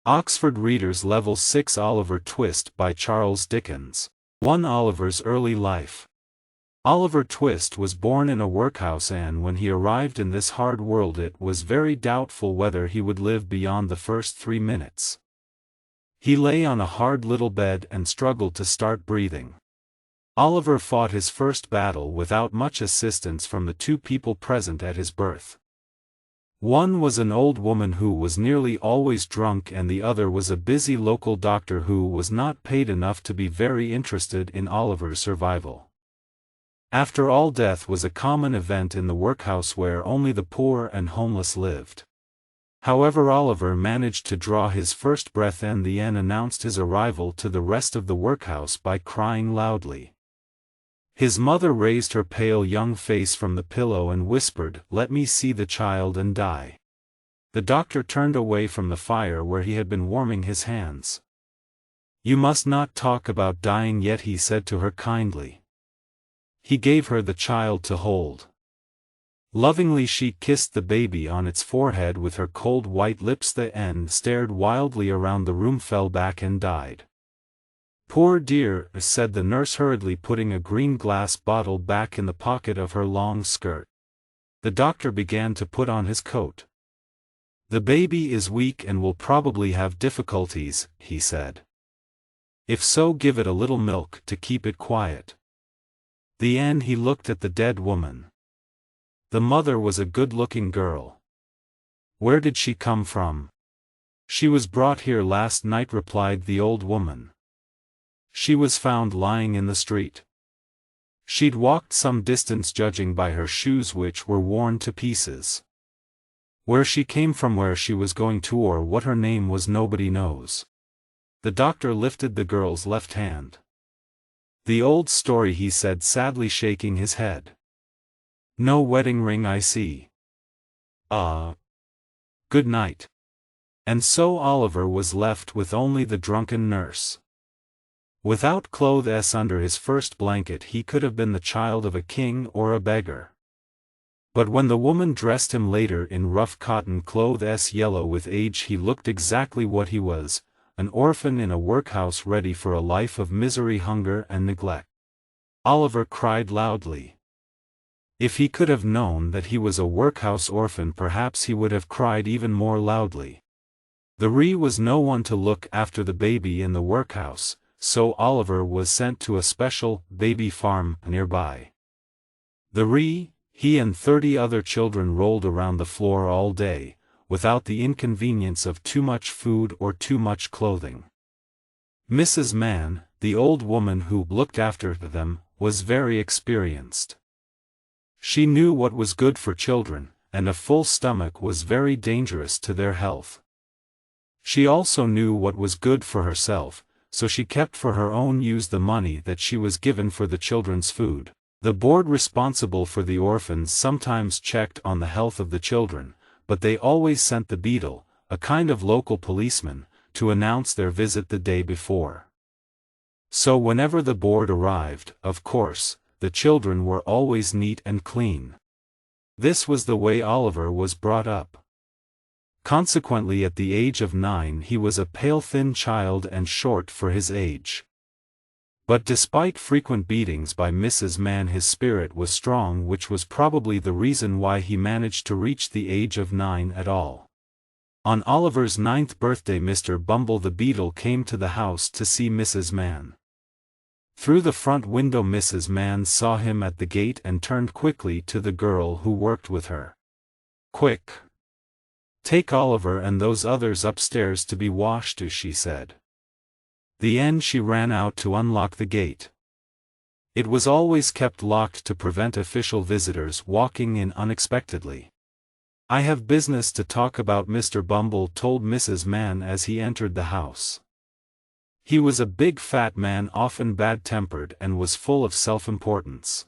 Oxford Readers Level 6 Oliver Twist by Charles Dickens. 1. Oliver's early life. Oliver Twist was born in a workhouse, and when he arrived in this hard world it was very doubtful whether he would live beyond the first 3 minutes. He lay on a hard little bed and struggled to start breathing. Oliver fought his first battle without much assistance from the 2 people present at his birth. One was an old woman who was nearly always drunk, and the other was a busy local doctor who was not paid enough to be very interested in Oliver's survival. After all, death was a common event in the workhouse where only the poor and homeless lived. However, Oliver managed to draw his first breath, and the inn announced his arrival to the rest of the workhouse by crying loudly. His mother raised her pale young face from the pillow and whispered, "Let me see the child and die." The doctor turned away from the fire where he had been warming his hands. "You must not talk about dying yet," he said to her kindly. He gave her the child to hold. Lovingly she kissed the baby on its forehead with her cold white lips. The end stared wildly around the room, fell back and died. "Poor dear," said the nurse hurriedly, putting a green glass bottle back in the pocket of her long skirt. The doctor began to put on his coat. "The baby is weak and will probably have difficulties," he said. "If so, give it a little milk to keep it quiet." The end. He looked at the dead woman. The mother was a good-looking girl. "Where did she come from?" "She was brought here last night," replied the old woman. "She was found lying in the street. She'd walked some distance, judging by her shoes, which were worn to pieces. Where she came from, where she was going to, or what her name was, nobody knows." The doctor lifted the girl's left hand. "The old story," he said sadly, shaking his head. "No wedding ring, I see. Good night." And so Oliver was left with only the drunken nurse. Without clothes under his first blanket, he could have been the child of a king or a beggar. But when the woman dressed him later in rough cotton clothes yellow with age, he looked exactly what he was, an orphan in a workhouse, ready for a life of misery, hunger and neglect. Oliver cried loudly. If he could have known that he was a workhouse orphan, perhaps he would have cried even more loudly. There was no one to look after the baby in the workhouse, so Oliver was sent to a special baby farm nearby. He and 30 other children rolled around the floor all day, without the inconvenience of too much food or too much clothing. Mrs. Mann, the old woman who looked after them, was very experienced. She knew what was good for children, and a full stomach was very dangerous to their health. She also knew what was good for herself, so she kept for her own use the money that she was given for the children's food. The board responsible for the orphans sometimes checked on the health of the children, but they always sent the beadle, a kind of local policeman, to announce their visit the day before. So whenever the board arrived, of course, the children were always neat and clean. This was the way Oliver was brought up. Consequently, at the age of 9 he was a pale, thin child and short for his age. But despite frequent beatings by Mrs. Mann, his spirit was strong, which was probably the reason why he managed to reach the age of 9 at all. On Oliver's 9th birthday, Mr. Bumble the beadle came to the house to see Mrs. Mann. Through the front window Mrs. Mann saw him at the gate and turned quickly to the girl who worked with her. "Quick! Take Oliver and those others upstairs to be washed," she said. The end. She ran out to unlock the gate. It was always kept locked to prevent official visitors walking in unexpectedly. "I have business to talk about," Mr. Bumble told Mrs. Mann as he entered the house. He was a big fat man, often bad-tempered, and was full of self-importance.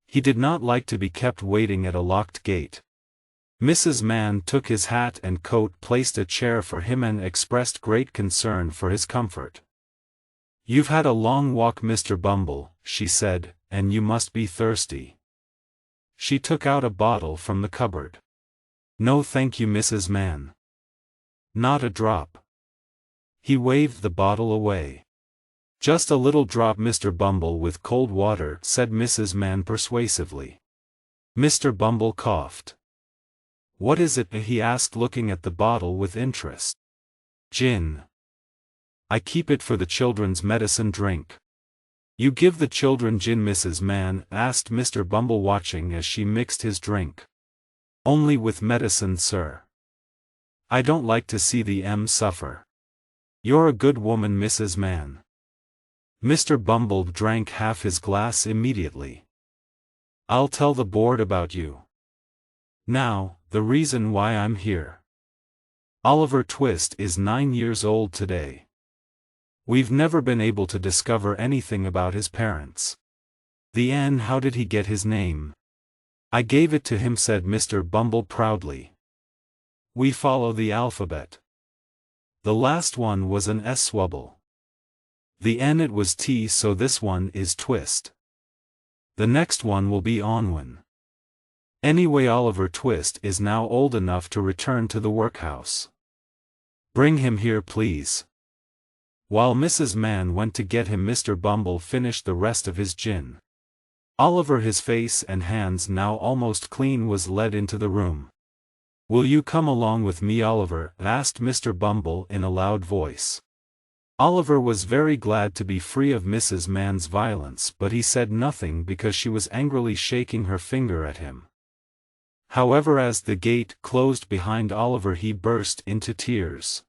He did not like to be kept waiting at a locked gate. Mrs. Mann took his hat and coat, placed a chair for him, and expressed great concern for his comfort. "You've had a long walk, Mr. Bumble," she said, "and you must be thirsty." She took out a bottle from the cupboard. "No thank you, Mrs. Mann. Not a drop." He waved the bottle away. "Just a little drop, Mr. Bumble, with cold water," said Mrs. Man persuasively. Mr. Bumble coughed. "What is it?" he asked, looking at the bottle with interest. "Gin. I keep it for the children's medicine drink." "You give the children gin, Mrs. Man?" asked Mr. Bumble, watching as she mixed his drink. "Only with medicine, sir. I don't like to see them suffer." "You're a good woman, Mrs. Man." Mr. Bumble drank half his glass immediately. "I'll tell the board about you. Now, the reason why I'm here. Oliver Twist is 9 years old today. We've never been able to discover anything about his parents. How did he get his name?" "I gave it to him," said Mr. Bumble proudly. "We follow the alphabet. The last one was an S swubble. It was T, so this one is Twist. The next one will be Onwin. Anyway, Oliver Twist is now old enough to return to the workhouse. Bring him here, please." While Mrs. Man went to get him, Mr. Bumble finished the rest of his gin. Oliver, his face and hands now almost clean, was led into the room. "Will you come along with me, Oliver?" asked Mr. Bumble in a loud voice. Oliver was very glad to be free of Mrs. Man's violence, but he said nothing because she was angrily shaking her finger at him. However, as the gate closed behind Oliver, he burst into tears.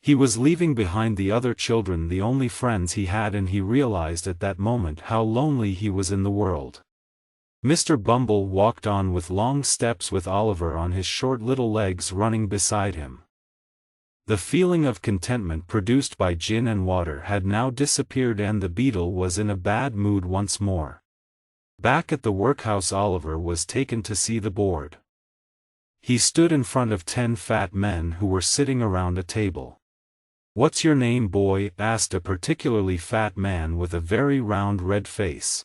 He was leaving behind the other children, the only friends he had, and he realized at that moment how lonely he was in the world. Mr. Bumble walked on with long steps, with Oliver on his short little legs running beside him. The feeling of contentment produced by gin and water had now disappeared, and the beetle was in a bad mood once more. Back at the workhouse, Oliver was taken to see the board. He stood in front of 10 fat men who were sitting around a table. "What's your name, boy?" asked a particularly fat man with a very round red face.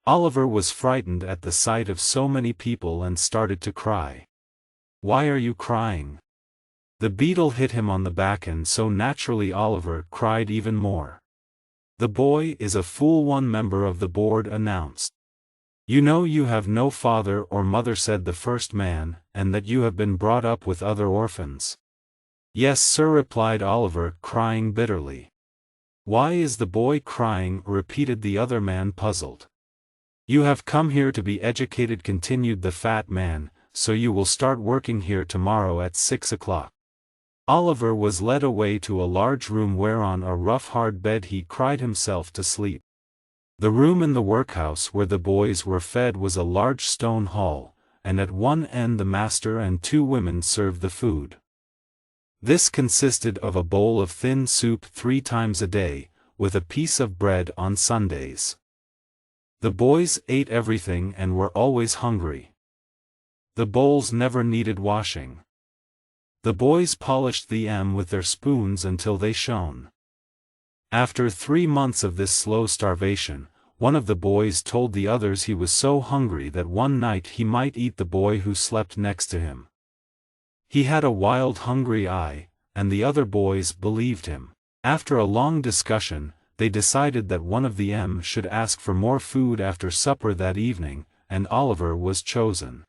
Oliver was frightened at the sight of so many people and started to cry. "Why are you crying?" The beetle hit him on the back, and so naturally Oliver cried even more. "The boy is a fool," one member of the board announced. "You know you have no father or mother," said the first man, "and that you have been brought up with other orphans." "Yes, sir," replied Oliver, crying bitterly. "Why is the boy crying?" repeated the other man, puzzled. "You have come here to be educated," continued the fat man, "so you will start working here tomorrow at 6 o'clock. Oliver was led away to a large room where on a rough hard bed he cried himself to sleep. The room in the workhouse where the boys were fed was a large stone hall, and at one end the master and 2 women served the food. This consisted of a bowl of thin soup 3 times a day, with a piece of bread on Sundays. The boys ate everything and were always hungry. The bowls never needed washing. The boys polished them with their spoons until they shone. After 3 months of this slow starvation, one of the boys told the others he was so hungry that one night he might eat the boy who slept next to him. He had a wild, hungry eye, and the other boys believed him. After a long discussion, they decided that one of them should ask for more food after supper that evening, and Oliver was chosen.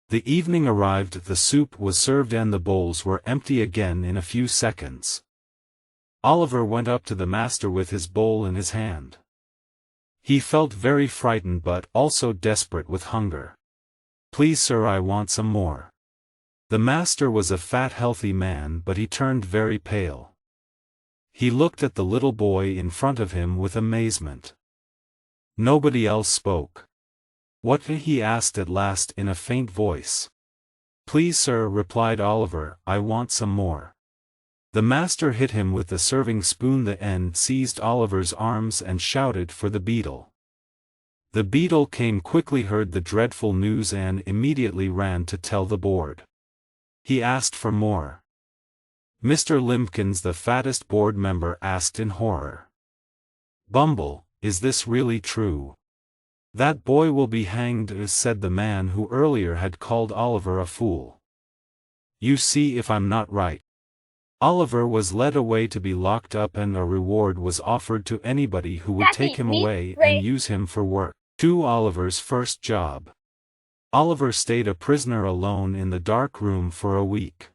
The evening arrived, the soup was served, and the bowls were empty again in a few seconds. Oliver went up to the master with his bowl in his hand. He felt very frightened but also desperate with hunger. "Please, sir, I want some more." The master was a fat, healthy man, but he turned very pale. He looked at the little boy in front of him with amazement. Nobody else spoke. "What?" he asked at last in a faint voice. "Please, sir," replied Oliver, "I want some more." The master hit him with the serving spoon. The end seized Oliver's arms and shouted for the beetle. The beetle came quickly, heard the dreadful news, and immediately ran to tell the board. He asked for more. Mr. Limpkins, the fattest board member, asked in horror. "Bumble, is this really true?" "That boy will be hanged," said the man who earlier had called Oliver a fool. "You see if I'm not right." Oliver was led away to be locked up, and a reward was offered to anybody who would take him away and use him for work. Oliver's first job. Oliver stayed a prisoner alone in the dark room for a week.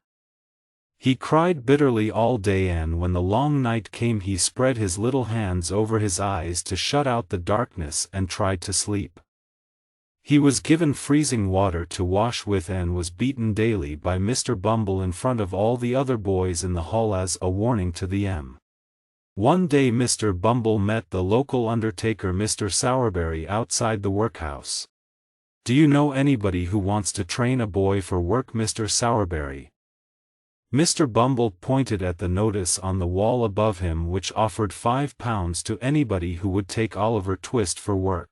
He cried bitterly all day, and when the long night came he spread his little hands over his eyes to shut out the darkness and tried to sleep. He was given freezing water to wash with and was beaten daily by Mr. Bumble in front of all the other boys in the hall as a warning to them. One day Mr. Bumble met the local undertaker Mr. Sowerberry outside the workhouse. "Do you know anybody who wants to train a boy for work, Mr. Sowerberry?" Mr. Bumble pointed at the notice on the wall above him which offered £5 to anybody who would take Oliver Twist for work.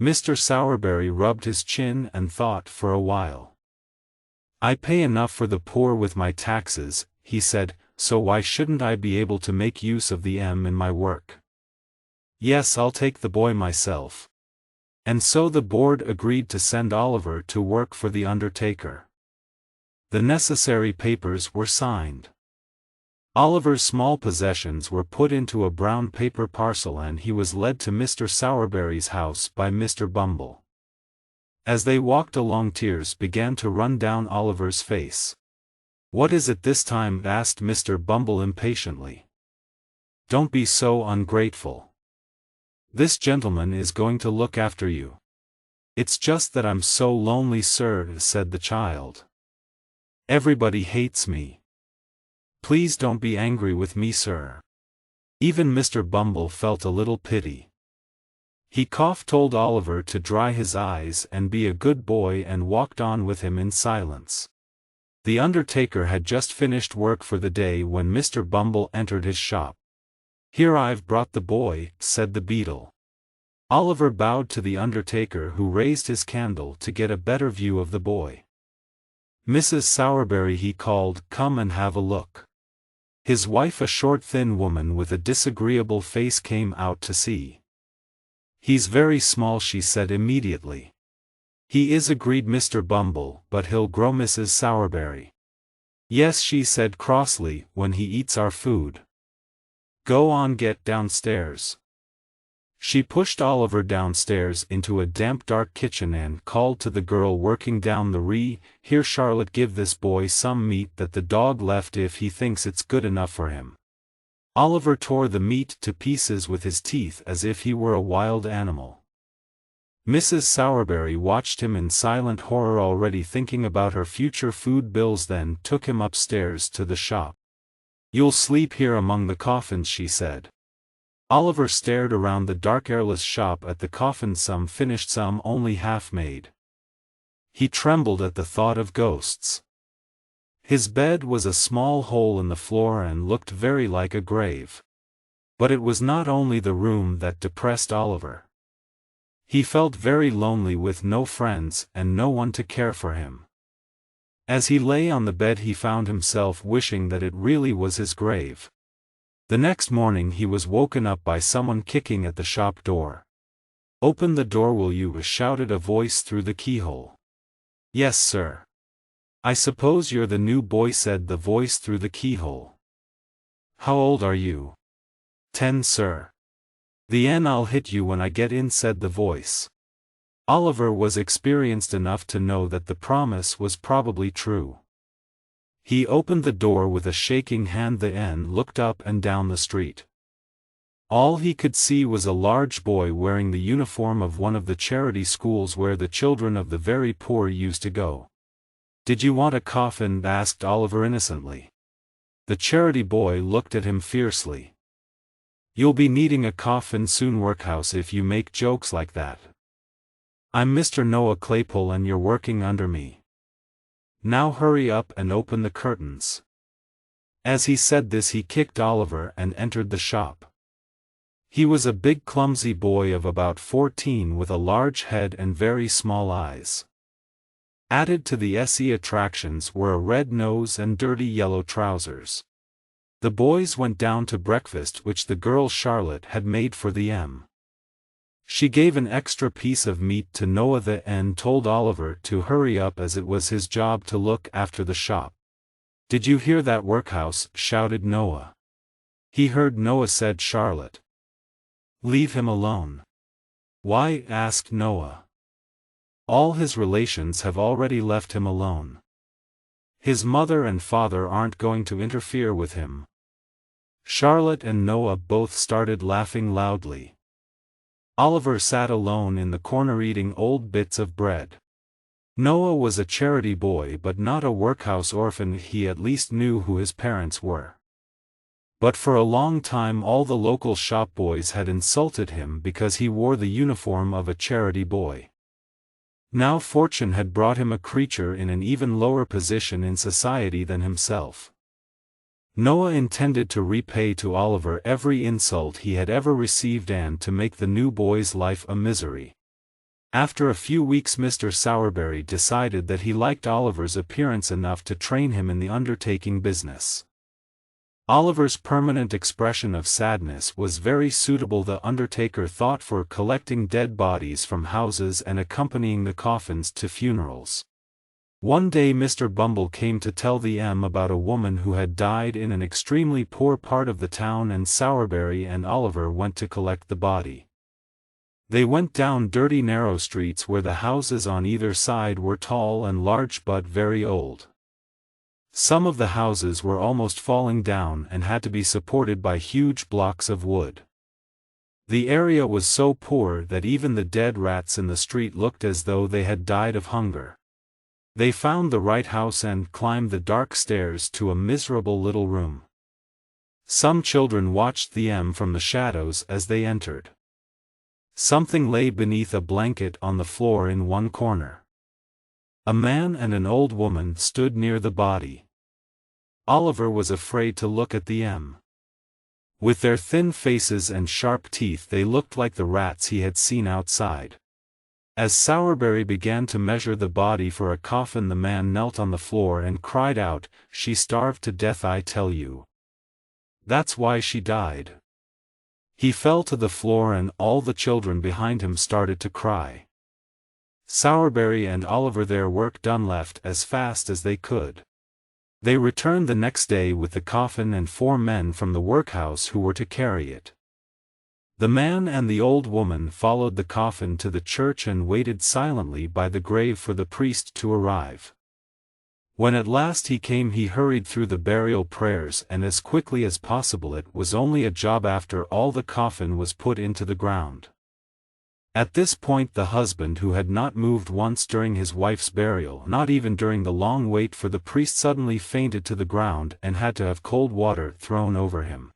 Mr. Sowerberry rubbed his chin and thought for a while. "I pay enough for the poor with my taxes," he said, "so why shouldn't I be able to make use of the in my work? Yes, I'll take the boy myself." And so the board agreed to send Oliver to work for the undertaker. The necessary papers were signed. Oliver's small possessions were put into a brown paper parcel and he was led to Mr. Sowerberry's house by Mr. Bumble. As they walked along, tears began to run down Oliver's face. "What is it this time?" asked Mr. Bumble impatiently. "Don't be so ungrateful. This gentleman is going to look after you." "It's just that I'm so lonely, sir," said the child. "Everybody hates me. Please don't be angry with me, sir." Even Mr. Bumble felt a little pity. He told Oliver to dry his eyes and be a good boy and walked on with him in silence. The undertaker had just finished work for the day when Mr. Bumble entered his shop. "Here, I've brought the boy," said the beadle. Oliver bowed to the undertaker, who raised his candle to get a better view of the boy. "Mrs. Sowerberry," he called, "come and have a look." His wife, a short thin woman with a disagreeable face, came out to see. "He's very small," she said immediately. "He is," agreed Mr. Bumble, "but he'll grow, Mrs. Sowerberry." "Yes," she said crossly, "when he eats our food. Go on, get downstairs." She pushed Oliver downstairs into a damp dark kitchen and called to the girl working down the "Here, Charlotte, give this boy some meat that the dog left if he thinks it's good enough for him." Oliver tore the meat to pieces with his teeth as if he were a wild animal. Mrs. Sowerberry watched him in silent horror, already thinking about her future food bills, then took him upstairs to the shop. "You'll sleep here among the coffins," she said. Oliver stared around the dark airless shop at the coffins, some finished, some only half made. He trembled at the thought of ghosts. His bed was a small hole in the floor and looked very like a grave. But it was not only the room that depressed Oliver. He felt very lonely with no friends and no one to care for him. As he lay on the bed he found himself wishing that it really was his grave. The next morning he was woken up by someone kicking at the shop door. "Open the door, will you?" shouted a voice through the keyhole. "Yes, sir." "I suppose you're the new boy," said the voice through the keyhole. "How old are you?" "10, sir." "I'll hit you when I get in," said the voice. Oliver was experienced enough to know that the promise was probably true. He opened the door with a shaking hand. Then looked up and down the street. All he could see was a large boy wearing the uniform of one of the charity schools where the children of the very poor used to go. "Did you want a coffin?" asked Oliver innocently. The charity boy looked at him fiercely. "You'll be needing a coffin soon, workhouse, if you make jokes like that. I'm Mr. Noah Claypole and you're working under me. Now hurry up and open the curtains." As he said this he kicked Oliver and entered the shop. He was a big clumsy boy of about 14 with a large head and very small eyes. Added to the SE attractions were a red nose and dirty yellow trousers. The boys went down to breakfast, which the girl Charlotte had made for them. She gave an extra piece of meat to Noah and told Oliver to hurry up as it was his job to look after the shop. "Did you hear that workhouse?" shouted Noah. "He heard," Noah said. Charlotte. "Leave him alone." "Why?" asked Noah. "All his relations have already left him alone. His mother and father aren't going to interfere with him." Charlotte and Noah both started laughing loudly. Oliver sat alone in the corner eating old bits of bread. Noah was a charity boy but not a workhouse orphan. He at least knew who his parents were. But for a long time all the local shop boys had insulted him because he wore the uniform of a charity boy. Now fortune had brought him a creature in an even lower position in society than himself. Noah intended to repay to Oliver every insult he had ever received and to make the new boy's life a misery. After a few weeks Mr. Sowerberry decided that he liked Oliver's appearance enough to train him in the undertaking business. Oliver's permanent expression of sadness was very suitable, the undertaker thought, for collecting dead bodies from houses and accompanying the coffins to funerals. One day Mr. Bumble came to tell the about a woman who had died in an extremely poor part of the town, and Sowerberry and Oliver went to collect the body. They went down dirty narrow streets where the houses on either side were tall and large but very old. Some of the houses were almost falling down and had to be supported by huge blocks of wood. The area was so poor that even the dead rats in the street looked as though they had died of hunger. They found the right house and climbed the dark stairs to a miserable little room. Some children watched them from the shadows as they entered. Something lay beneath a blanket on the floor in one corner. A man and an old woman stood near the body. Oliver was afraid to look at them. With their thin faces and sharp teeth they looked like the rats he had seen outside. As Sowerberry began to measure the body for a coffin, the man knelt on the floor and cried out, "She starved to death, I tell you. That's why she died." He fell to the floor and all the children behind him started to cry. Sowerberry and Oliver, their work done, left as fast as they could. They returned the next day with the coffin and 4 men from the workhouse who were to carry it. The man and the old woman followed the coffin to the church and waited silently by the grave for the priest to arrive. When at last he came, he hurried through the burial prayers and as quickly as possible. It was only a job after all the coffin was put into the ground. At this point the husband, who had not moved once during his wife's burial, not even during the long wait for the priest, suddenly fainted to the ground and had to have cold water thrown over him.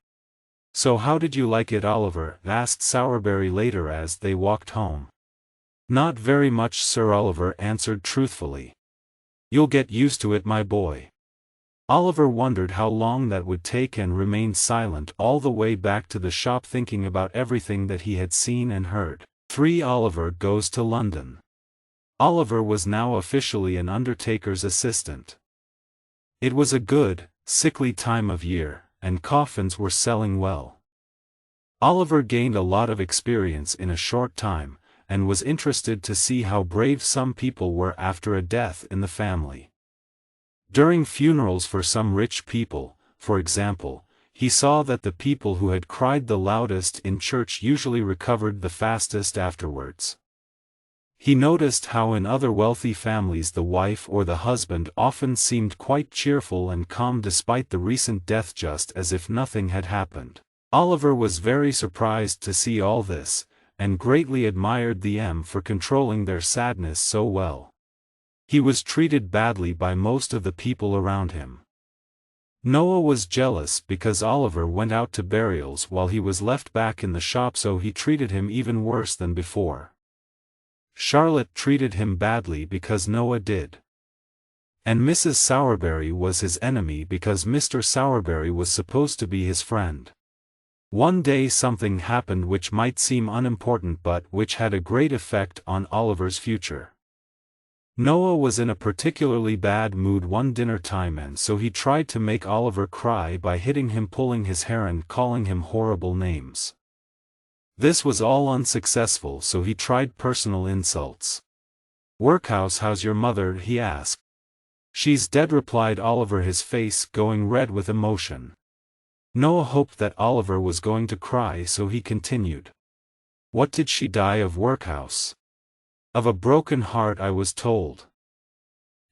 "So how did you like it, Oliver?" asked Sowerberry later as they walked home. "Not very much, sir," Oliver answered truthfully. "You'll get used to it, my boy." Oliver wondered how long that would take and remained silent all the way back to the shop, thinking about everything that he had seen and heard. 3. Oliver goes to London. Oliver was now officially an undertaker's assistant. It was a good, sickly time of year, and coffins were selling well. Oliver gained a lot of experience in a short time, and was interested to see how brave some people were after a death in the family. During funerals for some rich people, for example, he saw that the people who had cried the loudest in church usually recovered the fastest afterwards. He noticed how in other wealthy families the wife or the husband often seemed quite cheerful and calm despite the recent death, just as if nothing had happened. Oliver was very surprised to see all this, and greatly admired them for controlling their sadness so well. He was treated badly by most of the people around him. Noah was jealous because Oliver went out to burials while he was left back in the shop, so he treated him even worse than before. Charlotte treated him badly because Noah did. And Mrs. Sowerberry was his enemy because Mr. Sowerberry was supposed to be his friend. One day something happened which might seem unimportant but which had a great effect on Oliver's future. Noah was in a particularly bad mood one dinner time, and so he tried to make Oliver cry by hitting him, pulling his hair and calling him horrible names. This was all unsuccessful, so he tried personal insults. "Workhouse, how's your mother?" he asked. "She's dead," replied Oliver, his face going red with emotion. Noah hoped that Oliver was going to cry, so he continued. "What did she die of, workhouse?" "Of a broken heart, I was told."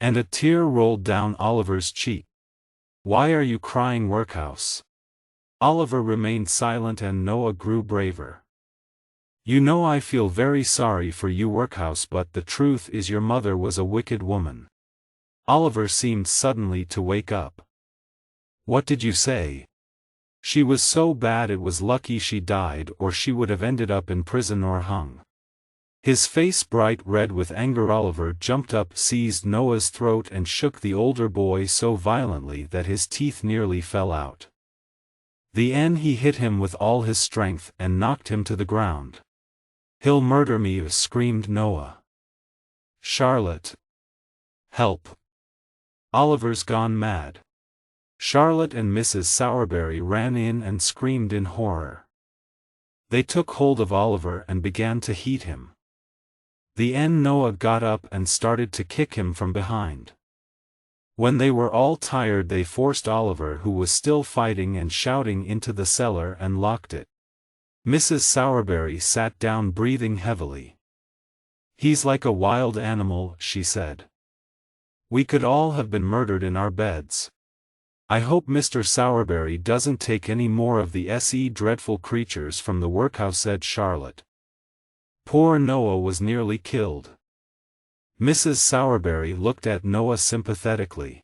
And a tear rolled down Oliver's cheek. "Why are you crying, workhouse?" Oliver remained silent and Noah grew braver. "You know I feel very sorry for you, workhouse, but the truth is your mother was a wicked woman." Oliver seemed suddenly to wake up. "What did you say?" "She was so bad it was lucky she died, or she would have ended up in prison or hung." His face bright red with anger, Oliver jumped up, seized Noah's throat and shook the older boy so violently that his teeth nearly fell out. Then he hit him with all his strength and knocked him to the ground. "He'll murder me," screamed Noah. "Charlotte! Help! Oliver's gone mad." Charlotte and Mrs. Sowerberry ran in and screamed in horror. They took hold of Oliver and began to heat him. Noah got up and started to kick him from behind. When they were all tired, they forced Oliver, who was still fighting and shouting, into the cellar and locked it. Mrs. Sowerberry sat down, breathing heavily. "He's like a wild animal," she said. "We could all have been murdered in our beds. I hope Mr. Sowerberry doesn't take any more of the dreadful creatures from the workhouse," said Charlotte. "Poor Noah was nearly killed." Mrs. Sowerberry looked at Noah sympathetically.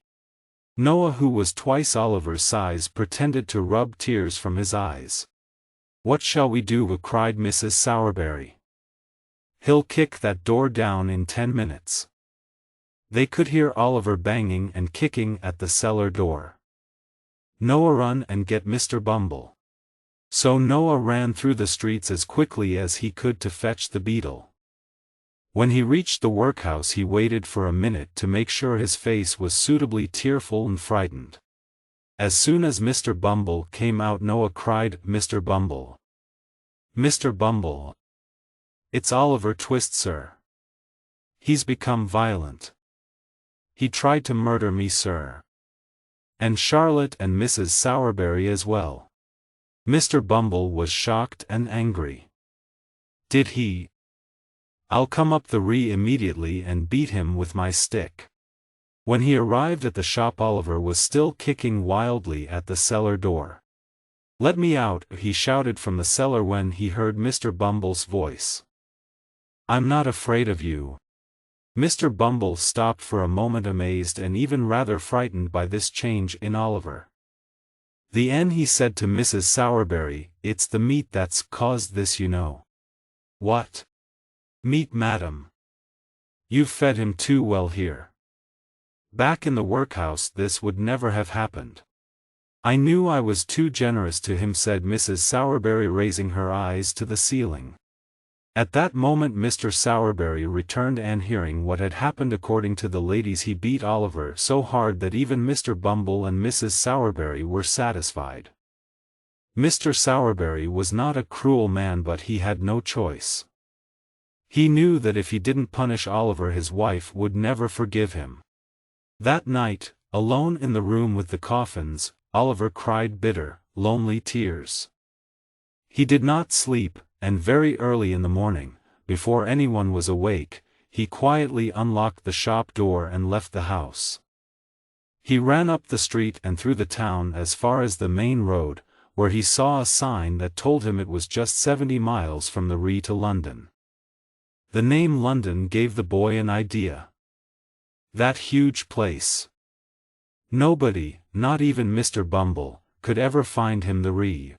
Noah, who was twice Oliver's size, pretended to rub tears from his eyes. "What shall we do?" cried Mrs. Sowerberry. "He'll kick that door down in 10 minutes. They could hear Oliver banging and kicking at the cellar door. "Noah, run and get Mr. Bumble." So Noah ran through the streets as quickly as he could to fetch the beetle. When he reached the workhouse, he waited for a minute to make sure his face was suitably tearful and frightened. As soon as Mr. Bumble came out, Noah cried, "Mr. Bumble! Mr. Bumble! It's Oliver Twist, sir. He's become violent. He tried to murder me, sir. And Charlotte and Mrs. Sowerberry as well." Mr. Bumble was shocked and angry. "Did he? I'll come up the Ree immediately and beat him with my stick." When he arrived at the shop, Oliver was still kicking wildly at the cellar door. "Let me out," he shouted from the cellar when he heard Mr. Bumble's voice. "I'm not afraid of you." Mr. Bumble stopped for a moment, amazed and even rather frightened by this change in Oliver. He said to Mrs. Sowerberry, "It's the meat that's caused this, you know." "What meat, madam? You've fed him too well here. Back in the workhouse this would never have happened." "I knew I was too generous to him," said Mrs. Sowerberry, raising her eyes to the ceiling. At that moment Mr. Sowerberry returned, and hearing what had happened according to the ladies, he beat Oliver so hard that even Mr. Bumble and Mrs. Sowerberry were satisfied. Mr. Sowerberry was not a cruel man, but he had no choice. He knew that if he didn't punish Oliver, his wife would never forgive him. That night, alone in the room with the coffins, Oliver cried bitter, lonely tears. He did not sleep, and very early in the morning, before anyone was awake, he quietly unlocked the shop door and left the house. He ran up the street and through the town as far as the main road, where he saw a sign that told him it was just 70 miles from the Ree to London. The name London gave the boy an idea. That huge place. Nobody, not even Mr. Bumble, could ever find him the Ree.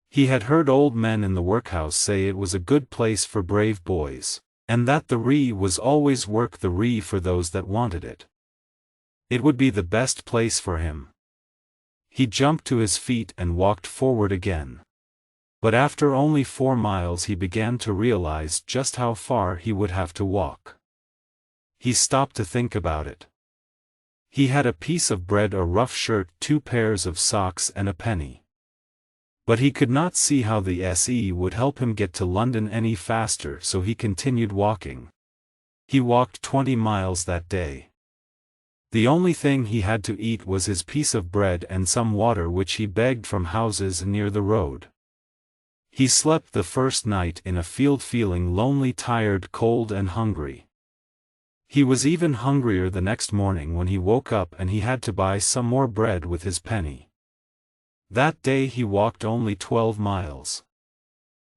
He had heard old men in the workhouse say it was a good place for brave boys, and that the Ree was always work the Ree for those that wanted it. It would be the best place for him. He jumped to his feet and walked forward again. But after only 4 miles he began to realize just how far he would have to walk. He stopped to think about it. He had a piece of bread, a rough shirt, 2 pairs of socks and a penny. But he could not see how the SE would help him get to London any faster, so he continued walking. He walked 20 miles that day. The only thing he had to eat was his piece of bread and some water which he begged from houses near the road. He slept the first night in a field feeling lonely, tired, cold and hungry. He was even hungrier the next morning when he woke up and he had to buy some more bread with his penny. That day he walked only 12 miles.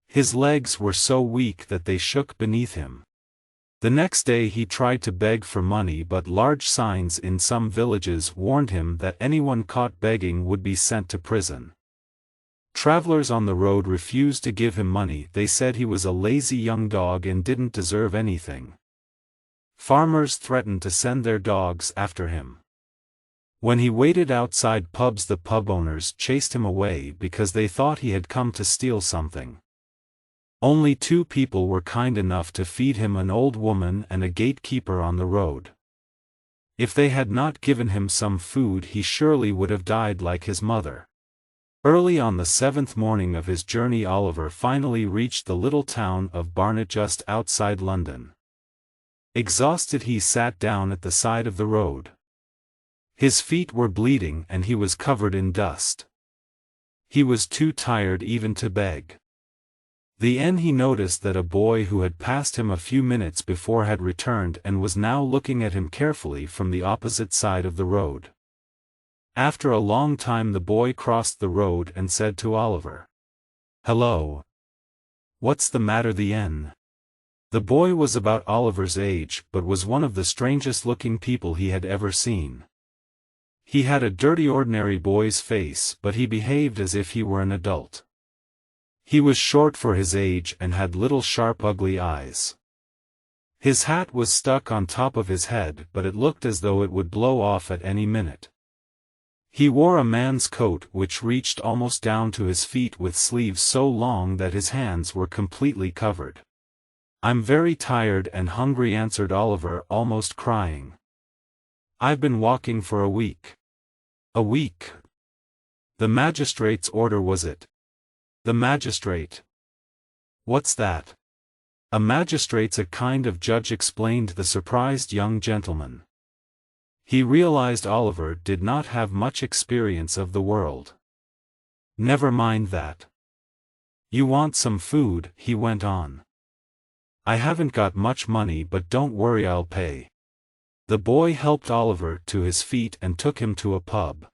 His legs were so weak that they shook beneath him. The next day he tried to beg for money, but large signs in some villages warned him that anyone caught begging would be sent to prison. Travelers on the road refused to give him money. They said he was a lazy young dog and didn't deserve anything. Farmers threatened to send their dogs after him. When he waited outside pubs, the pub owners chased him away because they thought he had come to steal something. Only 2 people were kind enough to feed him, an old woman and a gatekeeper on the road. If they had not given him some food, he surely would have died like his mother. Early on the 7th morning of his journey, Oliver finally reached the little town of Barnet just outside London. Exhausted, he sat down at the side of the road. His feet were bleeding and he was covered in dust. He was too tired even to beg. Then he noticed that a boy who had passed him a few minutes before had returned and was now looking at him carefully from the opposite side of the road. After a long time the boy crossed the road and said to Oliver, "Hello. What's the matter?" The boy was about Oliver's age, but was one of the strangest looking people he had ever seen. He had a dirty ordinary boy's face, but he behaved as if he were an adult. He was short for his age and had little sharp ugly eyes. His hat was stuck on top of his head, but it looked as though it would blow off at any minute. He wore a man's coat which reached almost down to his feet, with sleeves so long that his hands were completely covered. "I'm very tired and hungry," answered Oliver, almost crying. "I've been walking for a week." "A week? The magistrate's order, was it?" "The magistrate? What's that?" "A magistrate's a kind of judge," explained the surprised young gentleman. He realized Oliver did not have much experience of the world. "Never mind that. You want some food," he went on. "I haven't got much money, but don't worry, I'll pay." The boy helped Oliver to his feet and took him to a pub.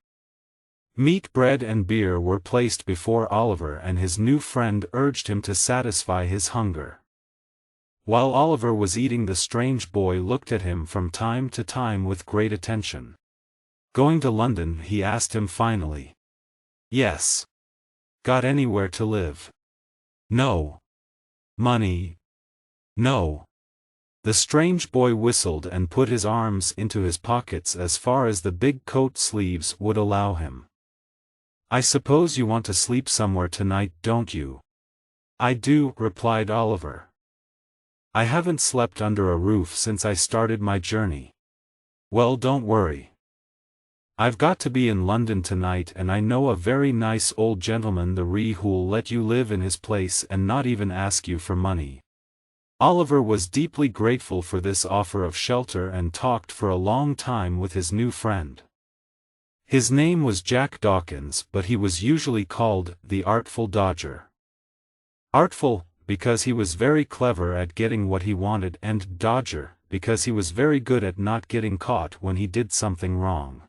Meat, bread and beer were placed before Oliver, and his new friend urged him to satisfy his hunger. While Oliver was eating, the strange boy looked at him from time to time with great attention. "Going to London?" he asked him finally. "Yes." "Got anywhere to live?" "No." "Money?" "No." The strange boy whistled and put his arms into his pockets as far as the big coat sleeves would allow him. "I suppose you want to sleep somewhere tonight, don't you?" "I do," replied Oliver. "I haven't slept under a roof since I started my journey." "Well, don't worry. I've got to be in London tonight, and I know a very nice old gentleman, who'll let you live in his place and not even ask you for money." Oliver was deeply grateful for this offer of shelter and talked for a long time with his new friend. His name was Jack Dawkins, but he was usually called the Artful Dodger. Artful, because he was very clever at getting what he wanted, and Dodger, because he was very good at not getting caught when he did something wrong.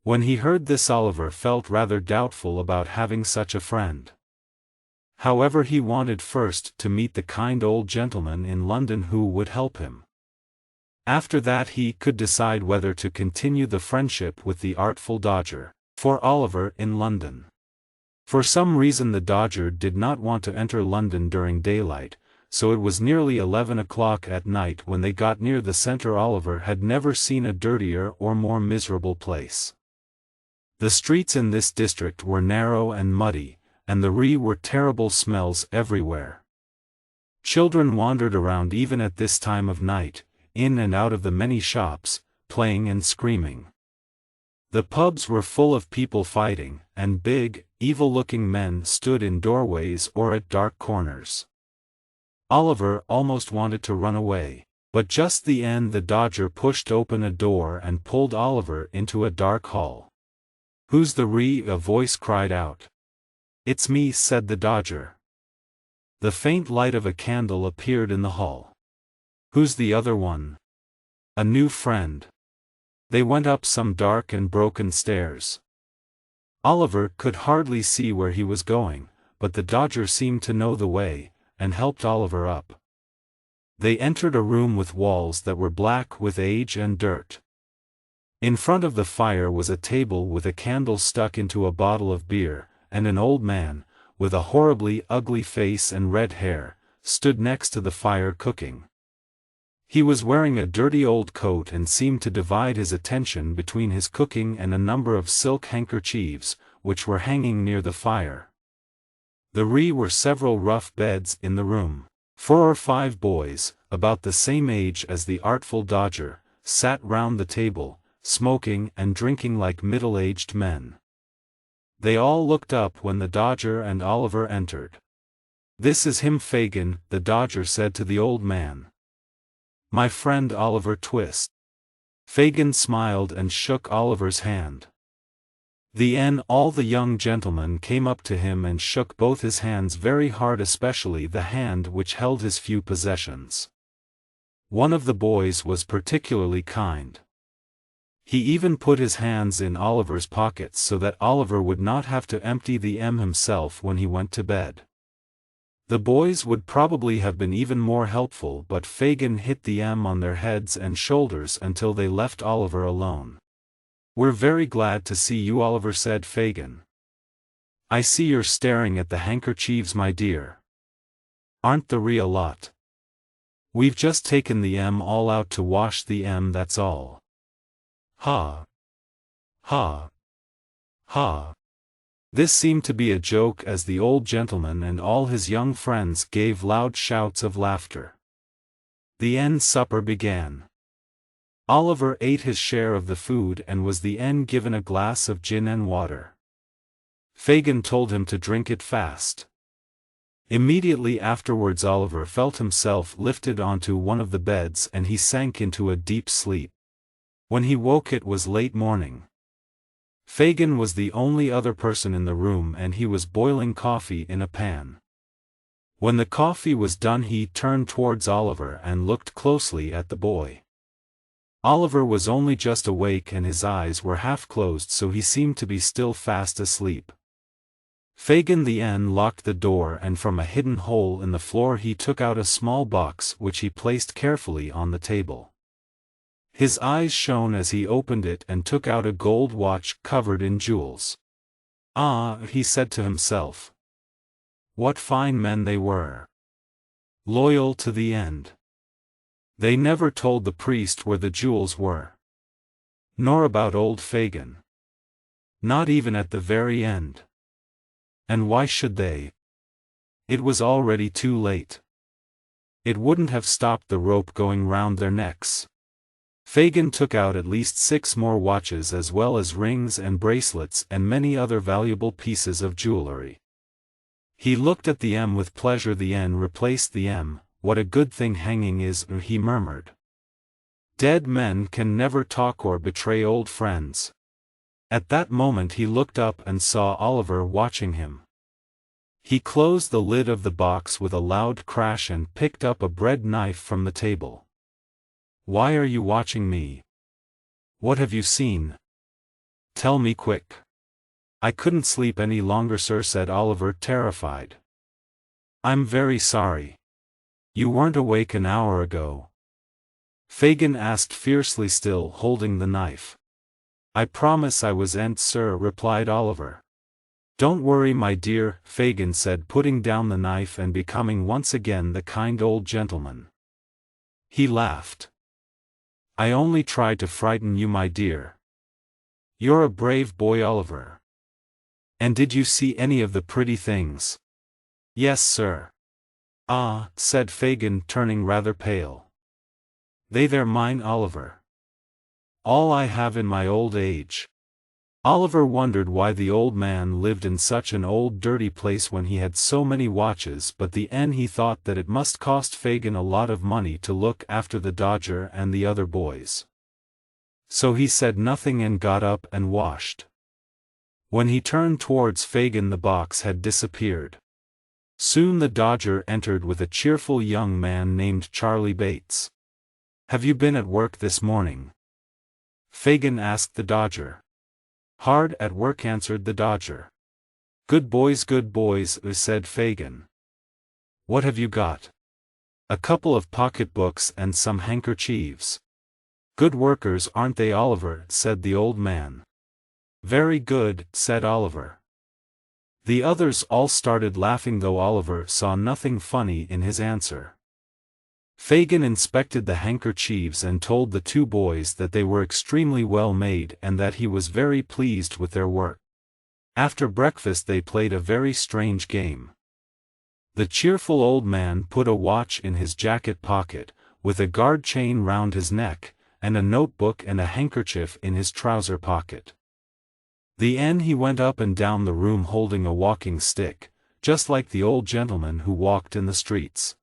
When he heard this, Oliver felt rather doubtful about having such a friend. However, he wanted first to meet the kind old gentleman in London who would help him. After that he could decide whether to continue the friendship with the Artful Dodger, for Oliver in London. For some reason the Dodger did not want to enter London during daylight, so it was nearly 11 o'clock at night when they got near the centre. Oliver had never seen a dirtier or more miserable place. The streets in this district were narrow and muddy, and there were terrible smells everywhere. Children wandered around even at this time of night, in and out of the many shops, playing and screaming. The pubs were full of people fighting, and big, evil-looking men stood in doorways or at dark corners. Oliver almost wanted to run away, But just then the Dodger pushed open a door and pulled Oliver into a dark hall. "Who's the ree?" a voice cried out. "It's me," said the Dodger. The faint light of a candle appeared in the hall. "Who's the other one?" "A new friend." They went up some dark and broken stairs. Oliver could hardly see where he was going, but the Dodger seemed to know the way, and helped Oliver up. They entered a room with walls that were black with age and dirt. In front of the fire was a table with a candle stuck into a bottle of beer, and an old man, with a horribly ugly face and red hair, stood next to the fire cooking. He was wearing a dirty old coat and seemed to divide his attention between his cooking and a number of silk handkerchiefs, which were hanging near the fire. There were several rough beds in the room. 4 or 5 boys, about the same age as the Artful Dodger, sat round the table, smoking and drinking like middle-aged men. They all looked up when the Dodger and Oliver entered. "This is him, Fagin," the Dodger said to the old man. "My friend Oliver Twist." Fagin smiled and shook Oliver's hand. All the young gentlemen came up to him and shook both his hands very hard, especially the hand which held his few possessions. One of the boys was particularly kind. He even put his hands in Oliver's pockets so that Oliver would not have to empty them himself when he went to bed. The boys would probably have been even more helpful, but Fagin hit them on their heads and shoulders until they left Oliver alone. "We're very glad to see you, Oliver," said Fagin. "I see you're staring at the handkerchiefs, my dear. Aren't the real lot? We've just taken them all out to wash them, that's all." "Ha! Ha! Ha!" This seemed to be a joke, as the old gentleman and all his young friends gave loud shouts of laughter. The supper began. Oliver ate his share of the food and was given a glass of gin and water. Fagin told him to drink it fast. Immediately afterwards Oliver felt himself lifted onto one of the beds and he sank into a deep sleep. When he woke it was late morning. Fagin was the only other person in the room and he was boiling coffee in a pan. When the coffee was done he turned towards Oliver and looked closely at the boy. Oliver was only just awake and his eyes were half closed, so he seemed to be still fast asleep. Fagin locked the door and from a hidden hole in the floor he took out a small box which he placed carefully on the table. His eyes shone as he opened it and took out a gold watch covered in jewels. "Ah," he said to himself. "What fine men they were! Loyal to the end. They never told the priest where the jewels were. Nor about old Fagin. Not even at the very end. And why should they? It was already too late. It wouldn't have stopped the rope going round their necks." Fagin took out at least 6 more watches, as well as rings and bracelets and many other valuable pieces of jewelry. He looked at them with pleasure. Replaced them. "What a good thing hanging is," he murmured. "Dead men can never talk or betray old friends." At that moment he looked up and saw Oliver watching him. He closed the lid of the box with a loud crash and picked up a bread knife from the table. "Why are you watching me? What have you seen? Tell me quick." "I couldn't sleep any longer, sir," said Oliver, terrified. "I'm very sorry. You weren't awake an hour ago?" Fagin asked fiercely, still holding the knife. "I promise I wasn't, sir," replied Oliver. "Don't worry, my dear," Fagin said, putting down the knife and becoming once again the kind old gentleman. He laughed. "I only tried to frighten you, my dear. You're a brave boy, Oliver. And did you see any of the pretty things?" "Yes, sir." "Ah," said Fagin, turning rather pale. "They're mine, Oliver. All I have in my old age. Oliver wondered why the old man lived in such an old dirty place when he had so many watches, but then he thought that it must cost Fagin a lot of money to look after the Dodger and the other boys. So he said nothing and got up and washed. When he turned towards Fagin, the box had disappeared. Soon the Dodger entered with a cheerful young man named Charlie Bates. "Have you been at work this morning?" Fagin asked the Dodger. "Hard at work," answered the Dodger. Good boys, said Fagin. "What have you got?" "A couple of pocketbooks and some handkerchiefs." "Good workers, aren't they, Oliver?" said the old man. "Very good," said Oliver. The others all started laughing, though Oliver saw nothing funny in his answer. Fagin inspected the handkerchiefs and told the two boys that they were extremely well made and that he was very pleased with their work. After breakfast they played a very strange game. The cheerful old man put a watch in his jacket pocket, with a guard chain round his neck, and a notebook and a handkerchief in his trouser pocket. Then he went up and down the room holding a walking stick, just like the old gentleman who walked in the streets.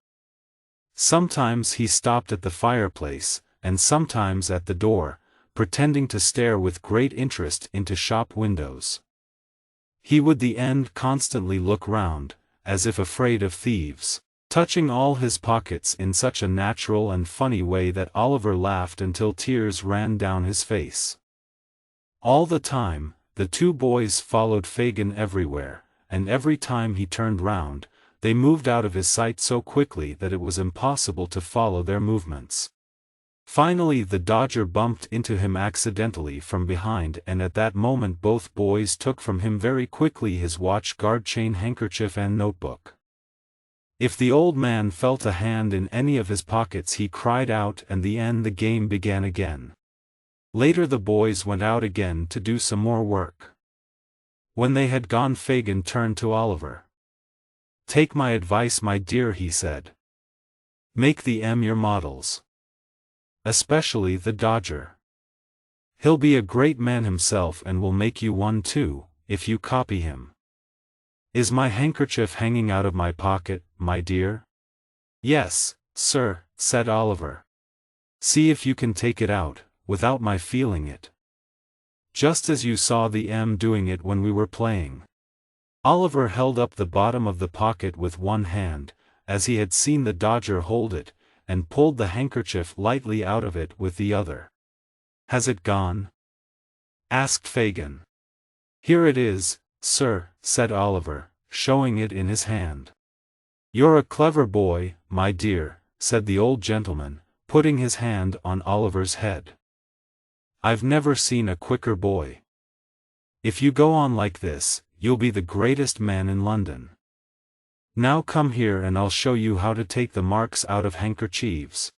Sometimes he stopped at the fireplace, and sometimes at the door, pretending to stare with great interest into shop windows. He would constantly look round, as if afraid of thieves, touching all his pockets in such a natural and funny way that Oliver laughed until tears ran down his face. All the time, the two boys followed Fagin everywhere, and every time he turned round, they moved out of his sight so quickly that it was impossible to follow their movements. Finally the Dodger bumped into him accidentally from behind, and at that moment both boys took from him very quickly his watch, guard chain, handkerchief and notebook. If the old man felt a hand in any of his pockets he cried out, and the game began again. Later the boys went out again to do some more work. When they had gone Fagin turned to Oliver. "Take my advice, my dear," he said. "Make your models. Especially the Dodger. He'll be a great man himself and will make you one too, if you copy him." "Is my handkerchief hanging out of my pocket, my dear?" "Yes, sir," said Oliver. "See if you can take it out, without my feeling it. Just as you saw the doing it when we were playing." Oliver held up the bottom of the pocket with one hand, as he had seen the Dodger hold it, and pulled the handkerchief lightly out of it with the other. "Has it gone?" asked Fagin. "Here it is, sir," said Oliver, showing it in his hand. "You're a clever boy, my dear," said the old gentleman, putting his hand on Oliver's head. "I've never seen a quicker boy. If you go on like this, you'll be the greatest man in London. Now come here and I'll show you how to take the marks out of handkerchiefs."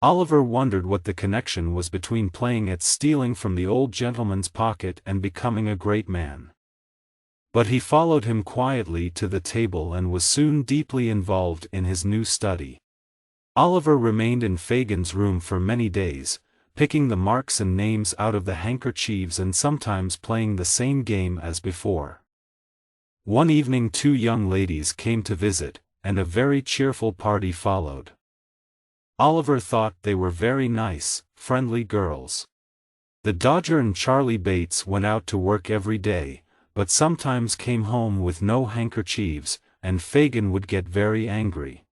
Oliver wondered what the connection was between playing at stealing from the old gentleman's pocket and becoming a great man. But he followed him quietly to the table and was soon deeply involved in his new study. Oliver remained in Fagin's room for many days, picking the marks and names out of the handkerchiefs and sometimes playing the same game as before. One evening two young ladies came to visit, and a very cheerful party followed. Oliver thought they were very nice, friendly girls. The Dodger and Charlie Bates went out to work every day, but sometimes came home with no handkerchiefs, and Fagin would get very angry.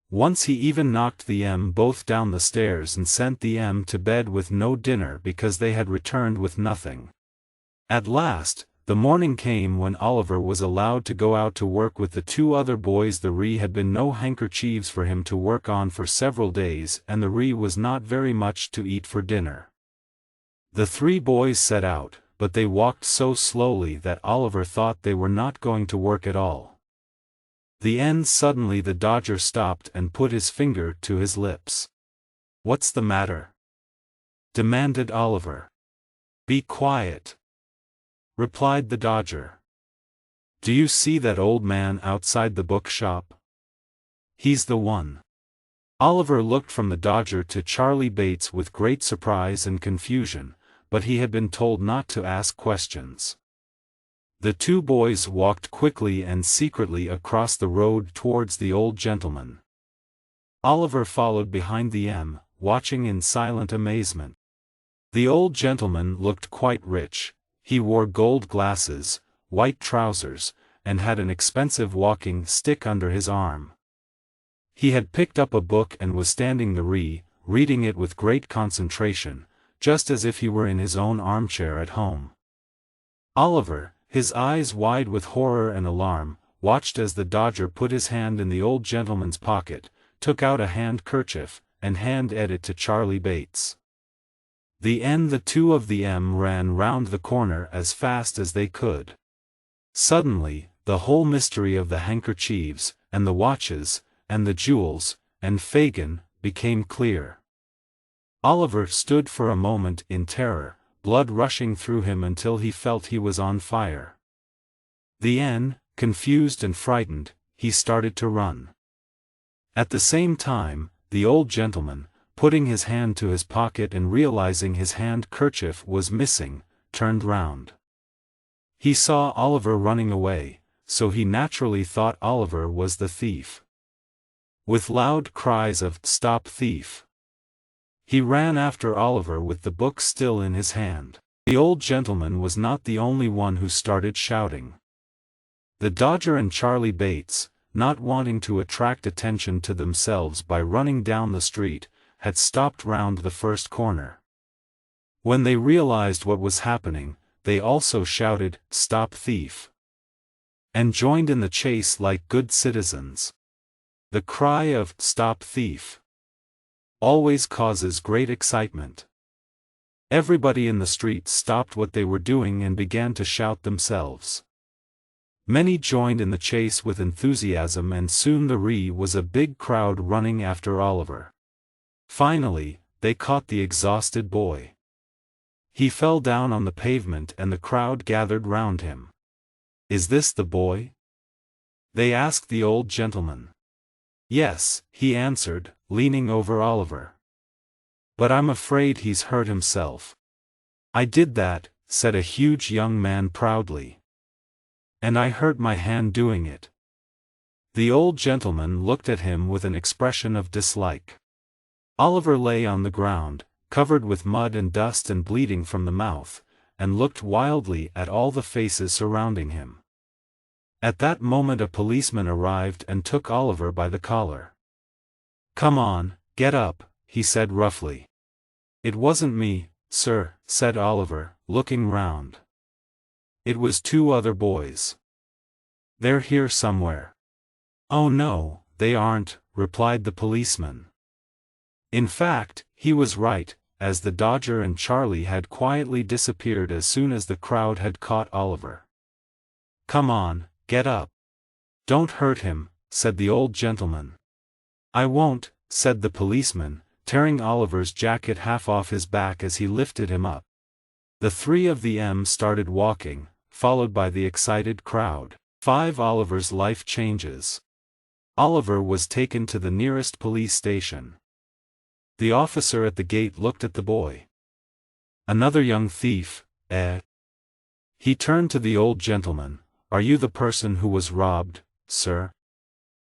Once he even knocked both down the stairs and sent to bed with no dinner because they had returned with nothing. At last, the morning came when Oliver was allowed to go out to work with the two other boys. There had been no handkerchiefs for him to work on for several days, and there was not very much to eat for dinner. The three boys set out, but they walked so slowly that Oliver thought they were not going to work at all. Suddenly the Dodger stopped and put his finger to his lips. "What's the matter?" demanded Oliver. "Be quiet," replied the Dodger. "Do you see that old man outside the bookshop? He's the one." Oliver looked from the Dodger to Charlie Bates with great surprise and confusion, but he had been told not to ask questions. The two boys walked quickly and secretly across the road towards the old gentleman. Oliver followed behind them, watching in silent amazement. The old gentleman looked quite rich. He wore gold glasses, white trousers, and had an expensive walking stick under his arm. He had picked up a book and was standing reading it with great concentration, just as if he were in his own armchair at home. Oliver, his eyes wide with horror and alarm, watched as the Dodger put his hand in the old gentleman's pocket, took out a handkerchief, and handed it to Charlie Bates. The two of them ran round the corner as fast as they could. Suddenly, the whole mystery of the handkerchiefs, and the watches, and the jewels, and Fagin, became clear. Oliver stood for a moment in terror, blood rushing through him until he felt he was on fire. Confused and frightened, he started to run. At the same time, the old gentleman, putting his hand to his pocket and realizing his handkerchief was missing, turned round. He saw Oliver running away, so he naturally thought Oliver was the thief. With loud cries of "Stop thief!" he ran after Oliver with the book still in his hand. The old gentleman was not the only one who started shouting. The Dodger and Charlie Bates, not wanting to attract attention to themselves by running down the street, had stopped round the first corner. When they realized what was happening, they also shouted, "Stop thief!" and joined in the chase like good citizens. The cry of "Stop thief!" always causes great excitement. Everybody in the street stopped what they were doing and began to shout themselves. Many joined in the chase with enthusiasm, and soon there was a big crowd running after Oliver. Finally, they caught the exhausted boy. He fell down on the pavement and the crowd gathered round him. "Is this the boy?" they asked the old gentleman. "Yes," he answered, leaning over Oliver. "But I'm afraid he's hurt himself." "I did that," said a huge young man proudly. "And I hurt my hand doing it." The old gentleman looked at him with an expression of dislike. Oliver lay on the ground, covered with mud and dust and bleeding from the mouth, and looked wildly at all the faces surrounding him. At that moment a policeman arrived and took Oliver by the collar. "Come on, get up," he said roughly. "It wasn't me, sir," said Oliver, looking round. "It was two other boys. They're here somewhere." "Oh no, they aren't," replied the policeman. In fact, he was right, as the Dodger and Charlie had quietly disappeared as soon as the crowd had caught Oliver. "Come on, get up. Don't hurt him," said the old gentleman. "I won't," said the policeman, tearing Oliver's jacket half off his back as he lifted him up. The three of them started walking, followed by the excited crowd. 5 Oliver's life changes. Oliver was taken to the nearest police station. The officer at the gate looked at the boy. "Another young thief, eh?" He turned to the old gentleman. "Are you the person who was robbed, sir?"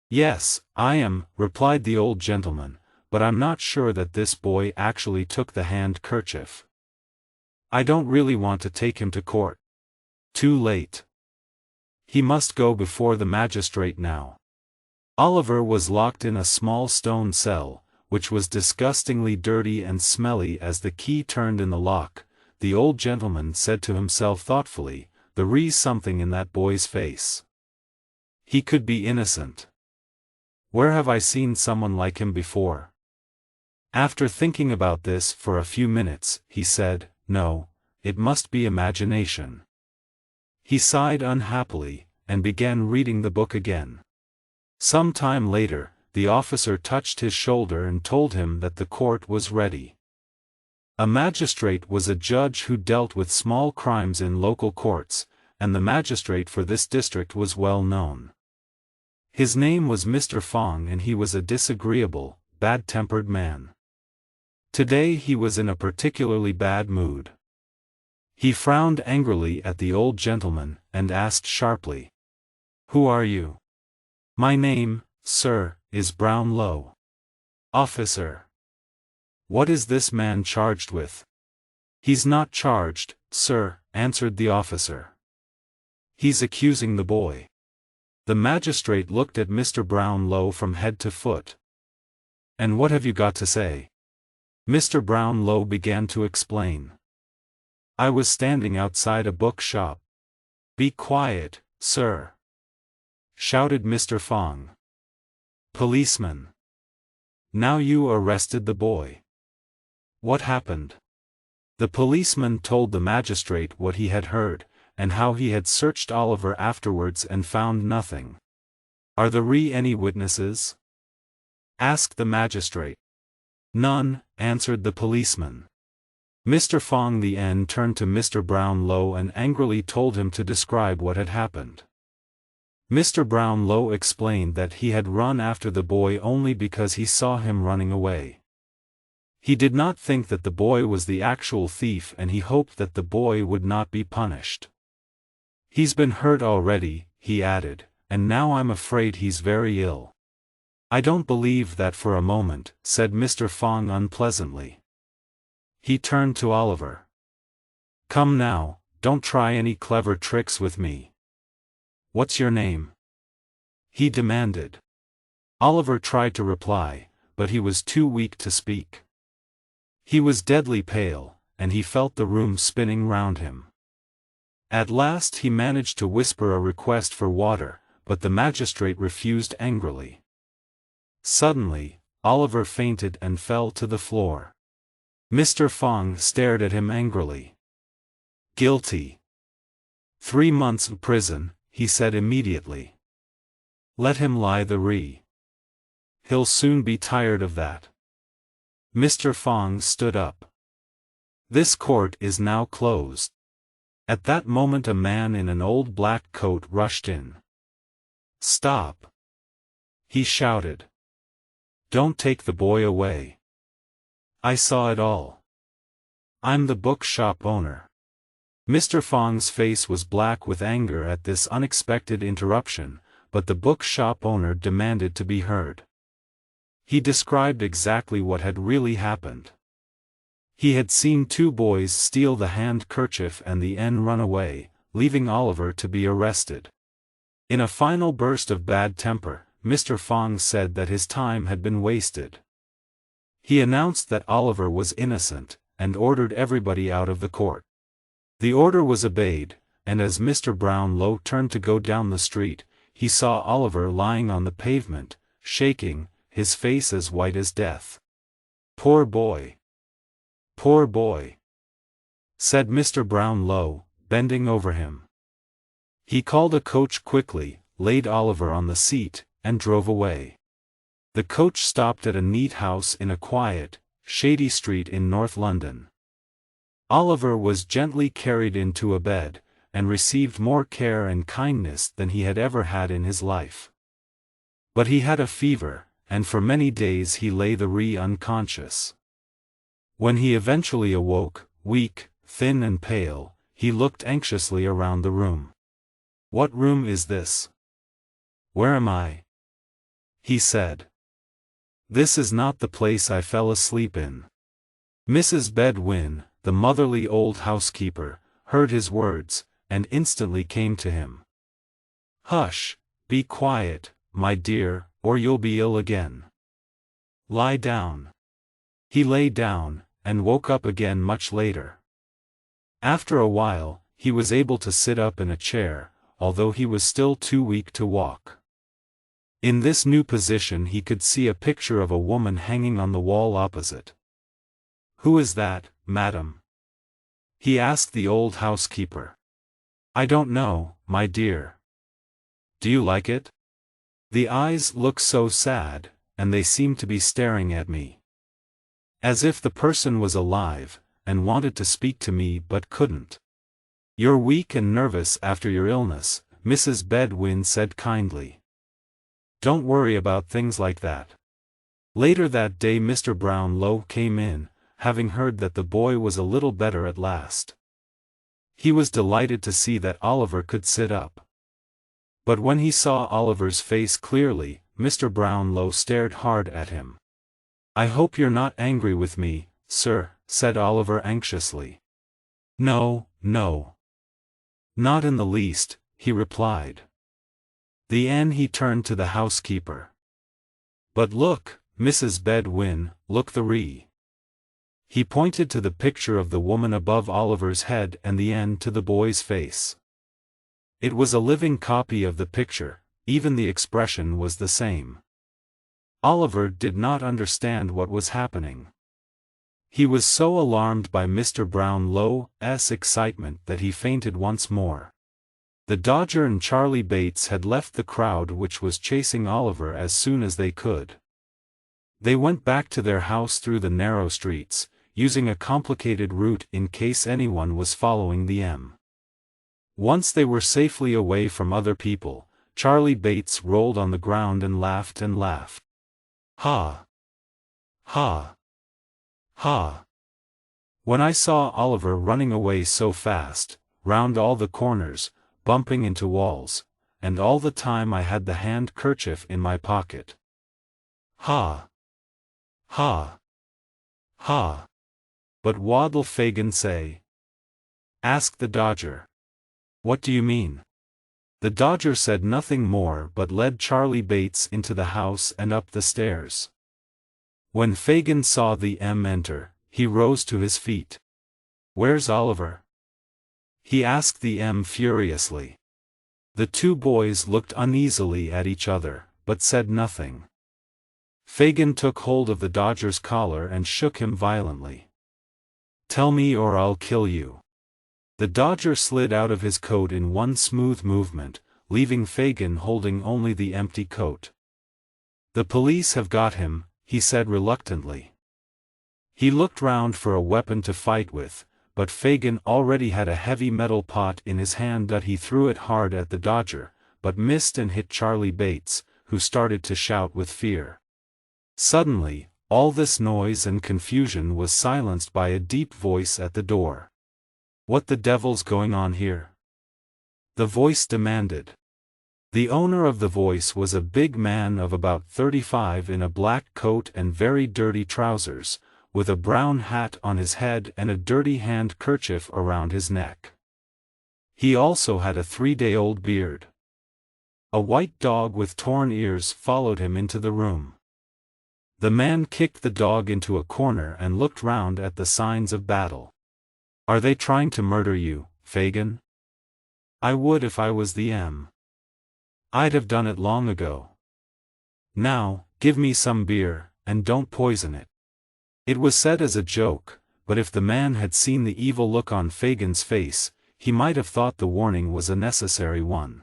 "Yes, I am," replied the old gentleman, "but I'm not sure that this boy actually took the handkerchief. I don't really want to take him to court. Too late. He must go before the magistrate now." Oliver was locked in a small stone cell, which was disgustingly dirty and smelly. As the key turned in the lock, the old gentleman said to himself thoughtfully, "There's something in that boy's face. He could be innocent. Where have I seen someone like him before?" After thinking about this for a few minutes, he said, "No, it must be imagination." He sighed unhappily, and began reading the book again. Some time later, the officer touched his shoulder and told him that the court was ready. A magistrate was a judge who dealt with small crimes in local courts, and the magistrate for this district was well known. His name was Mr. Fong, and he was a disagreeable, bad-tempered man. Today he was in a particularly bad mood. He frowned angrily at the old gentleman, and asked sharply, "Who are you?" "My name, sir, is Brownlow." "Officer." "What is this man charged with?" "He's not charged, sir," answered the officer. "He's accusing the boy." The magistrate looked at Mr. Brownlow from head to foot. "And what have you got to say?" Mr. Brownlow began to explain. "I was standing outside a book shop." "Be quiet, sir!" shouted Mr. Fong. "Policeman! Now you arrested the boy. What happened?" The policeman told the magistrate what he had heard, and how he had searched Oliver afterwards and found nothing. "Are there any witnesses?" asked the magistrate. "None," answered the policeman. Mr. Fong then turned to Mr. Brownlow and angrily told him to describe what had happened. Mr. Brownlow explained that he had run after the boy only because he saw him running away. He did not think that the boy was the actual thief, and he hoped that the boy would not be punished. "He's been hurt already," he added, "and now I'm afraid he's very ill." "I don't believe that for a moment," said Mr. Fong unpleasantly. He turned to Oliver. "Come now, don't try any clever tricks with me." "What's your name?" he demanded. Oliver tried to reply, but he was too weak to speak. He was deadly pale, and he felt the room spinning round him. At last he managed to whisper a request for water, but the magistrate refused angrily. Suddenly, Oliver fainted and fell to the floor. Mr. Fong stared at him angrily. "Guilty. 3 months in prison," he said immediately. "Let him lie the ree. He'll soon be tired of that." Mr. Fong stood up. "This court is now closed." At that moment a man in an old black coat rushed in. "Stop!" he shouted. "Don't take the boy away. I saw it all. I'm the bookshop owner." Mr. Fong's face was black with anger at this unexpected interruption, but the bookshop owner demanded to be heard. He described exactly what had really happened. He had seen 2 boys steal the handkerchief and then run away, leaving Oliver to be arrested. In a final burst of bad temper, Mr. Fong said that his time had been wasted. He announced that Oliver was innocent, and ordered everybody out of the court. The order was obeyed, and as Mr. Brownlow turned to go down the street, he saw Oliver lying on the pavement, shaking, his face as white as death. "Poor boy! Poor boy!" said Mr. Brownlow, bending over him. He called a coach quickly, laid Oliver on the seat, and drove away. The coach stopped at a neat house in a quiet, shady street in North London. Oliver was gently carried into a bed, and received more care and kindness than he had ever had in his life. But he had a fever, and for many days he lay unconscious. When he eventually awoke, weak, thin and pale, he looked anxiously around the room. "What room is this? Where am I?" he said. "This is not the place I fell asleep in." Mrs. Bedwin, the motherly old housekeeper, heard his words, and instantly came to him. "Hush, be quiet, my dear, or you'll be ill again. Lie down." He lay down, and woke up again much later. After a while, he was able to sit up in a chair, although he was still too weak to walk. In this new position he could see a picture of a woman hanging on the wall opposite. "Who is that, madam?" he asked the old housekeeper. "I don't know, my dear." "Do you like it? The eyes look so sad, and they seem to be staring at me. As if the person was alive, and wanted to speak to me but couldn't." "You're weak and nervous after your illness," Mrs. Bedwin said kindly. "Don't worry about things like that." Later that day Mr. Brownlow came in, having heard that the boy was a little better at last. He was delighted to see that Oliver could sit up. But when he saw Oliver's face clearly, Mr. Brownlow stared hard at him. "I hope you're not angry with me, sir," said Oliver anxiously. "No, no. Not in the least," he replied. Then he turned to the housekeeper. "But look, Mrs. Bedwin, look the He pointed to the picture of the woman above Oliver's head and the end to the boy's face. It was a living copy of the picture, even the expression was the same. Oliver did not understand what was happening. He was so alarmed by Mr. Brownlow's excitement that he fainted once more. The Dodger and Charlie Bates had left the crowd which was chasing Oliver as soon as they could. They went back to their house through the narrow streets, using a complicated route in case anyone was following them. Once they were safely away from other people, Charlie Bates rolled on the ground and laughed and laughed. "Ha! Ha! Ha! When I saw Oliver running away so fast, round all the corners, bumping into walls, and all the time I had the handkerchief in my pocket. Ha! Ha! Ha! But what'll Fagin say?" asked the Dodger. "What do you mean?" The Dodger said nothing more but led Charlie Bates into the house and up the stairs. When Fagin saw the enter, he rose to his feet. "Where's Oliver?" he asked the furiously. The two boys looked uneasily at each other, but said nothing. Fagin took hold of the Dodger's collar and shook him violently. "Tell me or I'll kill you." The Dodger slid out of his coat in one smooth movement, leaving Fagin holding only the empty coat. "The police have got him," he said reluctantly. He looked round for a weapon to fight with, but Fagin already had a heavy metal pot in his hand that he threw it hard at the Dodger, but missed and hit Charlie Bates, who started to shout with fear. Suddenly, all this noise and confusion was silenced by a deep voice at the door. "What the devil's going on here?" the voice demanded. The owner of the voice was a big man of about 35 in a black coat and very dirty trousers, with a brown hat on his head and a dirty handkerchief around his neck. He also had a 3-day-old beard. A white dog with torn ears followed him into the room. The man kicked the dog into a corner and looked round at the signs of battle. "Are they trying to murder you, Fagin?" "I would if I was the I'd have done it long ago. Now, give me some beer, and don't poison it." It was said as a joke, but if the man had seen the evil look on Fagin's face, he might have thought the warning was a necessary one.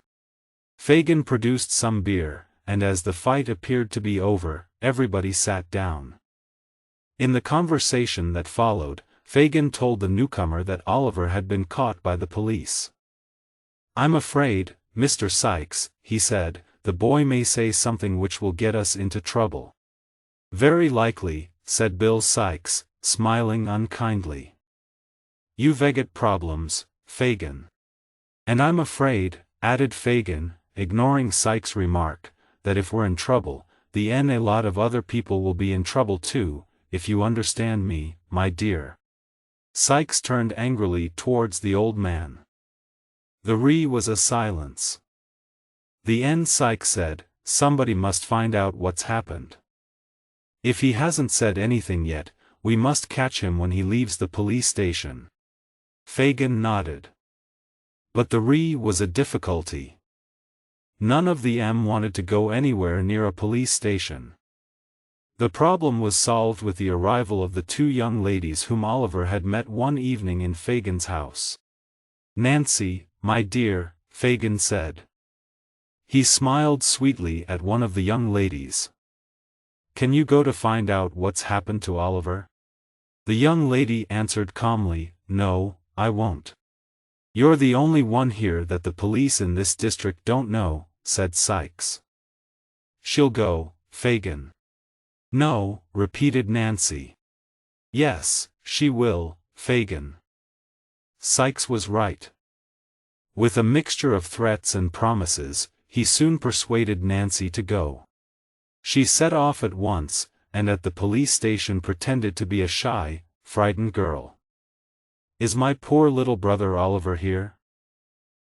Fagin produced some beer, and as the fight appeared to be over, everybody sat down. In the conversation that followed, Fagin told the newcomer that Oliver had been caught by the police. "I'm afraid, Mr. Sykes," he said, "the boy may say something which will get us into trouble." "Very likely," said Bill Sykes, smiling unkindly. "You've got problems, Fagin." "And I'm afraid," added Fagin, ignoring Sykes' remark, "that if we're in trouble, a lot of other people will be in trouble too, if you understand me, my dear." Sykes turned angrily towards the old man. There was a silence. Sykes said, "Somebody must find out what's happened. If he hasn't said anything yet, we must catch him when he leaves the police station." Fagin nodded. But there was a difficulty. None of them wanted to go anywhere near a police station. The problem was solved with the arrival of the two young ladies whom Oliver had met one evening in Fagin's house. "Nancy, my dear," Fagin said. He smiled sweetly at one of the young ladies. "Can you go to find out what's happened to Oliver?" The young lady answered calmly, "No, I won't." "You're the only one here that the police in this district don't know," said Sykes. "She'll go, Fagin." "No," repeated Nancy. "Yes, she will, Fagin." Sikes was right. With a mixture of threats and promises, he soon persuaded Nancy to go. She set off at once, and at the police station pretended to be a shy, frightened girl. "Is my poor little brother Oliver here?"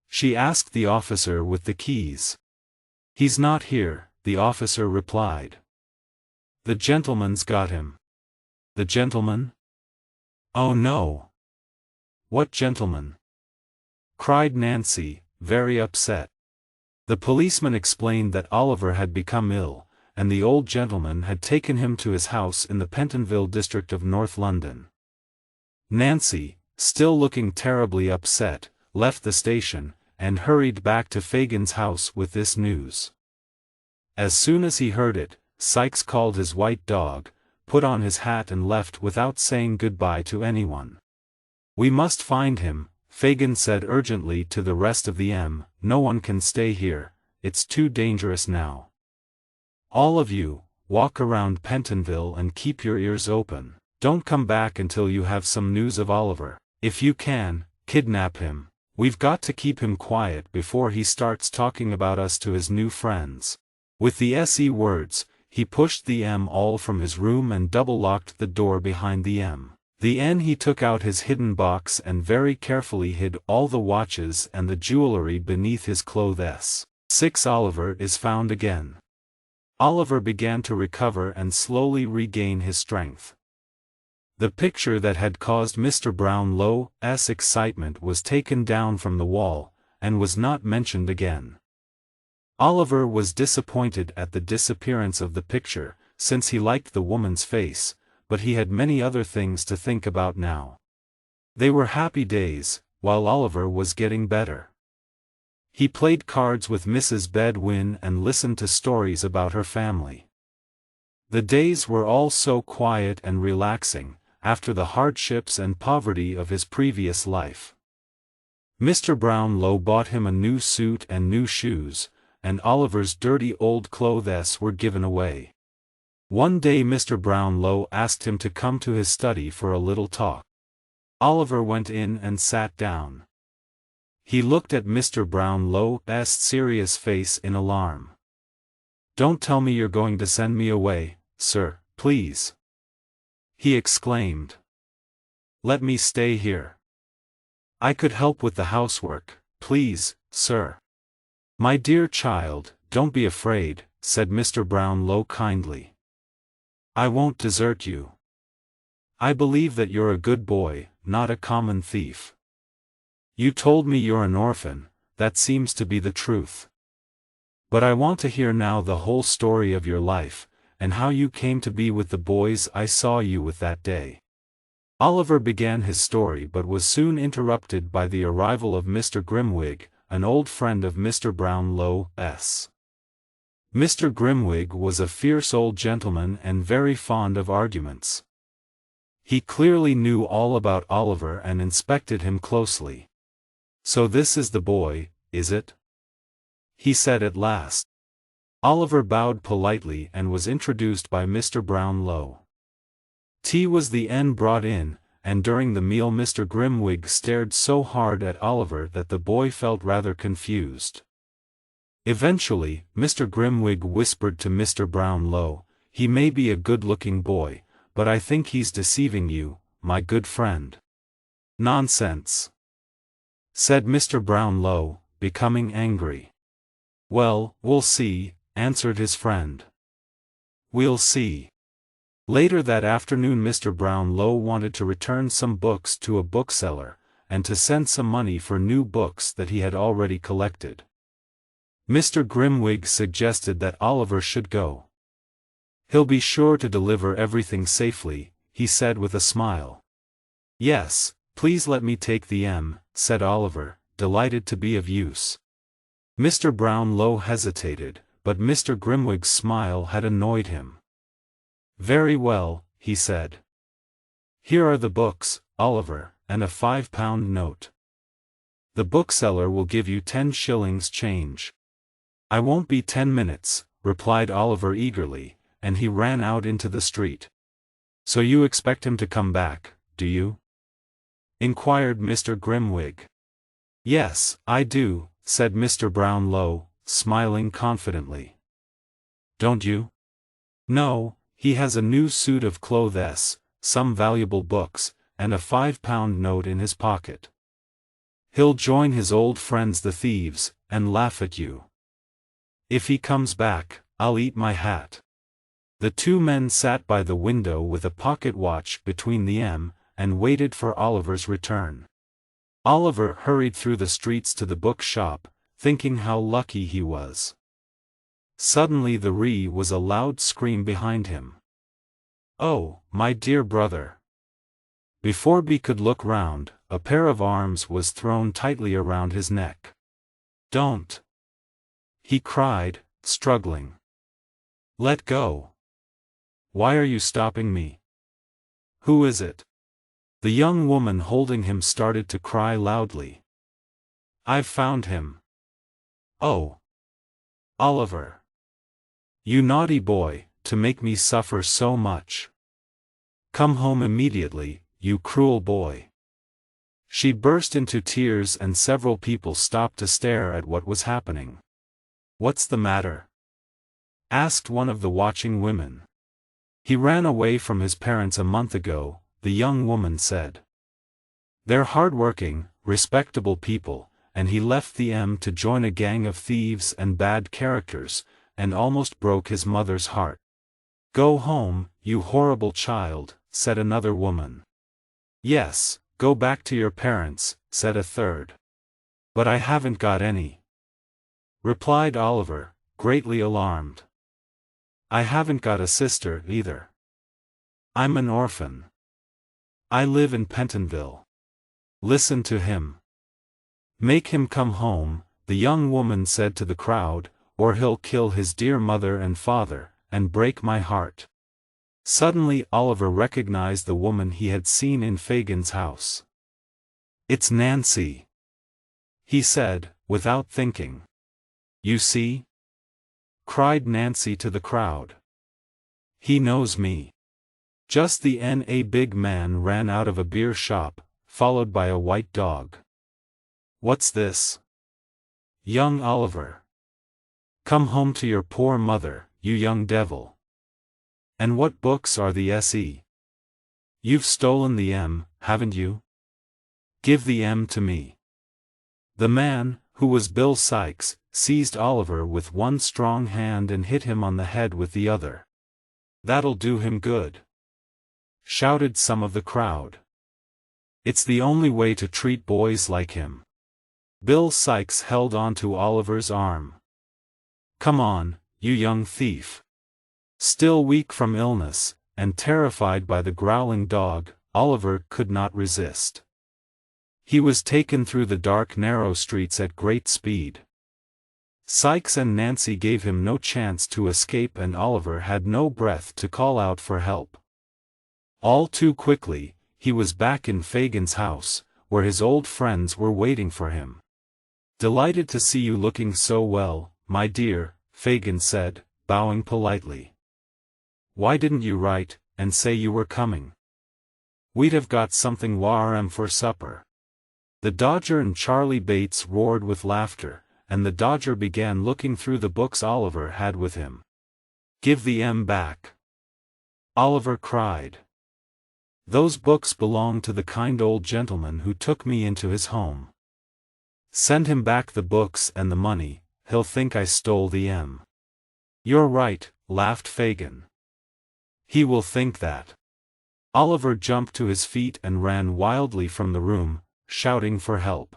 she asked the officer with the keys. "He's not here," the officer replied. "The gentleman's got him." "The gentleman? Oh no!" "What gentleman?" cried Nancy, very upset. The policeman explained that Oliver had become ill, and the old gentleman had taken him to his house in the Pentonville district of North London. Nancy, still looking terribly upset, left the station, and hurried back to Fagin's house with this news. As soon as he heard it, Sikes called his white dog, put on his hat and left without saying goodbye to anyone. "We must find him," Fagin said urgently to the rest of the No one can stay here, it's too dangerous now. All of you, walk around Pentonville and keep your ears open. Don't come back until you have some news of Oliver. If you can, kidnap him. We've got to keep him quiet before he starts talking about us to his new friends." With the SE words, he pushed the all from his room and double-locked the door behind the he took out his hidden box and very carefully hid all the watches and the jewelry beneath his clothes. 6. Oliver is found again. Oliver began to recover and slowly regain his strength. The picture that had caused Mr. Brownlow's excitement was taken down from the wall, and was not mentioned again. Oliver was disappointed at the disappearance of the picture, since he liked the woman's face, but he had many other things to think about now. They were happy days, while Oliver was getting better. He played cards with Mrs. Bedwin and listened to stories about her family. The days were all so quiet and relaxing, after the hardships and poverty of his previous life. Mr. Brownlow bought him a new suit and new shoes, and Oliver's dirty old clothes were given away. One day Mr. Brownlow asked him to come to his study for a little talk. Oliver went in and sat down. He looked at Mr. Brownlow's serious face in alarm. "Don't tell me you're going to send me away, sir, please," he exclaimed. "Let me stay here. I could help with the housework, please, sir." "My dear child, don't be afraid," said Mr. Brownlow kindly. "I won't desert you. I believe that you're a good boy, not a common thief. You told me you're an orphan, that seems to be the truth. But I want to hear now the whole story of your life, and how you came to be with the boys I saw you with that day." Oliver began his story but was soon interrupted by the arrival of Mr. Grimwig, an old friend of Mr. Brownlow's. Mr. Grimwig was a fierce old gentleman and very fond of arguments. He clearly knew all about Oliver and inspected him closely. "So this is the boy, is it?" he said at last. Oliver bowed politely and was introduced by Mr. Brownlow. Tea was brought in, and during the meal Mr. Grimwig stared so hard at Oliver that the boy felt rather confused. Eventually, Mr. Grimwig whispered to Mr. Brownlow, "He may be a good-looking boy, but I think he's deceiving you, my good friend." "Nonsense," said Mr. Brownlow, becoming angry. "Well, we'll see," answered his friend. "We'll see." Later that afternoon Mr. Brownlow wanted to return some books to a bookseller, and to send some money for new books that he had already collected. Mr. Grimwig suggested that Oliver should go. "He'll be sure to deliver everything safely," he said with a smile. "Yes, please let me take the said Oliver, delighted to be of use. Mr. Brownlow hesitated, but Mr. Grimwig's smile had annoyed him. "Very well," he said. "Here are the books, Oliver, and a £5 note. The bookseller will give you 10 shillings change." "I won't be 10 minutes, replied Oliver eagerly, and he ran out into the street. "So you expect him to come back, do you?" inquired Mr. Grimwig. Yes, I do, said Mr. Brownlow, smiling confidently. Don't you? No, he has a new suit of clothes, some valuable books, and a £5 note in his pocket. He'll join his old friends the thieves, and laugh at you. If he comes back, I'll eat my hat. The two men sat by the window with a pocket watch between them, and waited for Oliver's return. Oliver hurried through the streets to the bookshop, thinking how lucky he was. Suddenly there was a loud scream behind him. "Oh, my dear brother!" Before B could look round, a pair of arms was thrown tightly around his neck. "Don't!" he cried, struggling. "Let go! Why are you stopping me? Who is it?" The young woman holding him started to cry loudly. "I've found him. Oh, Oliver! You naughty boy, to make me suffer so much. Come home immediately, you cruel boy." She burst into tears and several people stopped to stare at what was happening. "What's the matter?" asked one of the watching women. "He ran away from his parents a month ago," the young woman said. "They're hard-working, respectable people, and he left them to join a gang of thieves and bad characters, and almost broke his mother's heart." "Go home, you horrible child," said another woman. "Yes, go back to your parents," said a third. "But I haven't got any," replied Oliver, greatly alarmed. "I haven't got a sister either. I'm an orphan. I live in Pentonville. Listen to him. Make him come home," the young woman said to the crowd, "or he'll kill his dear mother and father, and break my heart." Suddenly Oliver recognized the woman he had seen in Fagin's house. "It's Nancy," he said, without thinking. "You see?" cried Nancy to the crowd. "He knows me." Just then a big man ran out of a beer shop, followed by a white dog. "What's this?" "Young Oliver. Come home to your poor mother, you young devil. And what books are the S.E.? You've stolen the M, haven't you? Give the M to me." The man, who was Bill Sikes, seized Oliver with one strong hand and hit him on the head with the other. "That'll do him good," shouted some of the crowd. "It's the only way to treat boys like him." Bill Sikes held on to Oliver's arm. "Come on, you young thief." Still weak from illness, and terrified by the growling dog, Oliver could not resist. He was taken through the dark narrow streets at great speed. Sikes and Nancy gave him no chance to escape and Oliver had no breath to call out for help. All too quickly, he was back in Fagin's house, where his old friends were waiting for him. "Delighted to see you looking so well, my dear," Fagin said, bowing politely. "Why didn't you write, and say you were coming? We'd have got something warm for supper." The Dodger and Charlie Bates roared with laughter, and the Dodger began looking through the books Oliver had with him. "Give the M back," Oliver cried. "Those books belong to the kind old gentleman who took me into his home. Send him back the books and the money, he'll think I stole the M." "You're right," laughed Fagin. "He will think that." Oliver jumped to his feet and ran wildly from the room, shouting for help.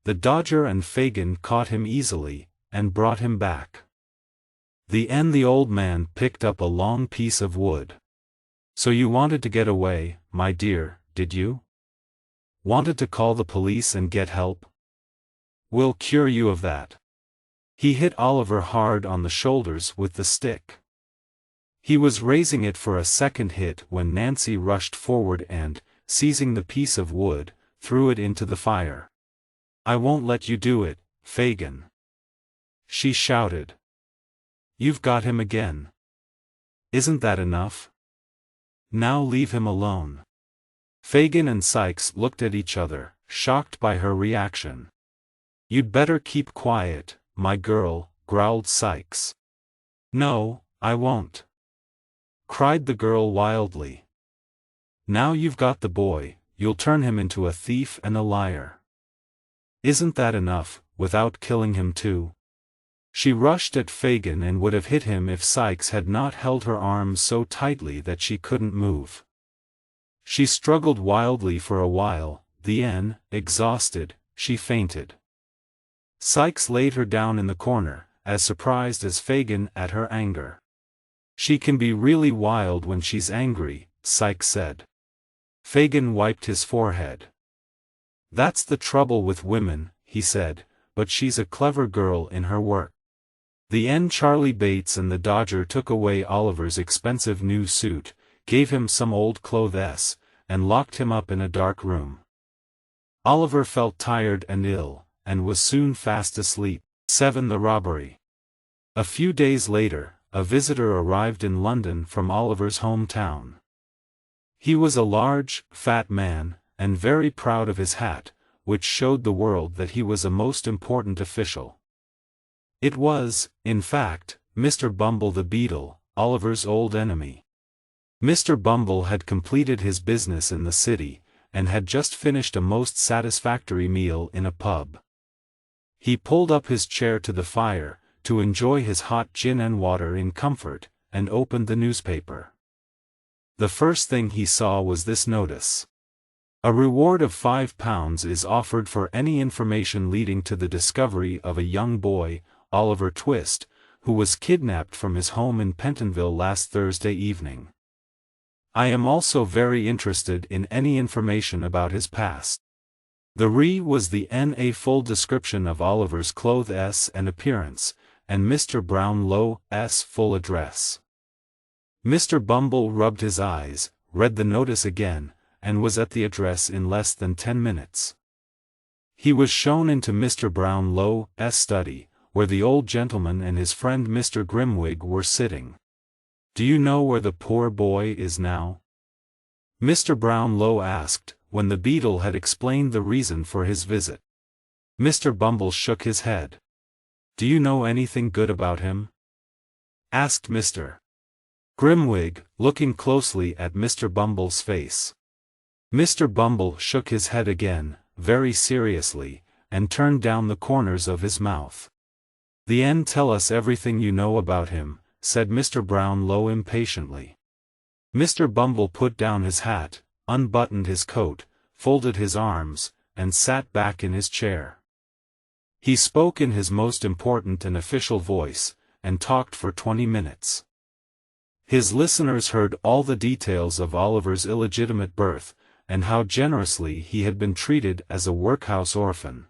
The Dodger and Fagin caught him easily, and brought him back. The old man picked up a long piece of wood. "So you wanted to get away, my dear, did you? Wanted to call the police and get help? We'll cure you of that." He hit Oliver hard on the shoulders with the stick. He was raising it for a second hit when Nancy rushed forward and, seizing the piece of wood, threw it into the fire. "I won't let you do it, Fagin," she shouted. "You've got him again. Isn't that enough? Now leave him alone." Fagin and Sikes looked at each other, shocked by her reaction. "You'd better keep quiet, my girl," growled Sikes. "No, I won't," cried the girl wildly. "Now you've got the boy, you'll turn him into a thief and a liar. Isn't that enough, without killing him too?" She rushed at Fagin and would have hit him if Sikes had not held her arms so tightly that she couldn't move. She struggled wildly for a while, then, exhausted, she fainted. Sikes laid her down in the corner, as surprised as Fagin at her anger. "She can be really wild when she's angry," Sikes said. Fagin wiped his forehead. "That's the trouble with women," he said, "but she's a clever girl in her work." Charlie Bates and the Dodger took away Oliver's expensive new suit, gave him some old clothes, and locked him up in a dark room. Oliver felt tired and ill, and was soon fast asleep. 7. The robbery. A few days later, a visitor arrived in London from Oliver's hometown. He was a large, fat man, and very proud of his hat, which showed the world that he was a most important official. It was, in fact, Mr. Bumble the Beetle, Oliver's old enemy. Mr. Bumble had completed his business in the city, and had just finished a most satisfactory meal in a pub. He pulled up his chair to the fire, to enjoy his hot gin and water in comfort, and opened the newspaper. The first thing he saw was this notice. "A reward of £5 is offered for any information leading to the discovery of a young boy, Oliver Twist, who was kidnapped from his home in Pentonville last Thursday evening. I am also very interested in any information about his past." The "re" was the N.A. full description of Oliver's clothes and appearance, and Mr. Brownlow's full address. Mr. Bumble rubbed his eyes, read the notice again, and was at the address in less than 10 minutes. He was shown into Mr. Brownlow's study, where the old gentleman and his friend Mr. Grimwig were sitting. "Do you know where the poor boy is now?" Mr. Brownlow asked, when the Beetle had explained the reason for his visit. Mr. Bumble shook his head. "Do you know anything good about him?" asked Mr. Grimwig, looking closely at Mr. Bumble's face. Mr. Bumble shook his head again, very seriously, and turned down the corners of his mouth. "Tell us everything you know about him," said Mr. Brownlow impatiently. Mr. Bumble put down his hat, unbuttoned his coat, folded his arms, and sat back in his chair. He spoke in his most important and official voice, and talked for 20 minutes. His listeners heard all the details of Oliver's illegitimate birth, and how generously he had been treated as a workhouse orphan.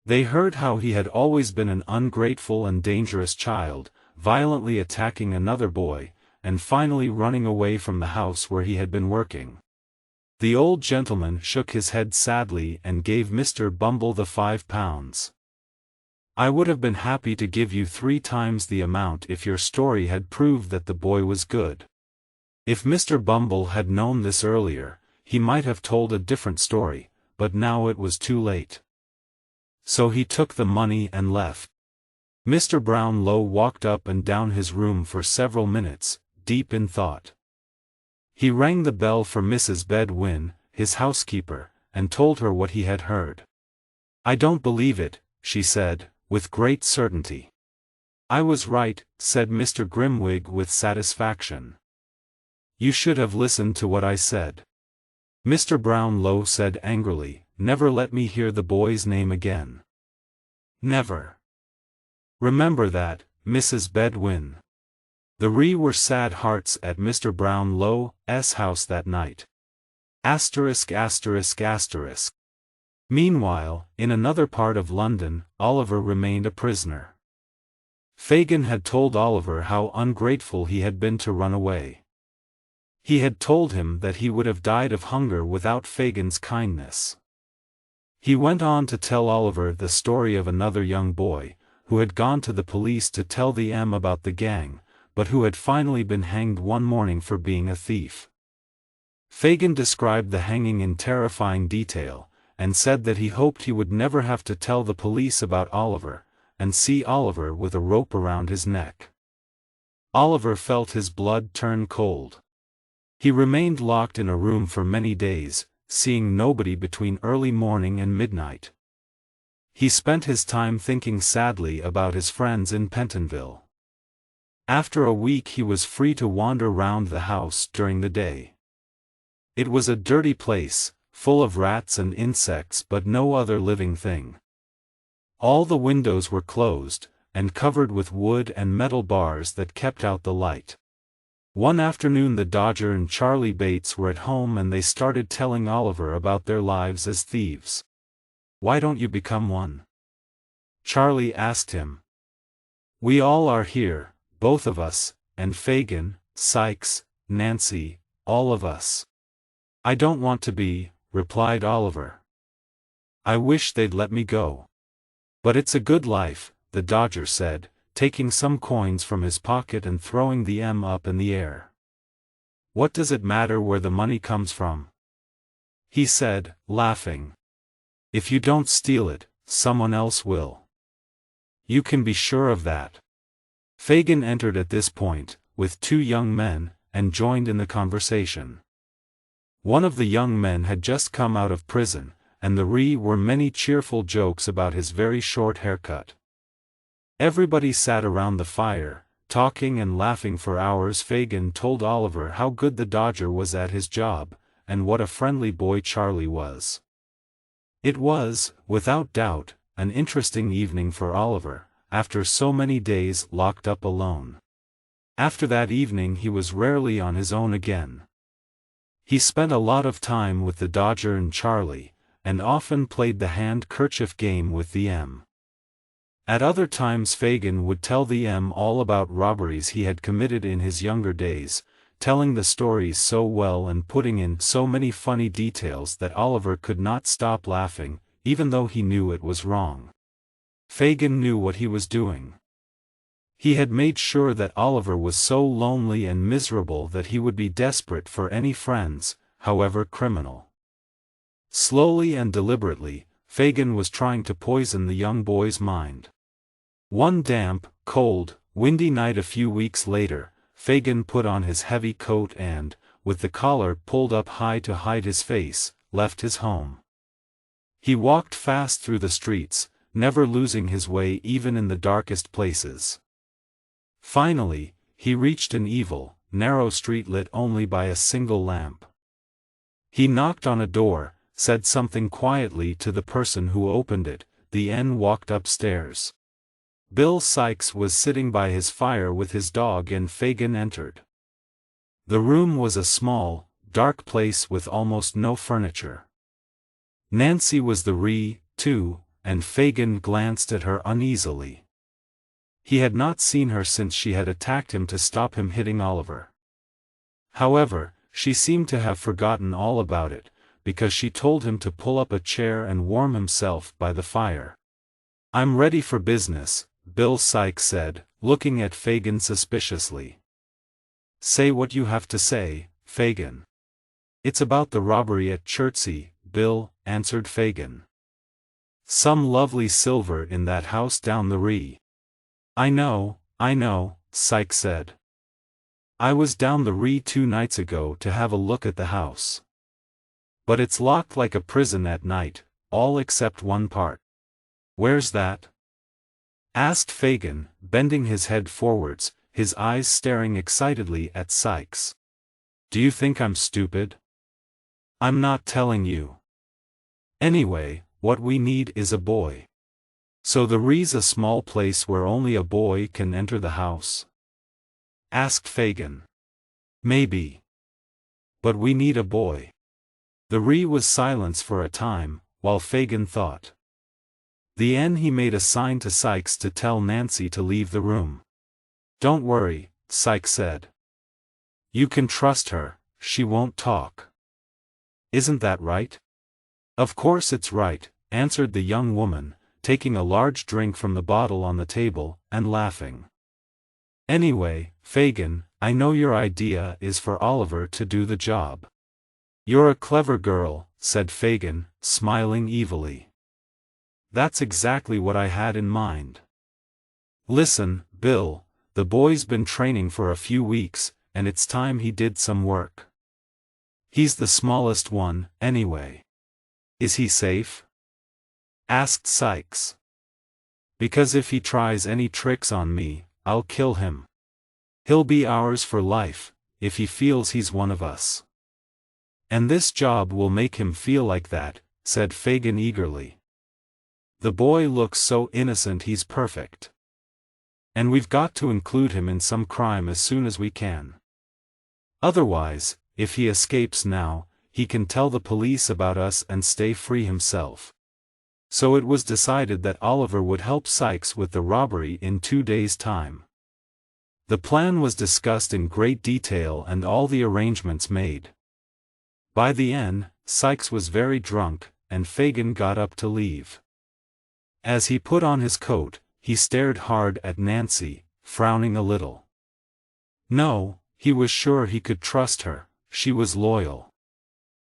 They heard how he had always been an ungrateful and dangerous child, violently attacking another boy, and finally running away from the house where he had been working. The old gentleman shook his head sadly and gave Mr. Bumble the £5. "I would have been happy to give you 3 times the amount if your story had proved that the boy was good. If Mr. Bumble had known this earlier, he might have told a different story, but now it was too late. So he took the money and left." Mr. Brownlow walked up and down his room for several minutes, deep in thought. He rang the bell for Mrs. Bedwin, his housekeeper, and told her what he had heard. "I don't believe it," she said, with great certainty. "I was right," said Mr. Grimwig with satisfaction. "You should have listened to what I said." Mr. Brownlow said angrily, "Never let me hear the boy's name again. Never. Remember that, Mrs. Bedwin." The were sad hearts at Mr. Brownlow's house that night. ****. Meanwhile, in another part of London, Oliver remained a prisoner. Fagin had told Oliver how ungrateful he had been to run away. He had told him that he would have died of hunger without Fagin's kindness. He went on to tell Oliver the story of another young boy, who had gone to the police to tell them about the gang, but who had finally been hanged one morning for being a thief. Fagin described the hanging in terrifying detail, and said that he hoped he would never have to tell the police about Oliver, and see Oliver with a rope around his neck. Oliver felt his blood turn cold. He remained locked in a room for many days, seeing nobody between early morning and midnight. He spent his time thinking sadly about his friends in Pentonville. After a week he was free to wander round the house during the day. It was a dirty place, full of rats and insects but no other living thing. All the windows were closed, and covered with wood and metal bars that kept out the light. One afternoon the Dodger and Charlie Bates were at home and they started telling Oliver about their lives as thieves. "Why don't you become one?" Charlie asked him. "We all are here, both of us, and Fagin, Sykes, Nancy, all of us." "I don't want to be," replied Oliver. "I wish they'd let me go." "But it's a good life," the Dodger said, taking some coins from his pocket and throwing the M up in the air. "What does it matter where the money comes from?" he said, laughing. "If you don't steal it, someone else will. You can be sure of that." Fagin entered at this point, with two young men, and joined in the conversation. One of the young men had just come out of prison, and there were many cheerful jokes about his very short haircut. Everybody sat around the fire, talking and laughing for hours. Fagin told Oliver how good the Dodger was at his job, and what a friendly boy Charlie was. It was, without doubt, an interesting evening for Oliver, after so many days locked up alone. After that evening he was rarely on his own again. He spent a lot of time with the Dodger and Charlie, and often played the handkerchief game with the M. At other times Fagin would tell the M all about robberies he had committed in his younger days, telling the stories so well and putting in so many funny details that Oliver could not stop laughing, even though he knew it was wrong. Fagin knew what he was doing. He had made sure that Oliver was so lonely and miserable that he would be desperate for any friends, however criminal. Slowly and deliberately, Fagin was trying to poison the young boy's mind. One damp, cold, windy night a few weeks later, Fagin put on his heavy coat and, with the collar pulled up high to hide his face, left his home. He walked fast through the streets, never losing his way even in the darkest places. Finally, he reached an evil, narrow street lit only by a single lamp. He knocked on a door, said something quietly to the person who opened it, then walked upstairs. Bill Sykes was sitting by his fire with his dog and Fagin entered. The room was a small, dark place with almost no furniture. Nancy was there, too, and Fagin glanced at her uneasily. He had not seen her since she had attacked him to stop him hitting Oliver. However, she seemed to have forgotten all about it, because she told him to pull up a chair and warm himself by the fire. "I'm ready for business," Bill Sykes said, looking at Fagin suspiciously. "Say what you have to say, Fagin." "It's about the robbery at Chertsey," Bill answered Fagin. "Some lovely silver in that house down the Ree." I know, Sykes said. "I was down the Ree 2 nights ago to have a look at the house. But it's locked like a prison at night, all except one part." "Where's that?" asked Fagin, bending his head forwards, his eyes staring excitedly at Sykes. "Do you think I'm stupid?" "I'm not telling you. Anyway, what we need is a boy." "So the Ree's a small place where only a boy can enter the house?" asked Fagin. "Maybe. But we need a boy." The Ree was silence for a time, while Fagin thought. Then he made a sign to Sykes to tell Nancy to leave the room. "Don't worry," Sykes said. "You can trust her, she won't talk. Isn't that right?" "Of course it's right," answered the young woman, taking a large drink from the bottle on the table, and laughing. "Anyway, Fagin, I know your idea is for Oliver to do the job. "You're a clever girl," said Fagin, smiling evilly. "That's exactly what I had in mind. Listen, Bill, the boy's been training for a few weeks, and it's time he did some work. He's the smallest one, anyway." "Is he safe?" asked Sykes. "Because if he tries any tricks on me, I'll kill him. He'll be ours for life, if he feels he's one of us." "And this job will make him feel like that," said Fagin eagerly. "The boy looks so innocent, he's perfect. And we've got to include him in some crime as soon as we can. Otherwise, if he escapes now, he can tell the police about us and stay free himself." So it was decided that Oliver would help Sykes with the robbery in 2 days' time. The plan was discussed in great detail and all the arrangements made. By the end, Sykes was very drunk, and Fagin got up to leave. As he put on his coat, he stared hard at Nancy, frowning a little. No, he was sure he could trust her, she was loyal.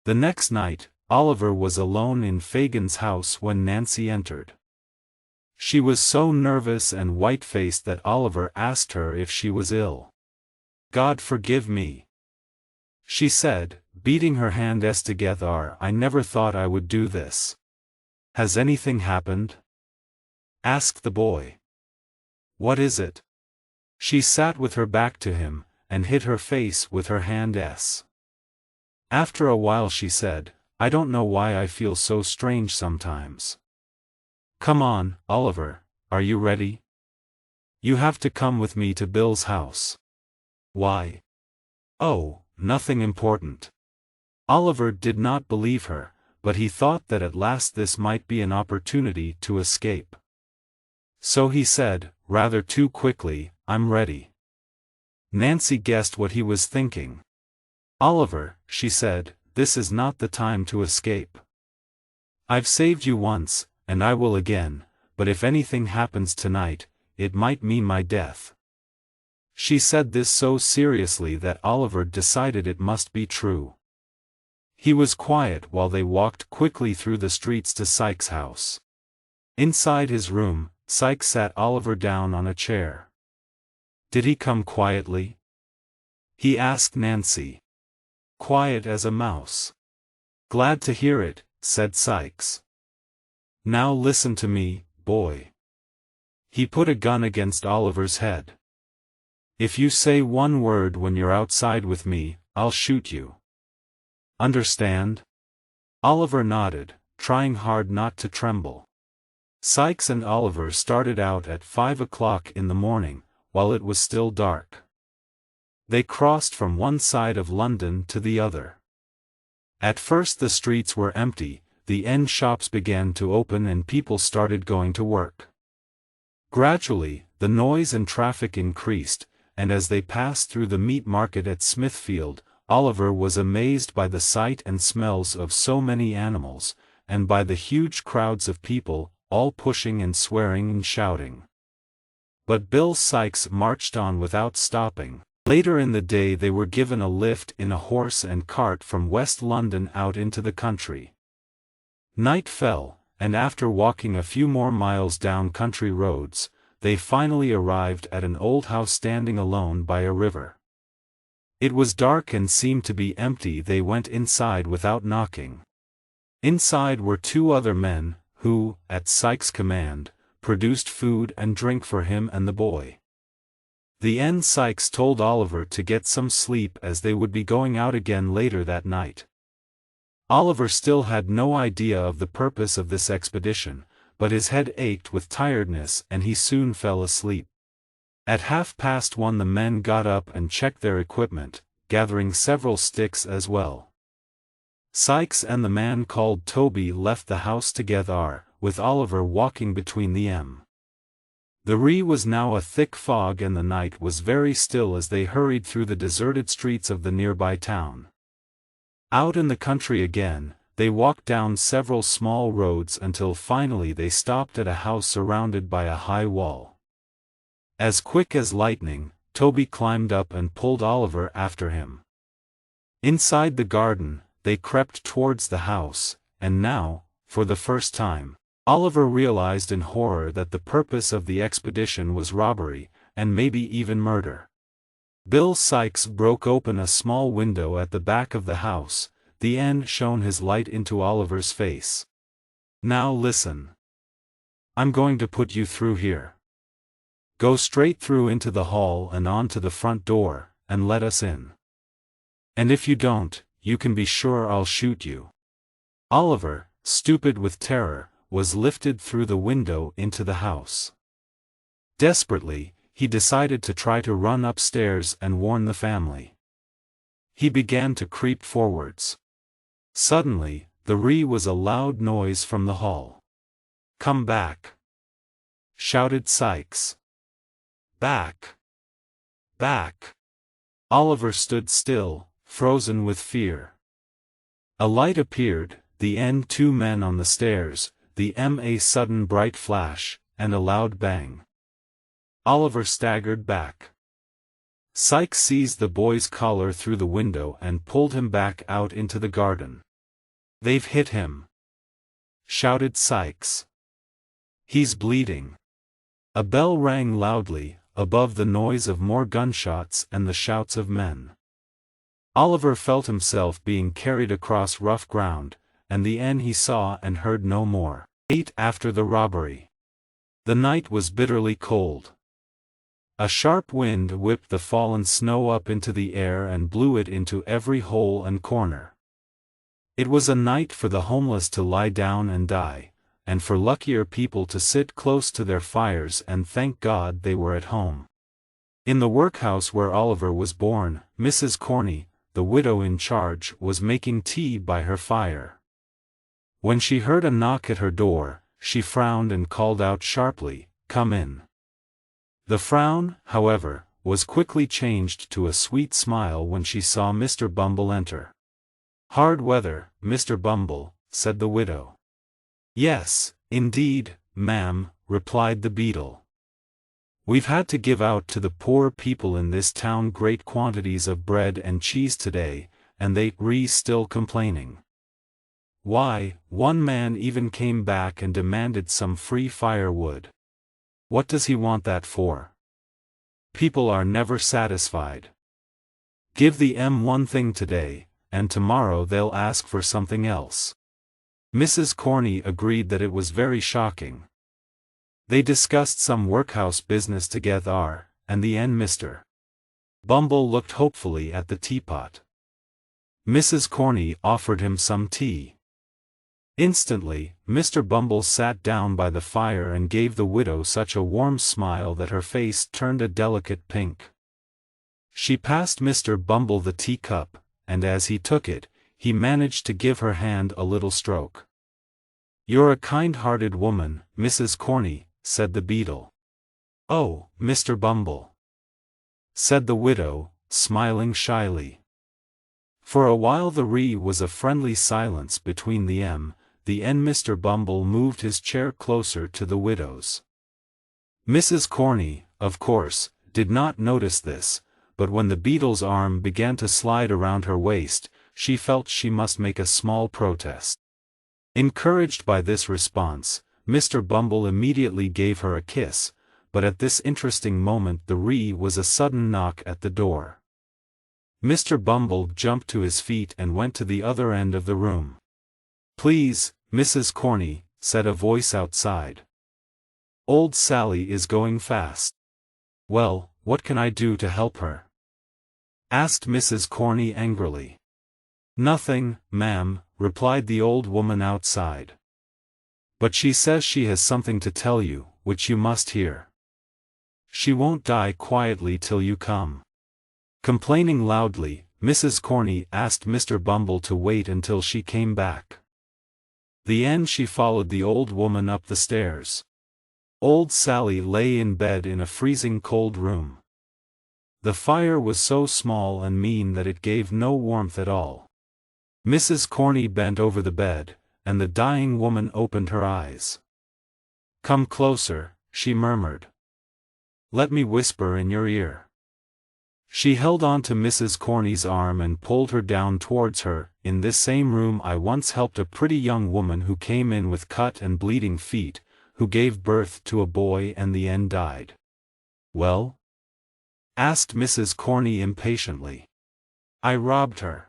The next night, Oliver was alone in Fagin's house when Nancy entered. She was so nervous and white-faced that Oliver asked her if she was ill. "God forgive me," she said, beating her hands together. "I never thought I would do this." "Has anything happened?" asked the boy. "What is it?" She sat with her back to him, and hid her face with her hands. After a while she said, "I don't know why I feel so strange sometimes." "Come on, Oliver, are you ready? You have to come with me to Bill's house." "Why?" "Oh, nothing important." Oliver did not believe her, but he thought that at last this might be an opportunity to escape. So he said, rather too quickly, "I'm ready." Nancy guessed what he was thinking. "Oliver," she said, "this is not the time to escape. I've saved you once, and I will again, but if anything happens tonight, it might mean my death." She said this so seriously that Oliver decided it must be true. He was quiet while they walked quickly through the streets to Sykes' house. Inside his room, Sykes sat Oliver down on a chair. "Did he come quietly?" he asked Nancy. "Quiet as a mouse." "Glad to hear it," said Sykes. "Now listen to me, boy." He put a gun against Oliver's head. "If you say one word when you're outside with me, I'll shoot you. Understand?" Oliver nodded, trying hard not to tremble. Sykes and Oliver started out at 5 o'clock in the morning, while it was still dark. They crossed from one side of London to the other. At first the streets were empty, the end shops began to open and people started going to work. Gradually, the noise and traffic increased, and as they passed through the meat market at Smithfield, Oliver was amazed by the sight and smells of so many animals, and by the huge crowds of people, all pushing and swearing and shouting. But Bill Sykes marched on without stopping. Later in the day they were given a lift in a horse and cart from West London out into the country. Night fell, and after walking a few more miles down country roads, they finally arrived at an old house standing alone by a river. It was dark and seemed to be empty. They went inside without knocking. Inside were 2 other men, who, at Sykes' command, produced food and drink for him and the boy. Sykes told Oliver to get some sleep as they would be going out again later that night. Oliver still had no idea of the purpose of this expedition, but his head ached with tiredness and he soon fell asleep. At 1:30 the men got up and checked their equipment, gathering several sticks as well. Sykes and the man called Toby left the house together, with Oliver walking between them. There was now a thick fog and the night was very still as they hurried through the deserted streets of the nearby town. Out in the country again, they walked down several small roads until finally they stopped at a house surrounded by a high wall. As quick as lightning, Toby climbed up and pulled Oliver after him. Inside the garden, they crept towards the house, and now, for the first time, Oliver realized in horror that the purpose of the expedition was robbery, and maybe even murder. Bill Sikes broke open a small window at the back of the house. The end shone his light into Oliver's face. "Now listen. I'm going to put you through here. Go straight through into the hall and on to the front door, and let us in. And if you don't, you can be sure I'll shoot you." Oliver, stupid with terror, was lifted through the window into the house. Desperately, he decided to try to run upstairs and warn the family. He began to creep forwards. Suddenly, there was a loud noise from the hall. "Come back!" shouted Sikes. "Back! Back!" Oliver stood still, frozen with fear. A light appeared, the two men on the stairs, a sudden bright flash, and a loud bang. Oliver staggered back. Sikes seized the boy's collar through the window and pulled him back out into the garden. "They've hit him!" shouted Sikes. "He's bleeding." A bell rang loudly, above the noise of more gunshots and the shouts of men. Oliver felt himself being carried across rough ground, and the end he saw and heard no more. 8 After the robbery. The night was bitterly cold. A sharp wind whipped the fallen snow up into the air and blew it into every hole and corner. It was a night for the homeless to lie down and die, and for luckier people to sit close to their fires and thank God they were at home. In the workhouse where Oliver was born, Mrs. Corney, the widow in charge, was making tea by her fire. When she heard a knock at her door, she frowned and called out sharply, "Come in." The frown, however, was quickly changed to a sweet smile when she saw Mr. Bumble enter. "Hard weather, Mr. Bumble," said the widow. "Yes, indeed, ma'am," replied the beadle. "We've had to give out to the poor people in this town great quantities of bread and cheese today, and they're still complaining. Why, one man even came back and demanded some free firewood. What does he want that for? People are never satisfied. Give the one thing today, and tomorrow they'll ask for something else." Mrs. Corney agreed that it was very shocking. They discussed some workhouse business together, and the Mr. Bumble looked hopefully at the teapot. Mrs. Corney offered him some tea. Instantly, Mr. Bumble sat down by the fire and gave the widow such a warm smile that her face turned a delicate pink. She passed Mr. Bumble the teacup, and as he took it, he managed to give her hand a little stroke. "You're a kind-hearted woman, Mrs. Corney," said the beadle. "Oh, Mr. Bumble," said the widow, smiling shyly. For a while there was a friendly silence between them, and Mr. Bumble moved his chair closer to the widow's. Mrs. Corney, of course, did not notice this, but when the beadle's arm began to slide around her waist, she felt she must make a small protest. Encouraged by this response, Mr. Bumble immediately gave her a kiss, but at this interesting moment there was a sudden knock at the door. Mr. Bumble jumped to his feet and went to the other end of the room. "Please, Mrs. Corney," said a voice outside. "Old Sally is going fast." "Well, what can I do to help her?" asked Mrs. Corney angrily. "Nothing, ma'am," replied the old woman outside. "But she says she has something to tell you, which you must hear. She won't die quietly till you come." Complaining loudly, Mrs. Corney asked Mr. Bumble to wait until she came back. She followed the old woman up the stairs. Old Sally lay in bed in a freezing cold room. The fire was so small and mean that it gave no warmth at all. Mrs. Corney bent over the bed, and the dying woman opened her eyes. "Come closer," she murmured. "Let me whisper in your ear." She held on to Mrs. Corney's arm and pulled her down towards her. In this same room I once helped a pretty young woman who came in with cut and bleeding feet, who gave birth to a boy and the end died. Well? Asked Mrs. Corney impatiently. I robbed her.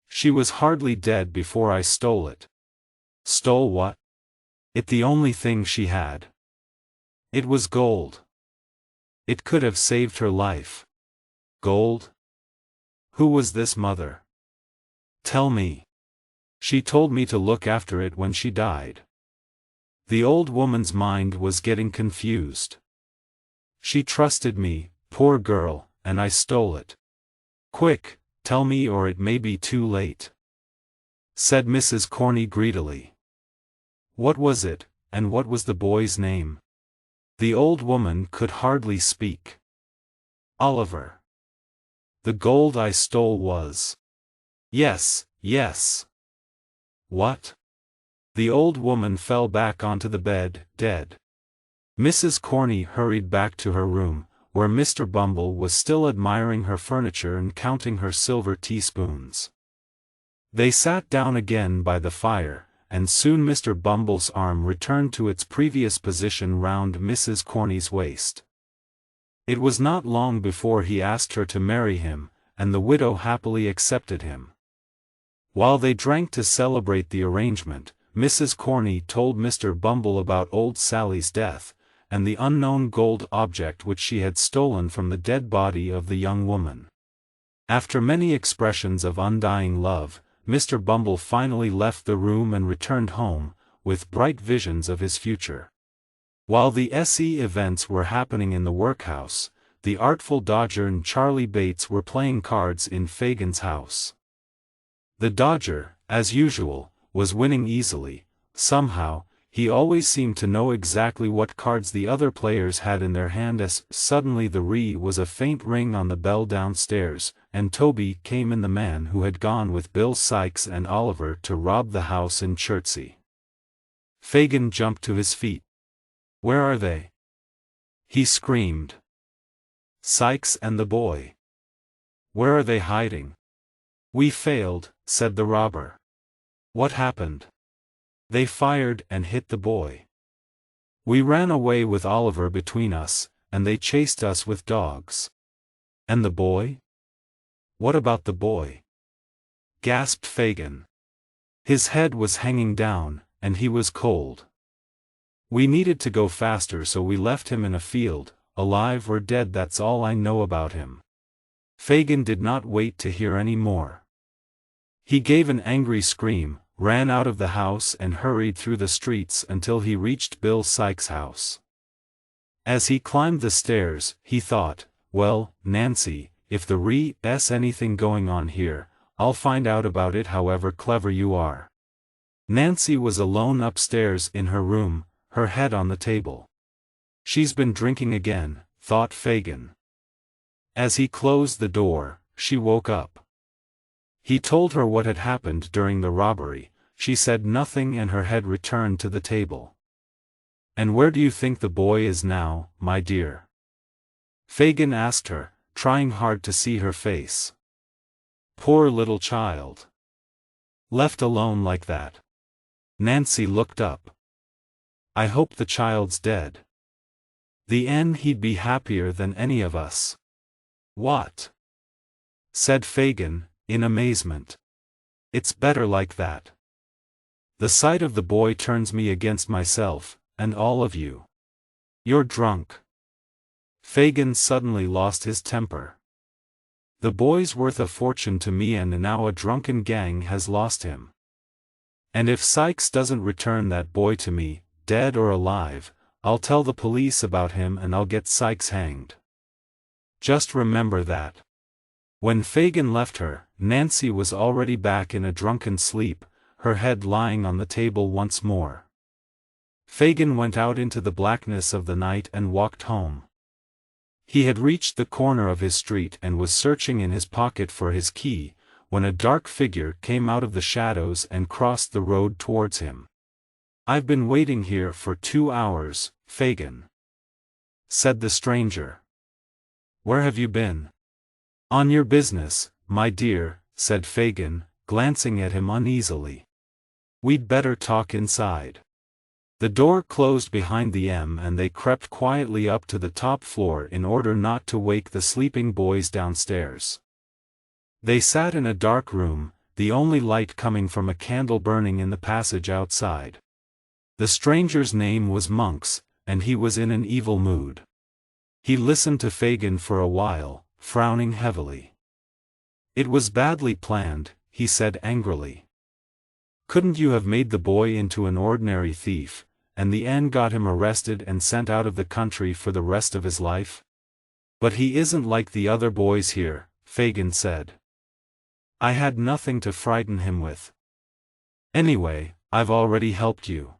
She was hardly dead before I stole it. Stole what? It the only thing she had. It was gold. It could have saved her life. Gold? Who was this mother? Tell me. She told me to look after it when she died. The old woman's mind was getting confused. She trusted me, poor girl, and I stole it. Quick, tell me or it may be too late, said Mrs. Corney greedily. What was it, and what was the boy's name? The old woman could hardly speak. Oliver. The gold I stole was. Yes, yes. What? The old woman fell back onto the bed, dead. Mrs. Corney hurried back to her room, where Mr. Bumble was still admiring her furniture and counting her silver teaspoons. They sat down again by the fire, and soon Mr. Bumble's arm returned to its previous position round Mrs. Corney's waist. It was not long before he asked her to marry him, and the widow happily accepted him. While they drank to celebrate the arrangement, Mrs. Corney told Mr. Bumble about old Sally's death, and the unknown gold object which she had stolen from the dead body of the young woman. After many expressions of undying love, Mr. Bumble finally left the room and returned home, with bright visions of his future. While the SE events were happening in the workhouse, the Artful Dodger and Charlie Bates were playing cards in Fagin's house. The Dodger, as usual, was winning easily. Somehow, he always seemed to know exactly what cards the other players had in their hand. As suddenly there was a faint ring on the bell downstairs, and Toby came in, the man who had gone with Bill Sikes and Oliver to rob the house in Chertsey. Fagin jumped to his feet. Where are they? He screamed. Sikes and the boy. Where are they hiding? We failed, said the robber. What happened? They fired and hit the boy. We ran away with Oliver between us, and they chased us with dogs. And the boy? What about the boy? Gasped Fagin. His head was hanging down, and he was cold. We needed to go faster, so we left him in a field, alive or dead. That's all I know about him. Fagin did not wait to hear any more. He gave an angry scream, ran out of the house and hurried through the streets until he reached Bill Sikes' house. As he climbed the stairs, he thought, well, Nancy, if there's anything going on here, I'll find out about it, however clever you are. Nancy was alone upstairs in her room, her head on the table. She's been drinking again, thought Fagin. As he closed the door, she woke up. He told her what had happened during the robbery. She said nothing and her head returned to the table. And where do you think the boy is now, my dear? Fagin asked her, trying hard to see her face. Poor little child. Left alone like that. Nancy looked up. I hope the child's dead. The end, he'd be happier than any of us. What? Said Fagin, in amazement. It's better like that. The sight of the boy turns me against myself, and all of you. You're drunk. Fagin suddenly lost his temper. The boy's worth a fortune to me, and now a drunken gang has lost him. And if Sikes doesn't return that boy to me, dead or alive, I'll tell the police about him and I'll get Sikes hanged. Just remember that. When Fagin left her, Nancy was already back in a drunken sleep, her head lying on the table once more. Fagin went out into the blackness of the night and walked home. He had reached the corner of his street and was searching in his pocket for his key, when a dark figure came out of the shadows and crossed the road towards him. I've been waiting here for 2 hours, Fagin, said the stranger. Where have you been? On your business, my dear, said Fagin, glancing at him uneasily. We'd better talk inside. The door closed behind the M and they crept quietly up to the top floor in order not to wake the sleeping boys downstairs. They sat in a dark room, the only light coming from a candle burning in the passage outside. The stranger's name was Monks, and he was in an evil mood. He listened to Fagin for a while, frowning heavily. It was badly planned, he said angrily. Couldn't you have made the boy into an ordinary thief, and the end got him arrested and sent out of the country for the rest of his life? But he isn't like the other boys here, Fagin said. I had nothing to frighten him with. Anyway, I've already helped you.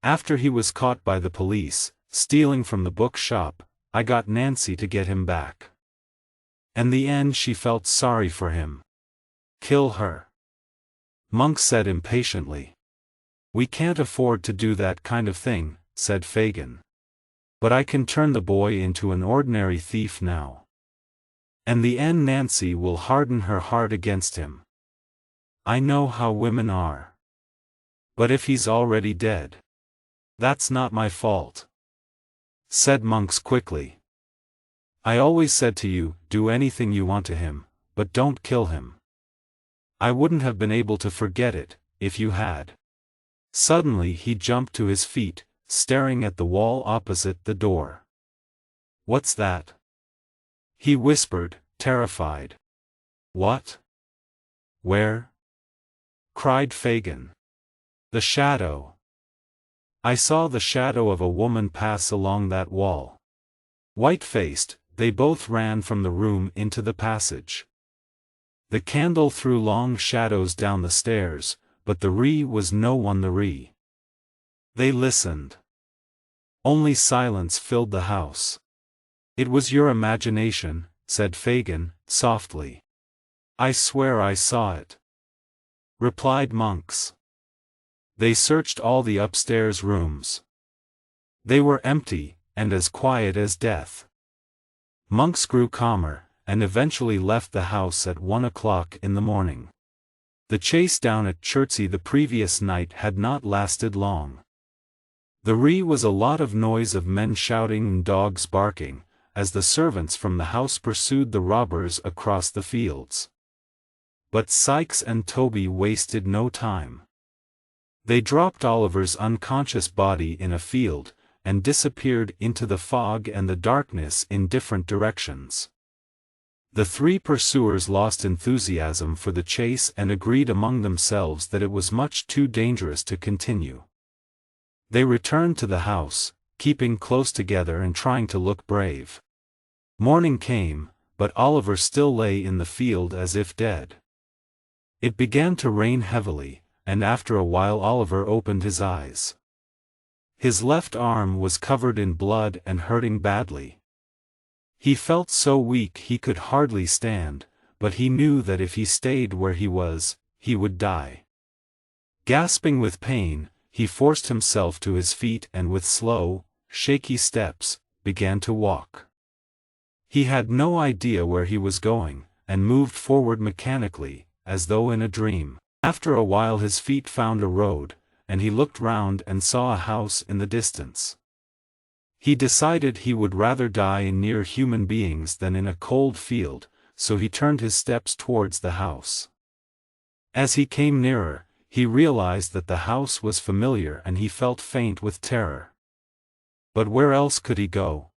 After he was caught by the police, stealing from the bookshop, I got Nancy to get him back. And the end she felt sorry for him. Kill her. Monk said impatiently. We can't afford to do that kind of thing, said Fagin. But I can turn the boy into an ordinary thief now. And the end Nancy will harden her heart against him. I know how women are. But if he's already dead, that's not my fault, said Monks quickly. I always said to you, do anything you want to him, but don't kill him. I wouldn't have been able to forget it, if you had. Suddenly he jumped to his feet, staring at the wall opposite the door. What's that? He whispered, terrified. What? Where? Cried Fagin. The shadow. I saw the shadow of a woman pass along that wall. White-faced, they both ran from the room into the passage. The candle threw long shadows down the stairs, but the Ree was no one the Ree. They listened. Only silence filled the house. It was your imagination, said Fagin, softly. I swear I saw it, replied Monks. They searched all the upstairs rooms. They were empty, and as quiet as death. Monks grew calmer, and eventually left the house at 1 o'clock in the morning. The chase down at Chertsey the previous night had not lasted long. The Ree was a lot of noise of men shouting and dogs barking, as the servants from the house pursued the robbers across the fields. But Sykes and Toby wasted no time. They dropped Oliver's unconscious body in a field, and disappeared into the fog and the darkness in different directions. The three pursuers lost enthusiasm for the chase and agreed among themselves that it was much too dangerous to continue. They returned to the house, keeping close together and trying to look brave. Morning came, but Oliver still lay in the field as if dead. It began to rain heavily, and after a while Oliver opened his eyes. His left arm was covered in blood and hurting badly. He felt so weak he could hardly stand, but he knew that if he stayed where he was, he would die. Gasping with pain, he forced himself to his feet and with slow, shaky steps, began to walk. He had no idea where he was going, and moved forward mechanically, as though in a dream. After a while his feet found a road, and he looked round and saw a house in the distance. He decided he would rather die near human beings than in a cold field, so he turned his steps towards the house. As he came nearer, he realized that the house was familiar and he felt faint with terror. But where else could he go?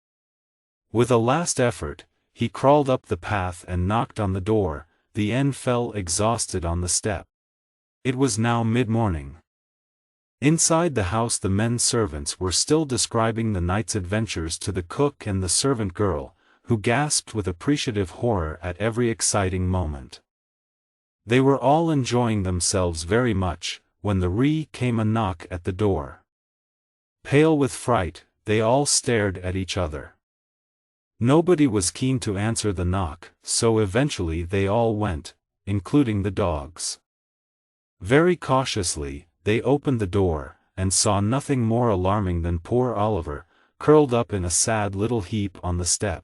With a last effort, he crawled up the path and knocked on the door. The end fell exhausted on the step. It was now mid-morning. Inside the house the men servants were still describing the night's adventures to the cook and the servant girl, who gasped with appreciative horror at every exciting moment. They were all enjoying themselves very much, when the Ree came a knock at the door. Pale with fright, they all stared at each other. Nobody was keen to answer the knock, so eventually they all went, including the dogs. Very cautiously, they opened the door, and saw nothing more alarming than poor Oliver, curled up in a sad little heap on the step.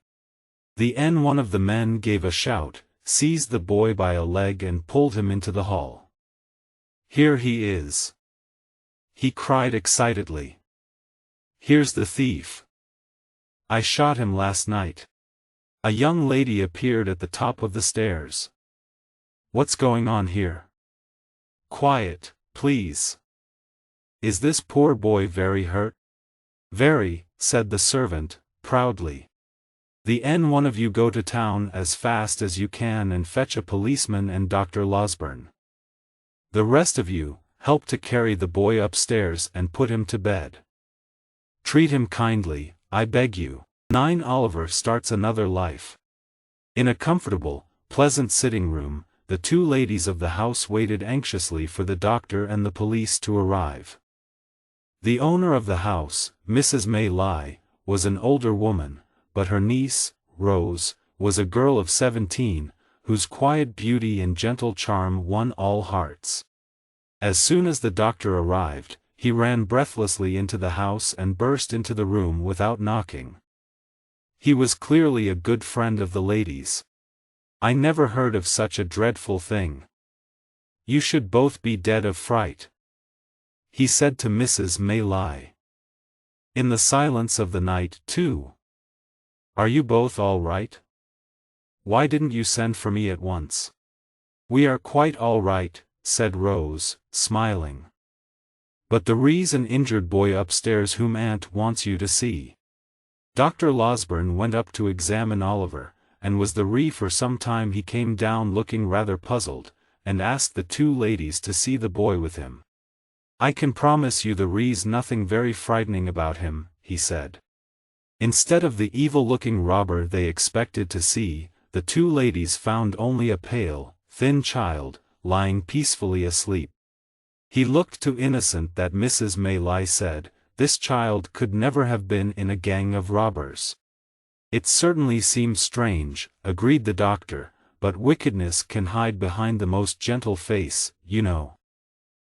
One of the men gave a shout, seized the boy by a leg and pulled him into the hall. "Here he is!" he cried excitedly. "Here's the thief. I shot him last night." A young lady appeared at the top of the stairs. "What's going on here?" "Quiet, please." "Is this poor boy very hurt?" "Very," said the servant, proudly. One of you go to town as fast as you can and fetch a policeman and Dr. Losberne. The rest of you, help to carry the boy upstairs and put him to bed. Treat him kindly, I beg you. 9 Oliver starts another life. In a comfortable, pleasant sitting room, the two ladies of the house waited anxiously for the doctor and the police to arrive. The owner of the house, Mrs. May Lie, was an older woman, but her niece, Rose, was a girl of 17, whose quiet beauty and gentle charm won all hearts. As soon as the doctor arrived, he ran breathlessly into the house and burst into the room without knocking. He was clearly a good friend of the ladies. "I never heard of such a dreadful thing. You should both be dead of fright," he said to Mrs. May Lie. "In the silence of the night, too. Are you both all right? Why didn't you send for me at once?" "We are quite all right," said Rose, smiling. "But there's an injured boy upstairs whom Aunt wants you to see." Dr. Losberne went up to examine Oliver, and was for some time. He came down looking rather puzzled, and asked the two ladies to see the boy with him. "I can promise you there's nothing very frightening about him," he said. Instead of the evil-looking robber they expected to see, the two ladies found only a pale, thin child, lying peacefully asleep. He looked too innocent that Mrs. May Lie said, "This child could never have been in a gang of robbers." "It certainly seems strange," agreed the doctor, "but wickedness can hide behind the most gentle face, you know."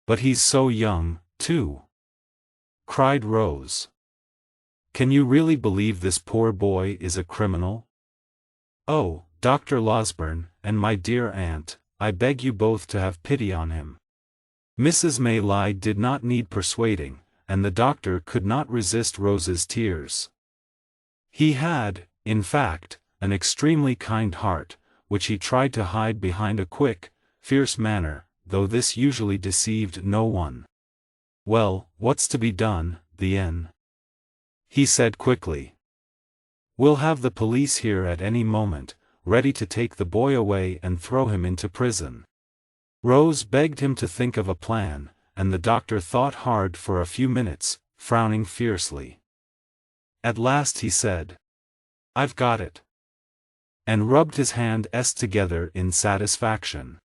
"But he's so young, too," cried Rose. "Can you really believe this poor boy is a criminal?" "Oh, Dr. Losberne, and my dear aunt, I beg you both to have pity on him." Mrs. May Lie did not need persuading, and the doctor could not resist Rose's tears. He had, in fact, an extremely kind heart, which he tried to hide behind a quick, fierce manner, though this usually deceived no one. "Well, what's to be done, he said quickly. "We'll have the police here at any moment, ready to take the boy away and throw him into prison." Rose begged him to think of a plan, and the doctor thought hard for a few minutes, frowning fiercely. At last he said, "I've got it," and rubbed his hands together in satisfaction.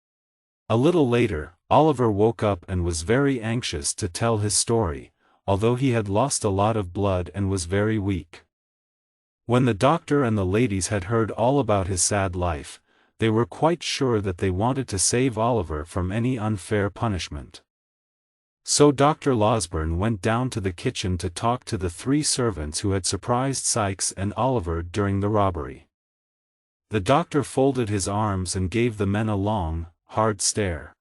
A little later, Oliver woke up and was very anxious to tell his story, although he had lost a lot of blood and was very weak. When the doctor and the ladies had heard all about his sad life, they were quite sure that they wanted to save Oliver from any unfair punishment. So Dr. Losberne went down to the kitchen to talk to the 3 servants who had surprised Sikes and Oliver during the robbery. The doctor folded his arms and gave the men a long, hard stare.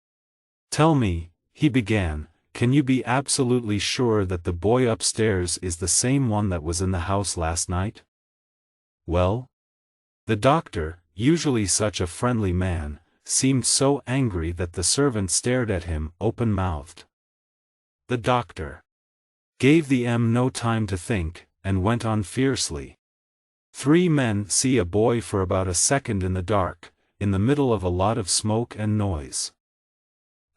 "Tell me," he began, "can you be absolutely sure that the boy upstairs is the same one that was in the house last night?" "Well?" The doctor, usually such a friendly man, seemed so angry that the servants stared at him open-mouthed. The doctor gave no time to think, and went on fiercely. 3 men see a boy for about a second in the dark, in the middle of a lot of smoke and noise.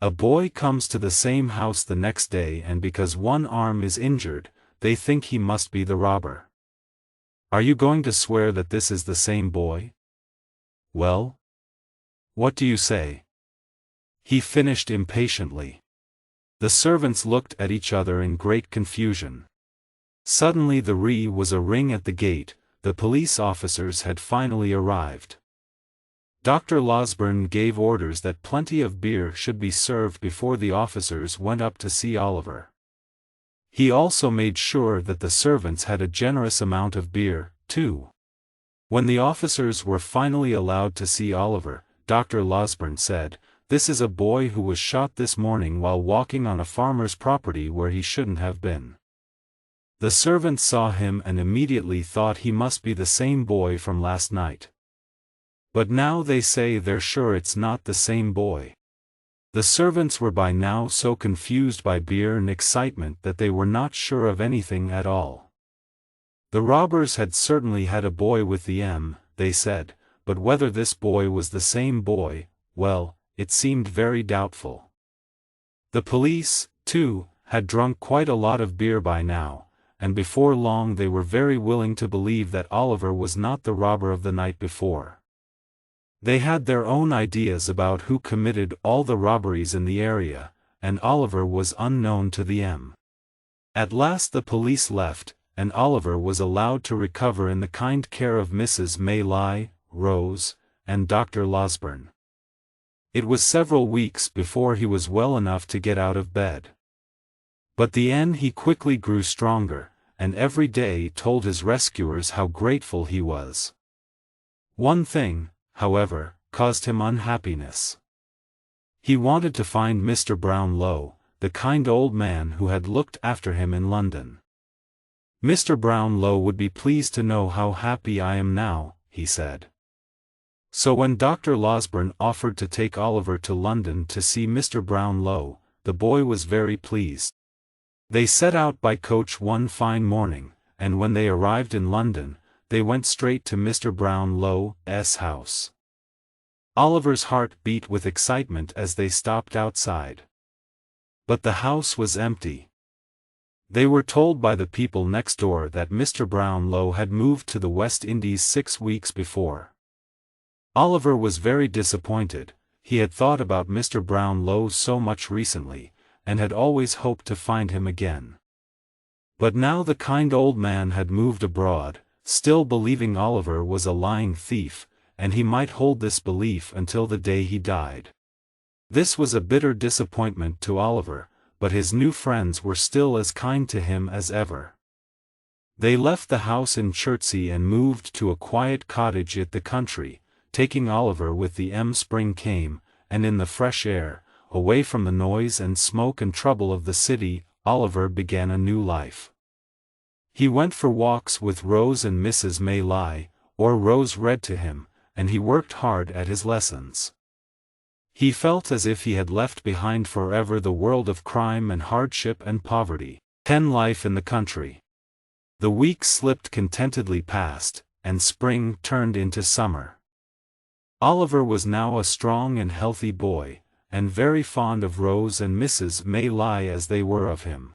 A boy comes to the same house the next day, and because one arm is injured, they think he must be the robber. Are you going to swear that this is the same boy? Well? What do you say?" he finished impatiently. The servants looked at each other in great confusion. Suddenly there was a ring at the gate. The police officers had finally arrived. Dr. Losberne gave orders that plenty of beer should be served before the officers went up to see Oliver. He also made sure that the servants had a generous amount of beer, too. When the officers were finally allowed to see Oliver, Dr. Losberne said, "This is a boy who was shot this morning while walking on a farmer's property where he shouldn't have been." The servants saw him and immediately thought he must be the same boy from last night. But now they say they're sure it's not the same boy. The servants were by now so confused by beer and excitement that they were not sure of anything at all. The robbers had certainly had a boy with the M, they said, but whether this boy was the same boy, well, it seemed very doubtful. The police, too, had drunk quite a lot of beer by now, and before long they were very willing to believe that Oliver was not the robber of the night before. They had their own ideas about who committed all the robberies in the area, and Oliver was unknown to the M. At last the police left, and Oliver was allowed to recover in the kind care of Mrs. Maylie, Rose, and Dr. Losberne. It was several weeks before he was well enough to get out of bed. But the end he quickly grew stronger, and every day told his rescuers how grateful he was. One thing, however, caused him unhappiness. He wanted to find Mr. Brownlow, the kind old man who had looked after him in London. "Mr. Brownlow would be pleased to know how happy I am now," he said. So when Dr. Losberne offered to take Oliver to London to see Mr. Brownlow, the boy was very pleased. They set out by coach one fine morning, and when they arrived in London, they went straight to Mr. Brownlow's house. Oliver's heart beat with excitement as they stopped outside. But the house was empty. They were told by the people next door that Mr. Brownlow had moved to the West Indies 6 weeks before. Oliver was very disappointed. He had thought about Mr. Brownlow so much recently, and had always hoped to find him again. But now the kind old man had moved abroad, still believing Oliver was a lying thief, and he might hold this belief until the day he died. This was a bitter disappointment to Oliver, but his new friends were still as kind to him as ever. They left the house in Chertsey and moved to a quiet cottage in the country, taking Oliver with the M. Spring came, and in the fresh air, away from the noise and smoke and trouble of the city, Oliver began a new life. He went for walks with Rose and Mrs. Maylie, or Rose read to him, and he worked hard at his lessons. He felt as if he had left behind forever the world of crime and hardship and poverty, and life in the country. The weeks slipped contentedly past, and spring turned into summer. Oliver was now a strong and healthy boy, and very fond of Rose and Mrs. Maylie as they were of him.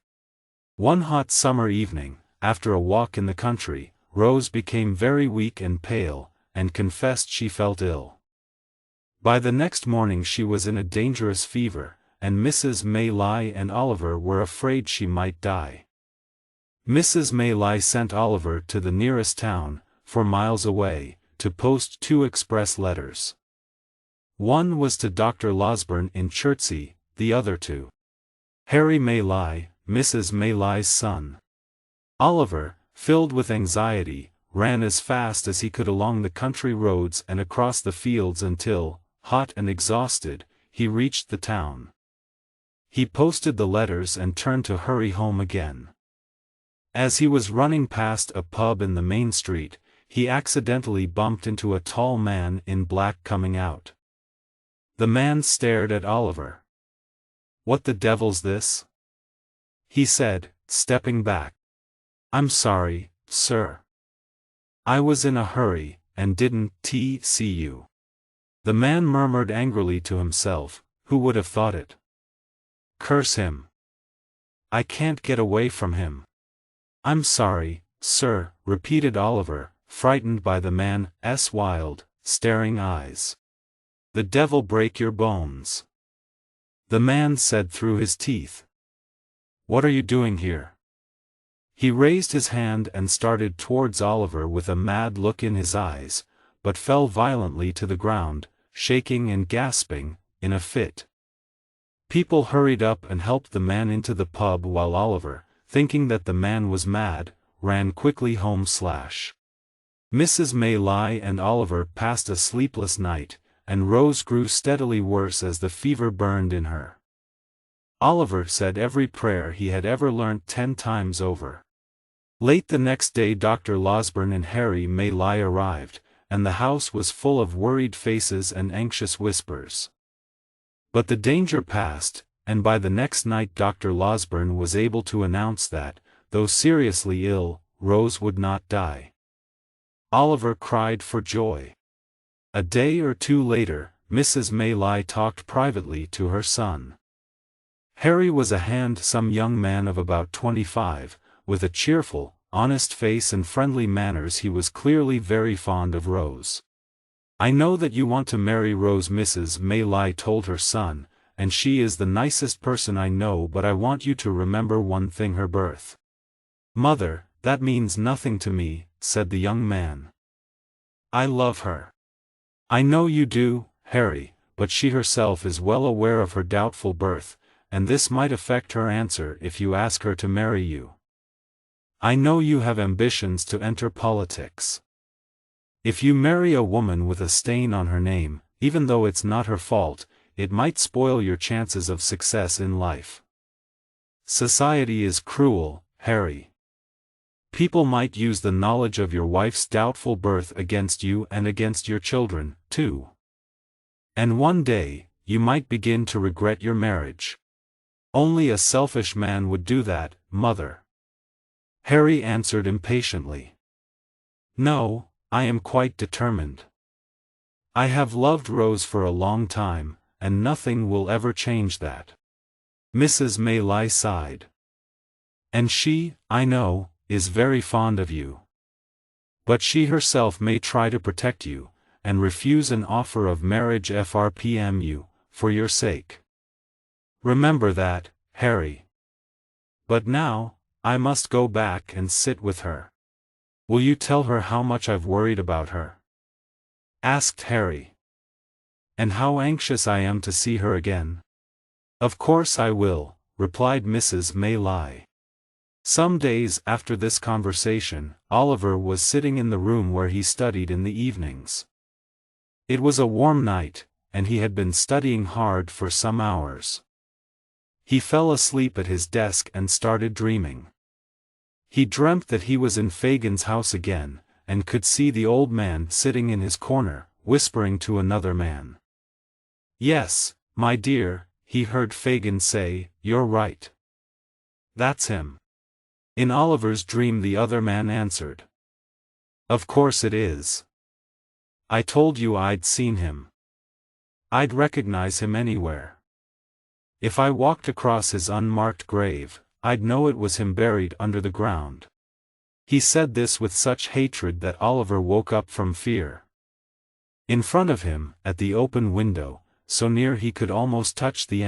One hot summer evening, after a walk in the country, Rose became very weak and pale, and confessed she felt ill. By the next morning she was in a dangerous fever, and Mrs. Maylie and Oliver were afraid she might die. Mrs. Maylie sent Oliver to the nearest town, 4 miles away, to post 2 express letters. One was to Dr. Losberne in Chertsey, the other to Harry Maylie, Mrs. Maylie's son. Oliver, filled with anxiety, ran as fast as he could along the country roads and across the fields until, hot and exhausted, he reached the town. He posted the letters and turned to hurry home again. As he was running past a pub in the main street, he accidentally bumped into a tall man in black coming out. The man stared at Oliver. "What the devil's this?" he said, stepping back. "I'm sorry, sir. I was in a hurry, and didn't see you." The man murmured angrily to himself, "Who would have thought it? Curse him. I can't get away from him." "I'm sorry, sir," repeated Oliver, frightened by the man's wild, staring eyes. "The devil break your bones," the man said through his teeth. "What are you doing here?" He raised his hand and started towards Oliver with a mad look in his eyes, but fell violently to the ground, shaking and gasping, in a fit. People hurried up and helped the man into the pub while Oliver, thinking that the man was mad, ran quickly home. Mrs. Maylie and Oliver passed a sleepless night, and Rose grew steadily worse as the fever burned in her. Oliver said every prayer he had ever learnt 10 times over. Late the next day Dr. Losberne and Harry Maylie arrived, and the house was full of worried faces and anxious whispers. But the danger passed, and by the next night Dr. Losberne was able to announce that, though seriously ill, Rose would not die. Oliver cried for joy. A day or two later, Mrs. Maylie talked privately to her son. Harry was a handsome young man of about 25, with a cheerful, honest face and friendly manners. He was clearly very fond of Rose. "I know that you want to marry Rose," Mrs. Maylie told her son, "and she is the nicest person I know, but I want you to remember one thing: her birth." "Mother, that means nothing to me," said the young man. "I love her." "I know you do, Harry, but she herself is well aware of her doubtful birth, and this might affect her answer if you ask her to marry you. I know you have ambitions to enter politics. If you marry a woman with a stain on her name, even though it's not her fault, it might spoil your chances of success in life. Society is cruel, Harry. People might use the knowledge of your wife's doubtful birth against you and against your children, too. And one day, you might begin to regret your marriage. Only a selfish man would do that, Mother." Harry answered impatiently. "No, I am quite determined. I have loved Rose for a long time, and nothing will ever change that." Mrs. Maylie sighed. "And she, I know, is very fond of you. But she herself may try to protect you, and refuse an offer of marriage for your sake. Remember that, Harry. But now, I must go back and sit with her. Will you tell her how much I've worried about her?" asked Harry. "And how anxious I am to see her again?" "Of course I will," replied Mrs. Maylie. Some days after this conversation, Oliver was sitting in the room where he studied in the evenings. It was a warm night, and he had been studying hard for some hours. He fell asleep at his desk and started dreaming. He dreamt that he was in Fagin's house again, and could see the old man sitting in his corner, whispering to another man. "Yes, my dear," he heard Fagin say, "you're right. That's him." In Oliver's dream the other man answered, "Of course it is. I told you I'd seen him. I'd recognize him anywhere. If I walked across his unmarked grave, I'd know it was him buried under the ground." He said this with such hatred that Oliver woke up from fear. In front of him, at the open window, so near he could almost touch the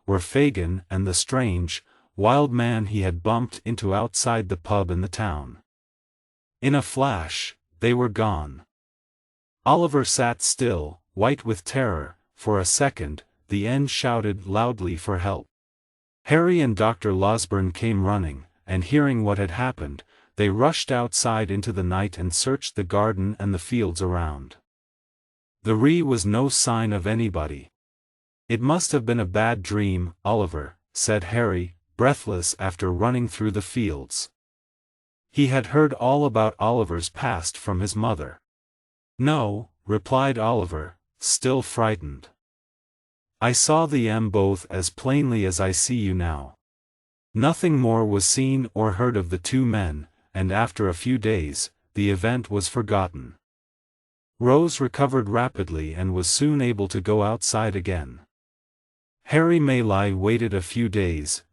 were Fagin and the strange, wild man he had bumped into outside the pub in the town. In a flash, they were gone. Oliver sat still, white with terror. For a second, the shouted loudly for help. Harry and Dr. Losberne came running, and hearing what had happened, they rushed outside into the night and searched the garden and the fields around. There was no sign of anybody. "It must have been a bad dream, Oliver," said Harry, breathless after running through the fields. He had heard all about Oliver's past from his mother. "No," replied Oliver, still frightened. "I saw the both as plainly as I see you now." Nothing more was seen or heard of the two men, and after a few days, the event was forgotten. Rose recovered rapidly and was soon able to go outside again. Harry Maylie waited a few days.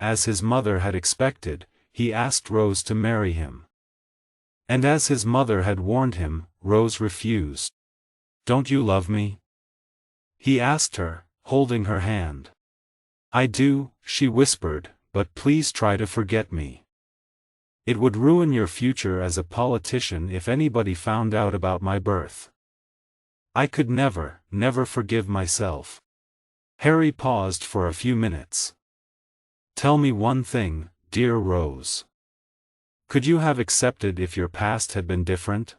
As his mother had expected, he asked Rose to marry him. And as his mother had warned him, Rose refused. "Don't you love me?" he asked her, holding her hand. "I do," she whispered, "but please try to forget me. It would ruin your future as a politician if anybody found out about my birth. I could never forgive myself." Harry paused for a few minutes. "Tell me one thing, dear Rose. Could you have accepted if your past had been different?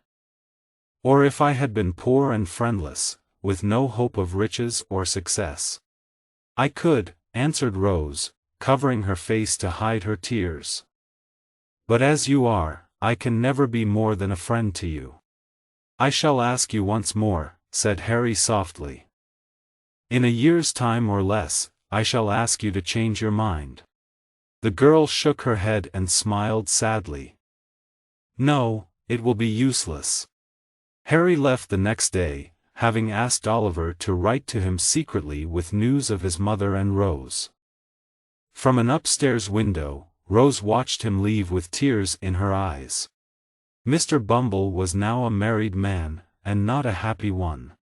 Or if I had been poor and friendless, with no hope of riches or success? I could, answered Rose, covering her face to hide her tears. But as you are, I can never be more than a friend to you. I shall ask you once more, said Harry softly. In a year's time or less, I shall ask you to change your mind. The girl shook her head and smiled sadly. No, it will be useless. Harry left the next day, having asked Oliver to write to him secretly with news of his mother and Rose. From an upstairs window, Rose watched him leave with tears in her eyes. Mr. Bumble was now a married man, and not a happy one.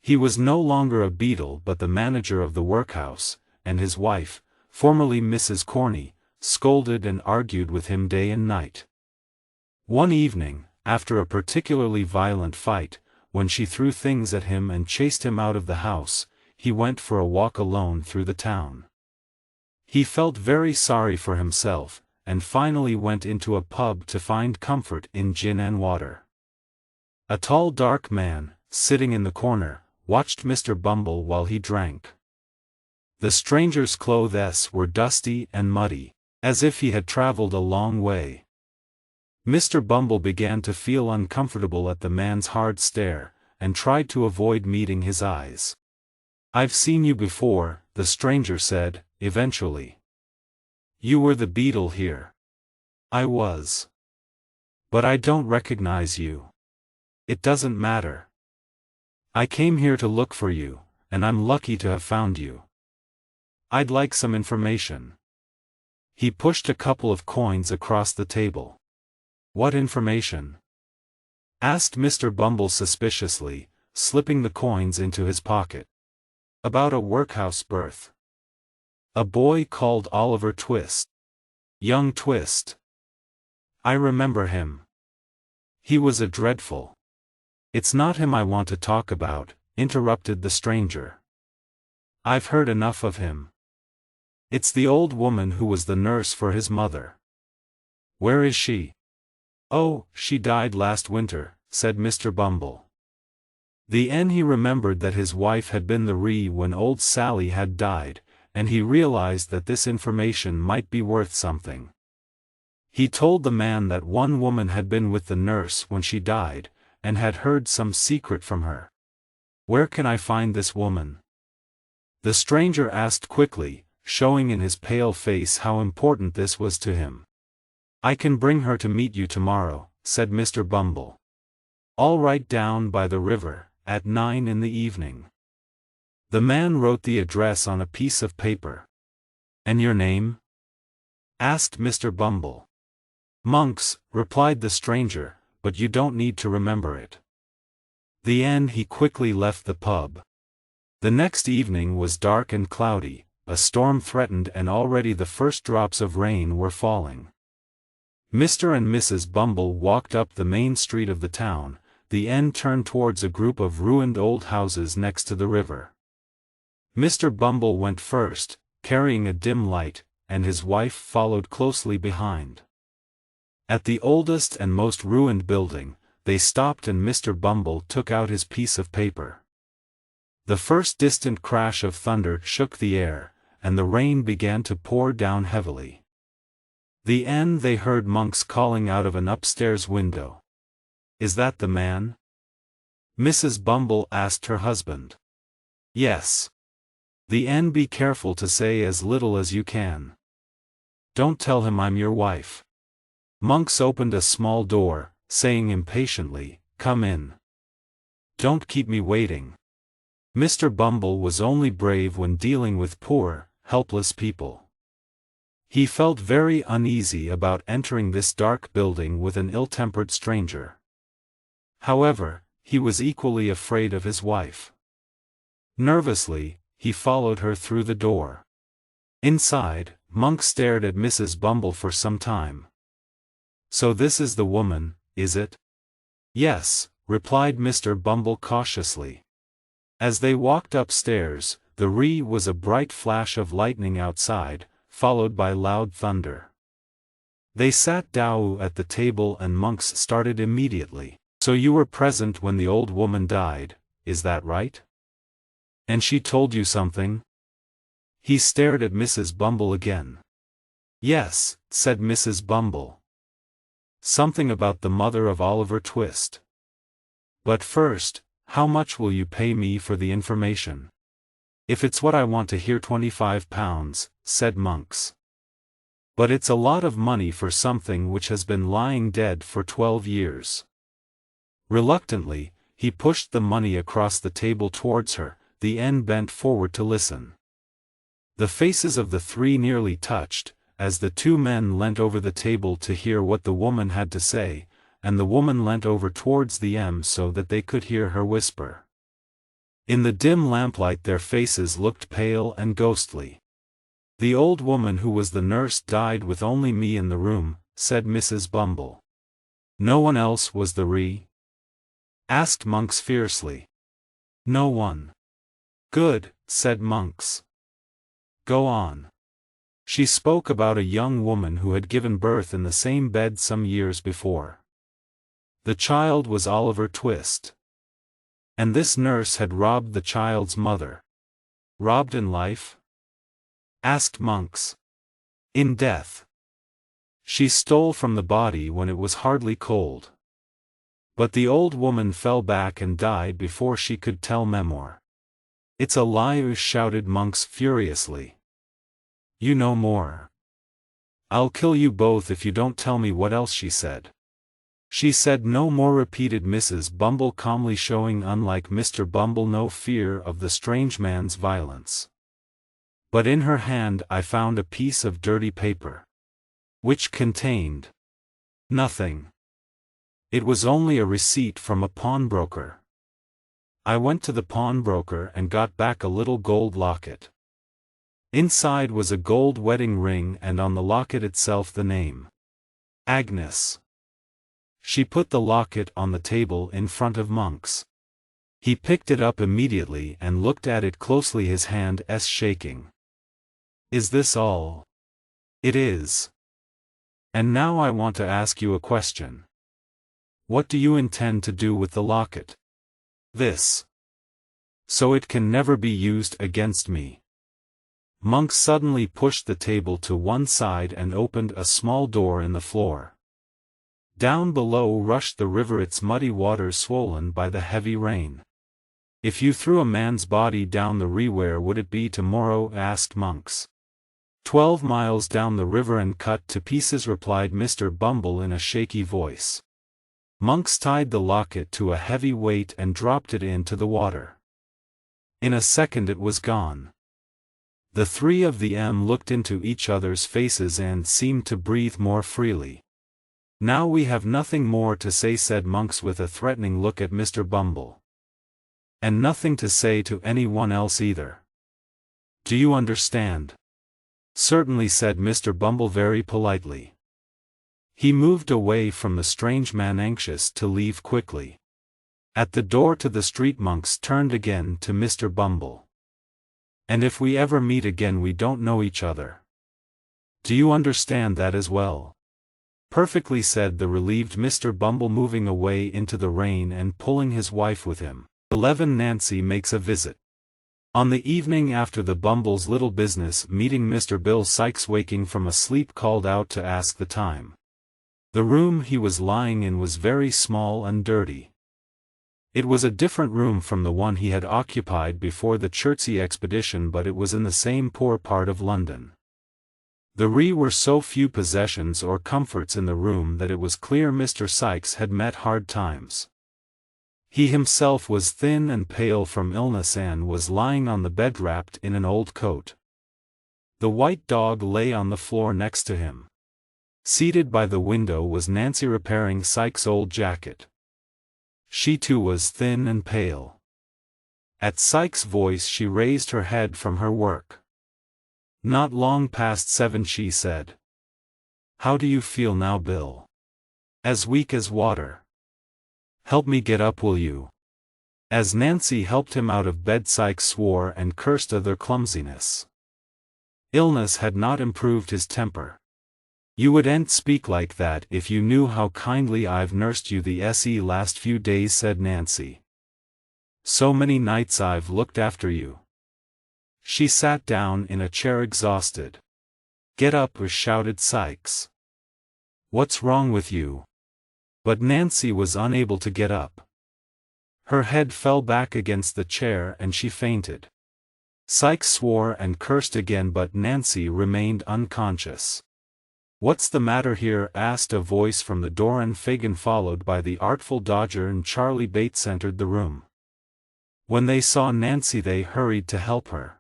He was no longer a beadle but the manager of the workhouse, and his wife, formerly Mrs. Corney, scolded and argued with him day and night. One evening, after a particularly violent fight, when she threw things at him and chased him out of the house, he went for a walk alone through the town. He felt very sorry for himself, and finally went into a pub to find comfort in gin and water. A tall dark man, sitting in the corner, watched Mr. Bumble while he drank. The stranger's clothes were dusty and muddy, as if he had traveled a long way. Mr. Bumble began to feel uncomfortable at the man's hard stare, and tried to avoid meeting his eyes. I've seen you before, the stranger said, eventually. You were the beadle here. I was. But I don't recognize you. It doesn't matter. I came here to look for you, and I'm lucky to have found you. I'd like some information. He pushed a couple of coins across the table. What information? Asked Mr. Bumble suspiciously, slipping the coins into his pocket. About a workhouse berth. A boy called Oliver Twist. Young Twist. I remember him. He was a dreadful. It's not him I want to talk about, interrupted the stranger. I've heard enough of him. It's the old woman who was the nurse for his mother. Where is she? Oh, she died last winter, said Mr. Bumble. He remembered that his wife had been the Ree when old Sally had died, and he realized that this information might be worth something. He told the man that one woman had been with the nurse when she died, and had heard some secret from her. Where can I find this woman? The stranger asked quickly, showing in his pale face how important this was to him. I can bring her to meet you tomorrow, said Mr. Bumble. All right, down by the river, at 9 in the evening. The man wrote the address on a piece of paper. And your name? Asked Mr. Bumble. Monks, replied the stranger, but you don't need to remember it. He quickly left the pub. The next evening was dark and cloudy, a storm threatened and already the first drops of rain were falling. Mr. and Mrs. Bumble walked up the main street of the town, turned towards a group of ruined old houses next to the river. Mr. Bumble went first, carrying a dim light, and his wife followed closely behind. At the oldest and most ruined building, they stopped and Mr. Bumble took out his piece of paper. The first distant crash of thunder shook the air, and the rain began to pour down heavily. They heard Monks calling out of an upstairs window. Is that the man? Mrs. Bumble asked her husband. Yes. Be careful to say as little as you can. Don't tell him I'm your wife. Monks opened a small door, saying impatiently, Come in. Don't keep me waiting. Mr. Bumble was only brave when dealing with poor, helpless people. He felt very uneasy about entering this dark building with an ill-tempered stranger. However, he was equally afraid of his wife. Nervously, he followed her through the door. Inside, Monk stared at Mrs. Bumble for some time. So this is the woman, is it? Yes, replied Mr. Bumble cautiously. As they walked upstairs, there was a bright flash of lightning outside, followed by loud thunder. They sat down at the table and Monks started immediately. So you were present when the old woman died, is that right? And she told you something? He stared at Mrs. Bumble again. Yes, said Mrs. Bumble. Something about the mother of Oliver Twist. But first, how much will you pay me for the information? If it's what I want to hear, £25, said Monks. But it's a lot of money for something which has been lying dead for 12 years. Reluctantly, he pushed the money across the table towards her, the end bent forward to listen. The faces of the three nearly touched, as the two men leant over the table to hear what the woman had to say, and the woman leant over towards the M so that they could hear her whisper. In the dim lamplight their faces looked pale and ghostly. The old woman who was the nurse died with only me in the room, said Mrs. Bumble. No one else was the asked Monks fiercely. No one. Good, said Monks. Go on. She spoke about a young woman who had given birth in the same bed some years before. The child was Oliver Twist. And this nurse had robbed the child's mother. Robbed in life? Asked Monks. In death. She stole from the body when it was hardly cold. But the old woman fell back and died before she could tell memoir. It's a lie, shouted Monks furiously. You know more. I'll kill you both if you don't tell me what else she said. She said no more, repeated Mrs. Bumble calmly, showing, unlike Mr. Bumble, no fear of the strange man's violence. But in her hand I found a piece of dirty paper. Which contained nothing. It was only a receipt from a pawnbroker. I went to the pawnbroker and got back a little gold locket. Inside was a gold wedding ring and on the locket itself the name. Agnes. She put the locket on the table in front of Monks. He picked it up immediately and looked at it closely, his hand shaking. Is this all? It is. And now I want to ask you a question. What do you intend to do with the locket? This. So it can never be used against me. Monks suddenly pushed the table to one side and opened a small door in the floor. Down below rushed the river, its muddy waters swollen by the heavy rain. If you threw a man's body down the river, where would it be tomorrow? Asked Monks. 12 miles down the river and cut to pieces, replied Mr. Bumble in a shaky voice. Monks tied the locket to a heavy weight and dropped it into the water. In a second it was gone. The three of them looked into each other's faces and seemed to breathe more freely. Now we have nothing more to say, said Monks with a threatening look at Mr. Bumble. And nothing to say to anyone else either. Do you understand? Certainly, said Mr. Bumble very politely. He moved away from the strange man, anxious to leave quickly. At the door to the street, Monks turned again to Mr. Bumble. And if we ever meet again, we don't know each other. Do you understand that as well? Perfectly, said the relieved Mr. Bumble, moving away into the rain and pulling his wife with him. 11. Nancy makes a visit. On the evening after the Bumble's little business meeting, Mr. Bill Sikes, waking from a sleep, called out to ask the time. The room he was lying in was very small and dirty. It was a different room from the one he had occupied before the Chertsey expedition, but it was in the same poor part of London. There were so few possessions or comforts in the room that it was clear Mr. Sikes had met hard times. He himself was thin and pale from illness and was lying on the bed wrapped in an old coat. The white dog lay on the floor next to him. Seated by the window was Nancy, repairing Sikes' old jacket. She too was thin and pale. At Sikes' voice she raised her head from her work. Not long past 7, she said. How do you feel now, Bill? As weak as water. Help me get up, will you? As Nancy helped him out of bed, Sikes swore and cursed at their clumsiness. Illness had not improved his temper. You wouldn't speak like that if you knew how kindly I've nursed you the last few days, said Nancy. So many nights I've looked after you. She sat down in a chair exhausted. Get up, shouted Sykes. What's wrong with you? But Nancy was unable to get up. Her head fell back against the chair and she fainted. Sykes swore and cursed again, but Nancy remained unconscious. What's the matter here? Asked a voice from the door, and Fagin, followed by the Artful Dodger and Charlie Bates, entered the room. When they saw Nancy they hurried to help her.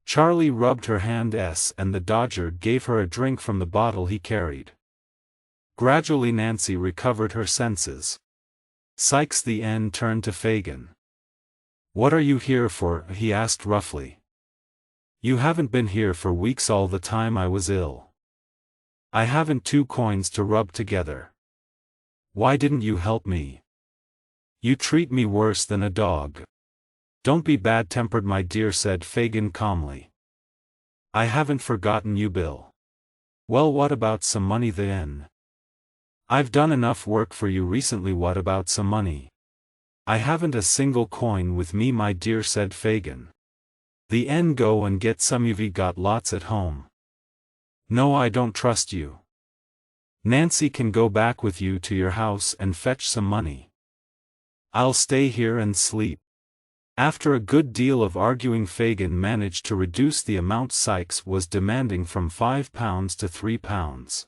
Charlie rubbed her hand and the Dodger gave her a drink from the bottle he carried. Gradually Nancy recovered her senses. Sykes the N turned to Fagin. What are you here for? He asked roughly. You haven't been here for weeks, all the time I was ill. I haven't 2 coins to rub together. Why didn't you help me? You treat me worse than a dog. Don't be bad-tempered, my dear, said Fagin calmly. I haven't forgotten you, Bill. Well, what about some money then? I've done enough work for you recently. What about some money? I haven't a single coin with me, my dear, said Fagin. The N, go and get some. You've got lots at home. No, I don't trust you. Nancy can go back with you to your house and fetch some money. I'll stay here and sleep. After a good deal of arguing, Fagin managed to reduce the amount Sykes was demanding from £5 to £3.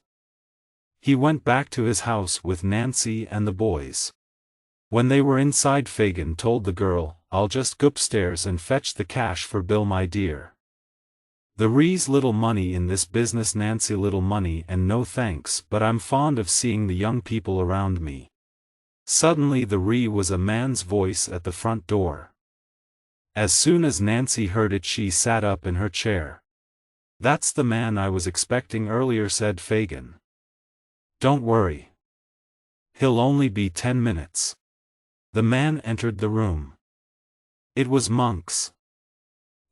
He went back to his house with Nancy and the boys. When they were inside, Fagin told the girl, I'll just go upstairs and fetch the cash for Bill, my dear. There's little money in this business, Nancy, little money and no thanks, but I'm fond of seeing the young people around me. Suddenly there was a man's voice at the front door. As soon as Nancy heard it she sat up in her chair. That's the man I was expecting earlier, said Fagin. Don't worry. He'll only be 10 minutes. The man entered the room. It was Monks.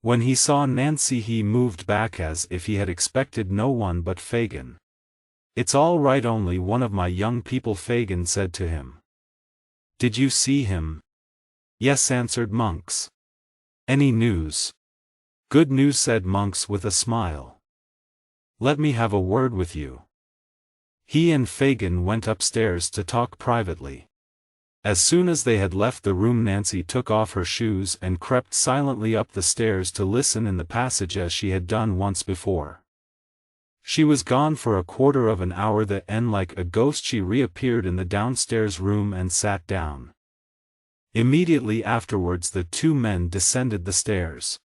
When he saw Nancy he moved back as if he had expected no one but Fagin. It's all right, only one of my young people, Fagin said to him. Did you see him? Yes, answered Monks. Any news? Good news, said Monks with a smile. Let me have a word with you. He and Fagin went upstairs to talk privately. As soon as they had left the room, Nancy took off her shoes and crept silently up the stairs to listen in the passage as she had done once before. She was gone for a quarter of an hour, then like a ghost she reappeared in the downstairs room and sat down. Immediately afterwards the 2 men descended the stairs.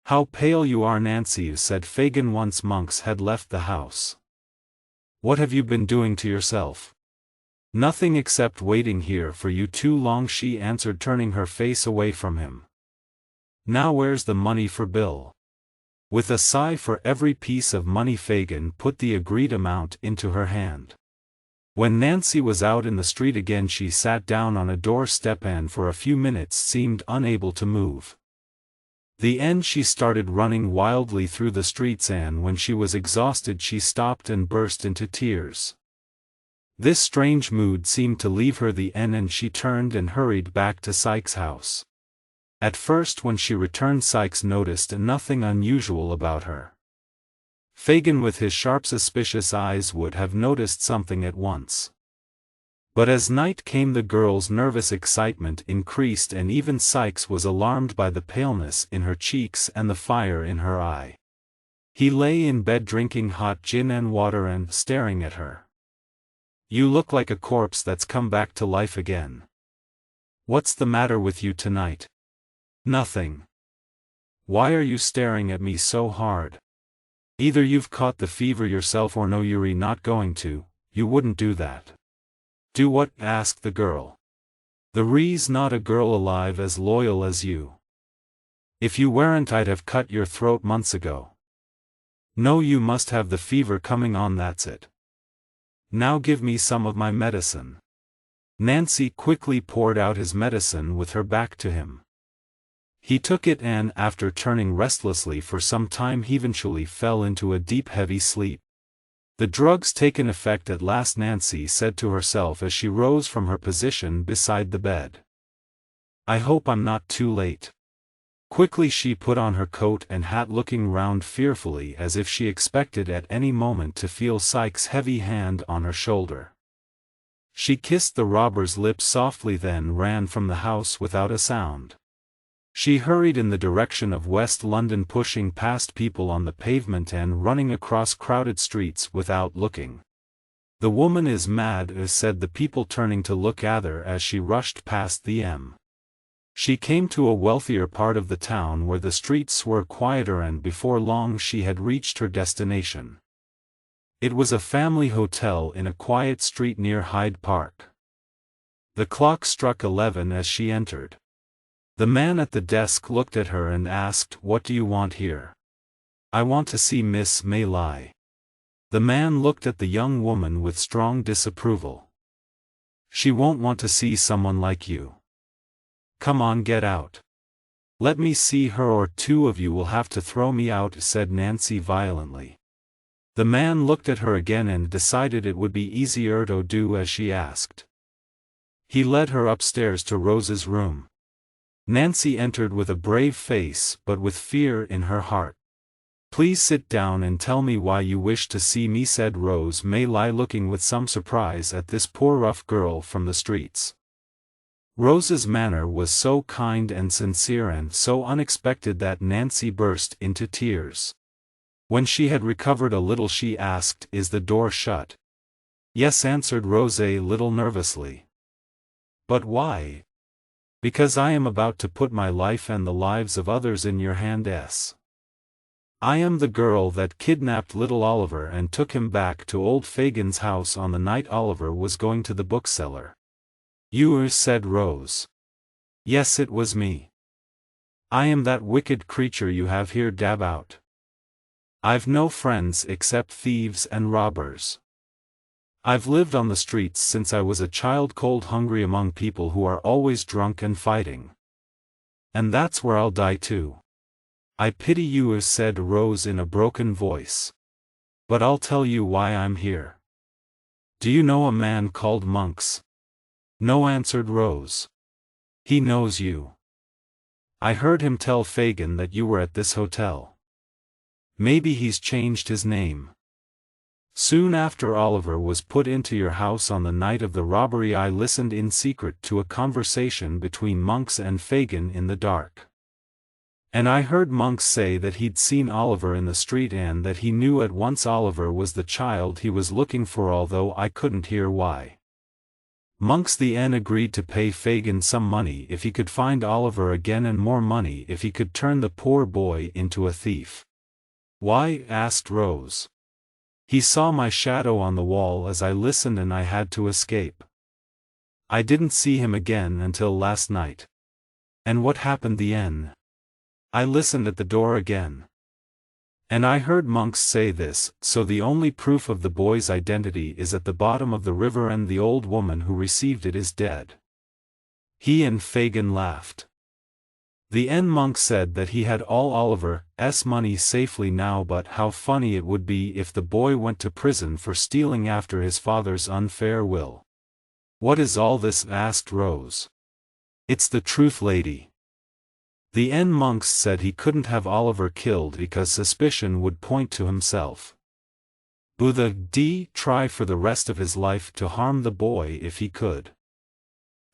How pale you are, Nancy, said Fagin once Monks had left the house. What have you been doing to yourself? Nothing, except waiting here for you too long, she answered, turning her face away from him. Now where's the money for Bill? With a sigh, for every piece of money Fagin put the agreed amount into her hand. When Nancy was out in the street again she sat down on a doorstep and for a few minutes seemed unable to move. The end she started running wildly through the streets, and when she was exhausted she stopped and burst into tears. This strange mood seemed to leave her and she turned and hurried back to Sykes' house. At first when she returned Sykes noticed nothing unusual about her. Fagin with his sharp suspicious eyes would have noticed something at once. But as night came the girl's nervous excitement increased, and even Sykes was alarmed by the paleness in her cheeks and the fire in her eye. He lay in bed drinking hot gin and water and staring at her. You look like a corpse that's come back to life again. What's the matter with you tonight? Nothing. Why are you staring at me so hard? Either you've caught the fever yourself or no, you're not going to. You wouldn't do that. Do what? Asked the girl. There's not a girl alive as loyal as you. If you weren't I'd have cut your throat months ago. No, you must have the fever coming on, that's it. Now give me some of my medicine. Nancy quickly poured out his medicine with her back to him. He took it and, after turning restlessly for some time, he eventually fell into a deep heavy sleep. The drug's taken effect at last, Nancy said to herself as she rose from her position beside the bed. I hope I'm not too late. Quickly she put on her coat and hat, looking round fearfully as if she expected at any moment to feel Sykes' heavy hand on her shoulder. She kissed the robber's lips softly, then ran from the house without a sound. She hurried in the direction of West London, pushing past people on the pavement and running across crowded streets without looking. The woman is mad, said the people, turning to look at her as she rushed past the M. She came to a wealthier part of the town where the streets were quieter, and before long she had reached her destination. It was a family hotel in a quiet street near Hyde Park. The clock struck 11 as she entered. The man at the desk looked at her and asked, "What do you want here?" "I want to see Miss May." The man looked at the young woman with strong disapproval. "She won't want to see someone like you. Come on, get out. Let me see her, or two of you will have to throw me out," said Nancy violently. The man looked at her again and decided it would be easier to do as she asked. He led her upstairs to Rose's room. Nancy entered with a brave face but with fear in her heart. "Please sit down and tell me why you wish to see me," said Rose May, looking with some surprise at this poor rough girl from the streets. Rose's manner was so kind and sincere and so unexpected that Nancy burst into tears. When she had recovered a little she asked, "Is the door shut?" "Yes," answered Rose a little nervously. "But why?" "Because I am about to put my life and the lives of others in your hands. I am the girl that kidnapped little Oliver and took him back to old Fagin's house on the night Oliver was going to the bookseller." "You," said Rose. "Yes, it was me. I am that wicked creature you have here dab out. I've no friends except thieves and robbers. I've lived on the streets since I was a child, cold hungry among people who are always drunk and fighting. And that's where I'll die too. I pity you," said Rose in a broken voice. "But I'll tell you why I'm here. Do you know a man called Monks?" "No," answered Rose. "He knows you. I heard him tell Fagin that you were at this hotel. Maybe he's changed his name. Soon after Oliver was put into your house on the night of the robbery, I listened in secret to a conversation between Monks and Fagin in the dark. And I heard Monks say that he'd seen Oliver in the street and that he knew at once Oliver was the child he was looking for, although I couldn't hear why. Monks then agreed to pay Fagin some money if he could find Oliver again, and more money if he could turn the poor boy into a thief." "Why?" asked Rose. "He saw my shadow on the wall as I listened and I had to escape. I didn't see him again until last night." "And what happened then?" "I listened at the door again. And I heard Monks say this, so the only proof of the boy's identity is at the bottom of the river and the old woman who received it is dead." He and Fagin laughed. The Monks said that he had all Oliver's money safely now, but how funny it would be if the boy went to prison for stealing after his father's unfair will. "What is all this?" asked Rose. "It's the truth, lady. The Monks said he couldn't have Oliver killed because suspicion would point to himself. But try for the rest of his life to harm the boy if he could."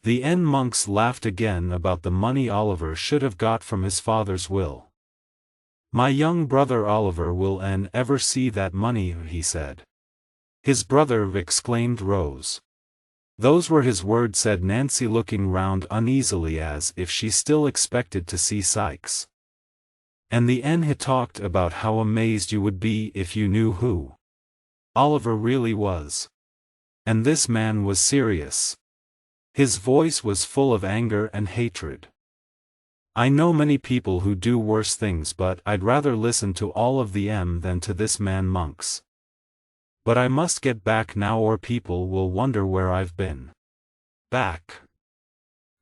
The Monks laughed again about the money Oliver should have got from his father's will. "My young brother Oliver will ever see that money," he said. "His brother!" exclaimed Rose. "Those were his words," said Nancy, looking round uneasily as if she still expected to see Sykes. "And the had talked about how amazed you would be if you knew who Oliver really was. And this man was serious. His voice was full of anger and hatred. I know many people who do worse things, but I'd rather listen to all of them than to this man Monks. But I must get back now or people will wonder where I've been." "Back?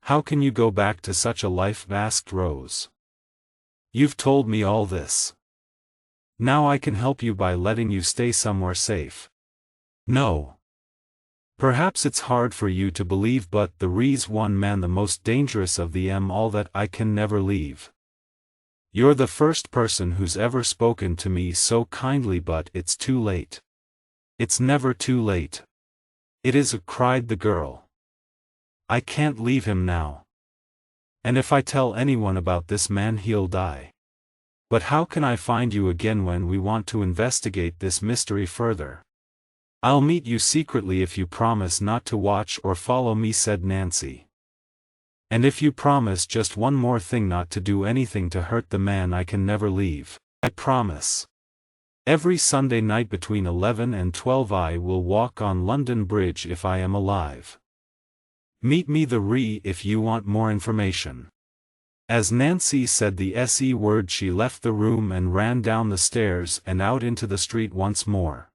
How can you go back to such a life?" asked Rose. "You've told me all this. Now I can help you by letting you stay somewhere safe. No. Perhaps it's hard for you to believe, but the re's one man, the most dangerous of the all that I can never leave. You're the first person who's ever spoken to me so kindly, but it's too late. It's never too late. It is, cried the girl. I can't leave him now. And if I tell anyone about this man, he'll die. But how can I find you again when we want to investigate this mystery further? I'll meet you secretly if you promise not to watch or follow me, said Nancy. And if you promise just one more thing, not to do anything to hurt the man I can never leave. I promise. Every Sunday night between 11 and 12 I will walk on London Bridge if I am alive. Meet me the if you want more information. As Nancy said the SE word, she left the room and ran down the stairs and out into the street once more.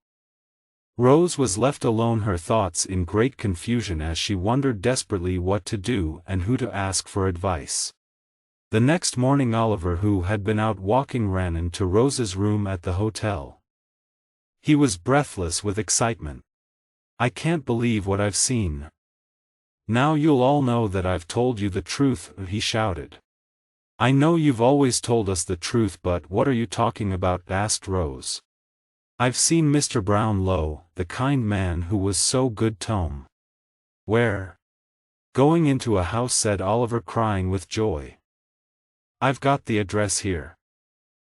Rose was left alone, her thoughts in great confusion as she wondered desperately what to do and who to ask for advice. The next morning Oliver, who had been out walking, ran into Rose's room at the hotel. He was breathless with excitement. I can't believe what I've seen. Now you'll all know that I've told you the truth, he shouted. I know you've always told us the truth, but what are you talking about? Asked Rose. I've seen Mr. Brownlow, the kind man who was so good to me. Where? Going into a house, said Oliver, crying with joy. I've got the address here.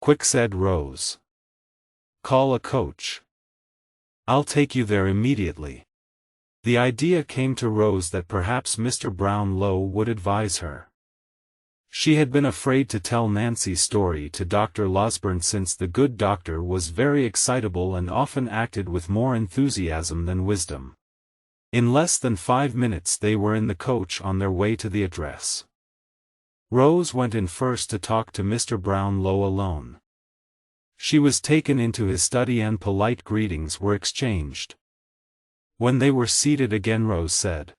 Quick, said Rose. Call a coach. I'll take you there immediately. The idea came to Rose that perhaps Mr. Brownlow would advise her. She had been afraid to tell Nancy's story to Dr. Losberne, since the good doctor was very excitable and often acted with more enthusiasm than wisdom. In less than 5 minutes they were in the coach on their way to the address. Rose went in first to talk to Mr. Brownlow alone. She was taken into his study and polite greetings were exchanged. When they were seated again, Rose said,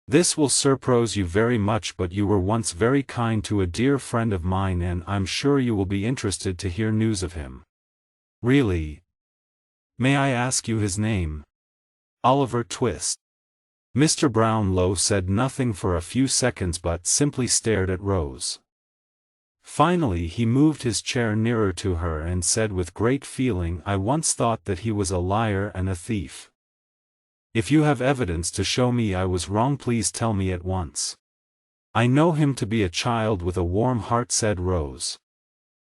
"This will surprise you very much, but you were once very kind to a dear friend of mine, and I'm sure you will be interested to hear news of him." "Really? May I ask you his name?" "Oliver Twist." Mr. Brownlow said nothing for a few seconds but simply stared at Rose. Finally he moved his chair nearer to her and said with great feeling, "I once thought that he was a liar and a thief. If you have evidence to show me I was wrong, please tell me at once." "I know him to be a child with a warm heart," said Rose.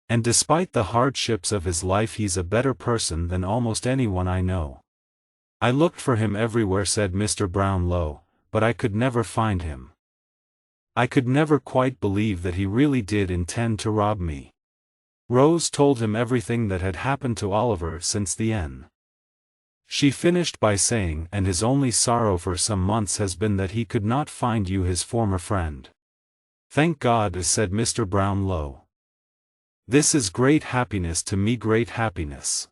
"And despite the hardships of his life he's a better person than almost anyone I know. I looked for him everywhere," said Mr. Brownlow, "but I could never find him. I could never quite believe that he really did intend to rob me." Rose told him everything that had happened to Oliver since the end. She finished by saying, "And his only sorrow for some months has been that he could not find you, his former friend." "Thank God," said Mr. Brownlow. "This is great happiness to me, great happiness."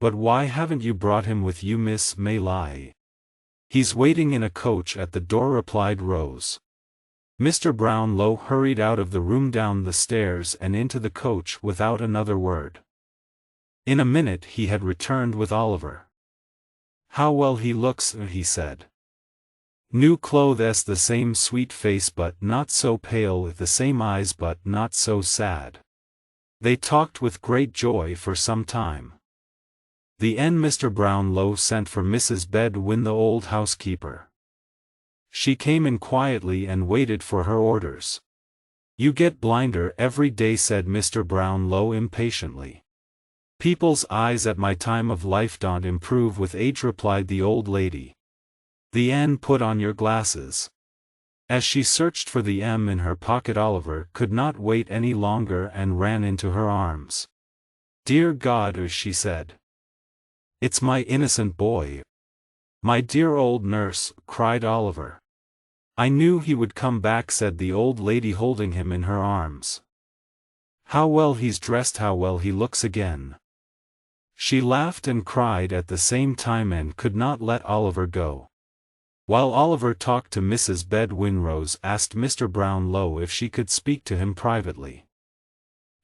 "But why haven't you brought him with you, Miss Maylie?" "He's waiting in a coach at the door," replied Rose. Mr. Brownlow hurried out of the room, down the stairs and into the coach without another word. In a minute he had returned with Oliver. "How well he looks," he said. "New clothes, the same sweet face but not so pale, the same eyes but not so sad." They talked with great joy for some time. The end Mr. Brownlow sent for Mrs. Bedwin, the old housekeeper. She came in quietly and waited for her orders. "You get blinder every day," said Mr. Brownlow impatiently. "People's eyes at my time of life don't improve with age," replied the old lady. "The N, put on your glasses." As she searched for the M in her pocket, Oliver could not wait any longer and ran into her arms. "Dear God," she said. "It's my innocent boy." "My dear old nurse," cried Oliver. "I knew he would come back," said the old lady, holding him in her arms. "How well he's dressed, how well he looks again." She laughed and cried at the same time and could not let Oliver go. While Oliver talked to Mrs. Bedwin, Rose asked Mr. Brownlow if she could speak to him privately.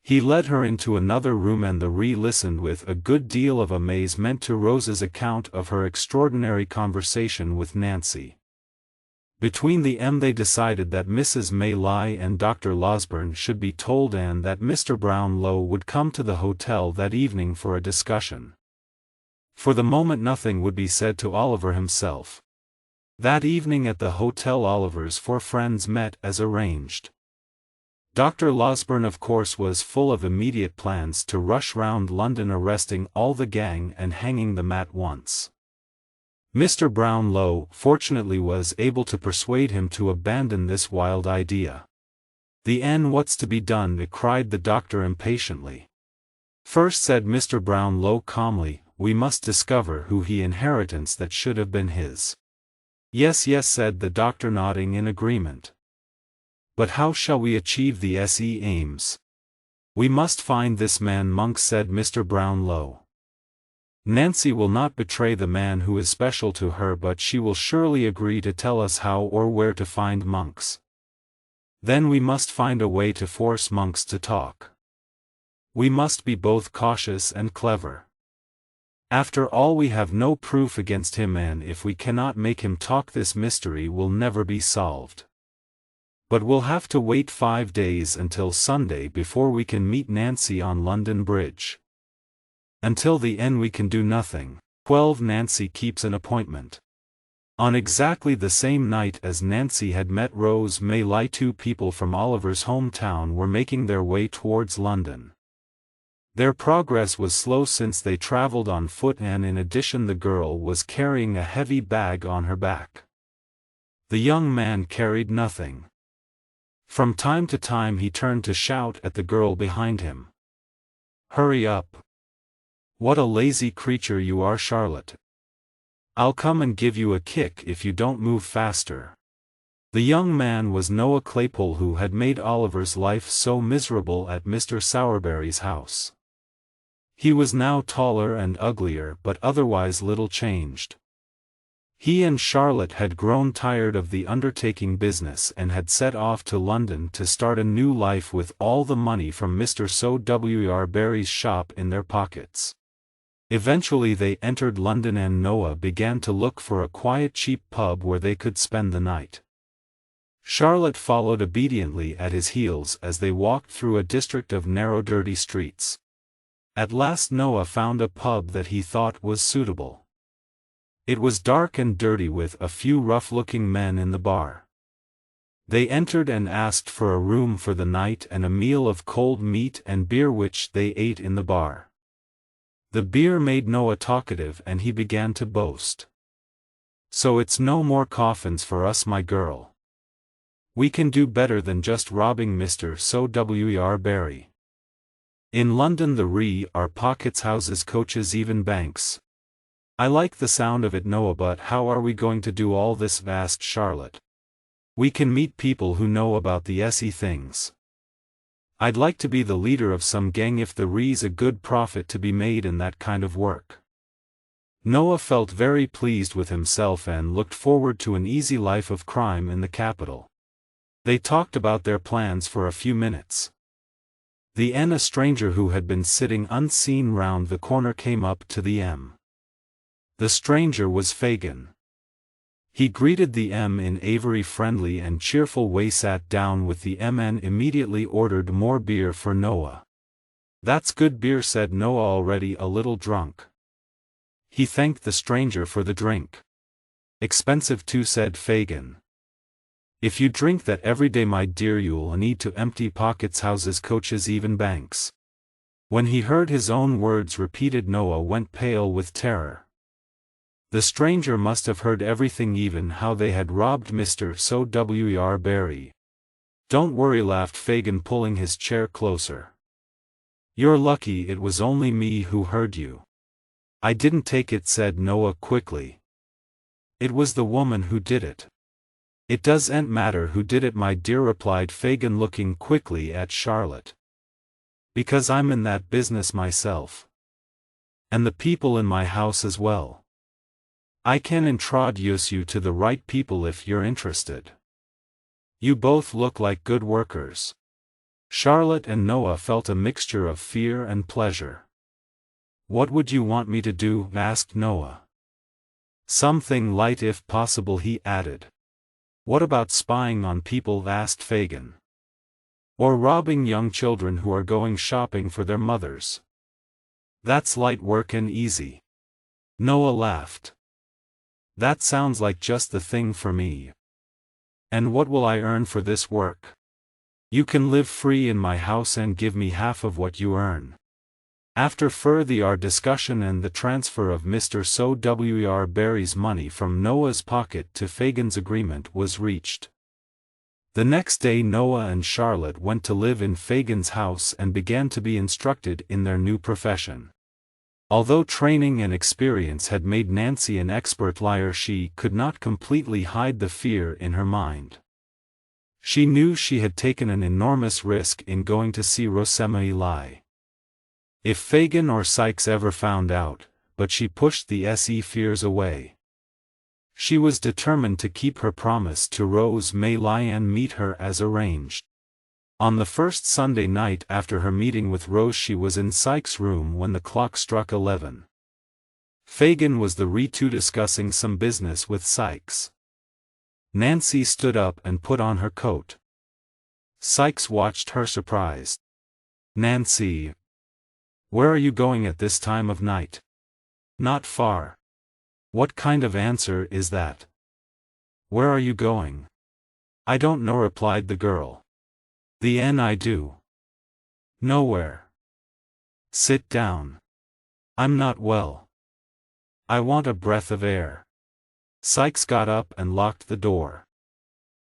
He led her into another room and the listened with a good deal of amazement to Rose's account of her extraordinary conversation with Nancy. Between them they decided that Mrs. Maylie and Dr. Losberne should be told and that Mr. Brownlow would come to the hotel that evening for a discussion. For the moment nothing would be said to Oliver himself. That evening at the hotel Oliver's four friends met as arranged. Dr. Losberne of course was full of immediate plans to rush round London arresting all the gang and hanging them at once. Mr. Brownlow, fortunately, was able to persuade him to abandon this wild idea. What's to be done?" cried the doctor impatiently. "First," said Mr. Brownlow calmly, "we must discover who he inheritance that should have been his." Yes, said the doctor nodding in agreement. "But how shall we achieve the aims?" "We must find this man Monk," said Mr. Brownlow. "Nancy will not betray the man who is special to her, but she will surely agree to tell us how or where to find Monks. Then we must find a way to force Monks to talk. We must be both cautious and clever. After all, we have no proof against him, and if we cannot make him talk, this mystery will never be solved. But we'll have to wait 5 days until Sunday before we can meet Nancy on London Bridge. Until then we can do nothing. 12. Nancy keeps an appointment. On exactly the same night as Nancy had met Rose Maylie, 2 people from Oliver's hometown were making their way towards London. Their progress was slow since they travelled on foot, and in addition the girl was carrying a heavy bag on her back. The young man carried nothing. From time to time he turned to shout at the girl behind him. "Hurry up! What a lazy creature you are, Charlotte! I'll come and give you a kick if you don't move faster." The young man was Noah Claypole, who had made Oliver's life so miserable at Mr. Sowerberry's house. He was now taller and uglier, but otherwise little changed. He and Charlotte had grown tired of the undertaking business and had set off to London to start a new life with all the money from Mr. Sowerberry's shop in their pockets. Eventually they entered London, and Noah began to look for a quiet, cheap pub where they could spend the night. Charlotte followed obediently at his heels as they walked through a district of narrow, dirty streets. At last Noah found a pub that he thought was suitable. It was dark and dirty, with a few rough-looking men in the bar. They entered and asked for a room for the night and a meal of cold meat and beer, which they ate in the bar. The beer made Noah talkative, and he began to boast. "So it's no more coffins for us, my girl. We can do better than just robbing Mr. Sowerberry. In London there are pockets, houses, coaches, even banks. I like the sound of it, Noah, but how are we going to do all this?" asked Charlotte. "We can meet people who know about the things. I'd like to be the leader of some gang if there's a good profit to be made in that kind of work." Noah felt very pleased with himself and looked forward to an easy life of crime in the capital. They talked about their plans for a few minutes. A stranger who had been sitting unseen round the corner came up to them. The stranger was Fagin. He greeted them in a very friendly and cheerful way, sat down with them, and immediately ordered more beer for Noah. "That's good beer," said Noah, already a little drunk. He thanked the stranger for the drink. "Expensive too," said Fagin. "If you drink that every day, my dear, you'll need to empty pockets, houses, coaches, even banks." When he heard his own words repeated, Noah went pale with terror. The stranger must have heard everything, even how they had robbed Mr. Sowerberry. "Don't worry," laughed Fagin, pulling his chair closer. "You're lucky it was only me who heard you." "I didn't take it," said Noah quickly. "It was the woman who did it." "It doesn't matter who did it, my dear," replied Fagin, looking quickly at Charlotte. "Because I'm in that business myself. And the people in my house as well. I can introduce you to the right people if you're interested. You both look like good workers." Charlotte and Noah felt a mixture of fear and pleasure. "What would you want me to do?" asked Noah. "Something light if possible," he added. "What about spying on people?" asked Fagin. "Or robbing young children who are going shopping for their mothers?" "That's light work and easy." Noah laughed. "That sounds like just the thing for me. And what will I earn for this work?" "You can live free in my house and give me half of what you earn." After further discussion and the transfer of Mr. Sower Berry's money from Noah's pocket to Fagin's, agreement was reached. The next day Noah and Charlotte went to live in Fagin's house and began to be instructed in their new profession. Although training and experience had made Nancy an expert liar, she could not completely hide the fear in her mind. She knew she had taken an enormous risk in going to see Rosemary lie. If Fagin or Sykes ever found out, but she pushed the fears away. She was determined to keep her promise to Rose May lie and meet her as arranged. On the first Sunday night after her meeting with Rose, she was in Sykes' room when the clock struck 11. Fagin was discussing some business with Sykes. Nancy stood up and put on her coat. Sykes watched her surprised. "Nancy, where are you going at this time of night?" "Not far." "What kind of answer is that?" "Where are you going?" "I don't know," replied the girl. I do." "Nowhere." "Sit down." "I'm not well. I want a breath of air." Sykes got up and locked the door.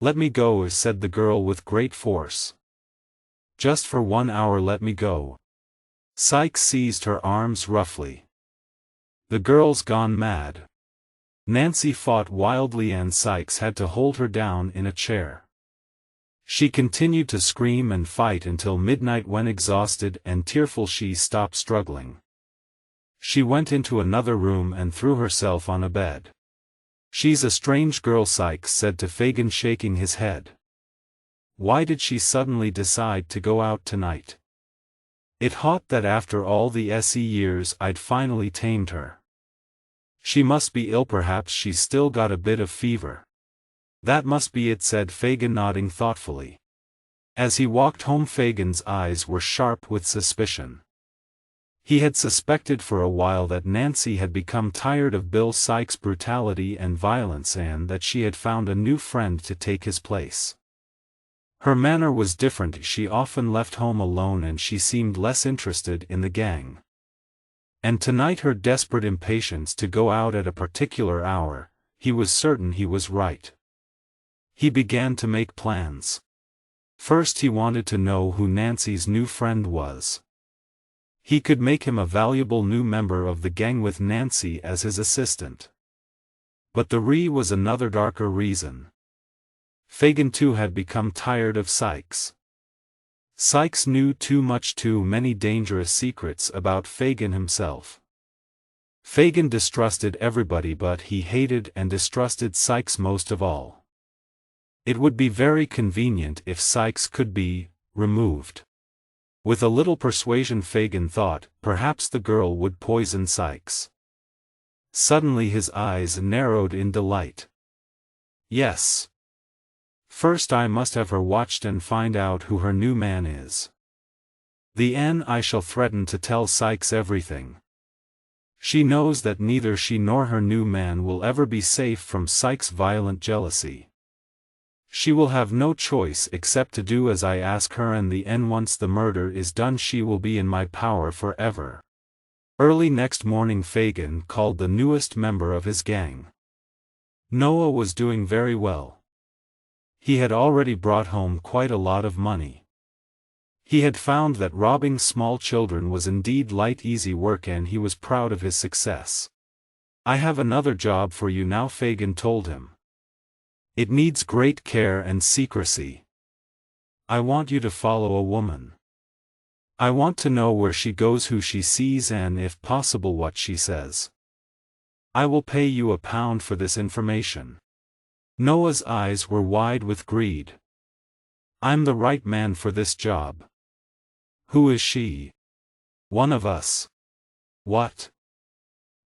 "Let me go," said the girl with great force. "Just for 1 hour, let me go." Sykes seized her arms roughly. "The girl's gone mad." Nancy fought wildly and Sykes had to hold her down in a chair. She continued to scream and fight until midnight, when exhausted and tearful she stopped struggling. She went into another room and threw herself on a bed. "She's a strange girl," Sykes said to Fagin, shaking his head. "Why did she suddenly decide to go out tonight? It hot that after all the years I'd finally tamed her. She must be ill, perhaps she's still got a bit of fever." "That must be it," said Fagin, nodding thoughtfully. As he walked home, Fagin's eyes were sharp with suspicion. He had suspected for a while that Nancy had become tired of Bill Sykes' brutality and violence, and that she had found a new friend to take his place. Her manner was different, she often left home alone and she seemed less interested in the gang. And tonight her desperate impatience to go out at a particular hour, he was certain he was right. He began to make plans. First he wanted to know who Nancy's new friend was. He could make him a valuable new member of the gang with Nancy as his assistant. But there was another darker reason. Fagin too had become tired of Sykes. Sykes knew too many dangerous secrets about Fagin himself. Fagin distrusted everybody, but he hated and distrusted Sykes most of all. It would be very convenient if Sykes could be removed. With a little persuasion, Fagin thought, perhaps the girl would poison Sykes. Suddenly his eyes narrowed in delight. "Yes. First I must have her watched and find out who her new man is. I shall threaten to tell Sykes everything. She knows that neither she nor her new man will ever be safe from Sykes' violent jealousy. She will have no choice except to do as I ask her, and once the murder is done she will be in my power forever." Early next morning Fagin called the newest member of his gang. Noah was doing very well. He had already brought home quite a lot of money. He had found that robbing small children was indeed light, easy work, and he was proud of his success. "I have another job for you now," Fagin told him. "It needs great care and secrecy. I want you to follow a woman. I want to know where she goes, who she sees, and if possible what she says. I will pay you £1 for this information." Noah's eyes were wide with greed. "I'm the right man for this job." Who is she? One of us. What?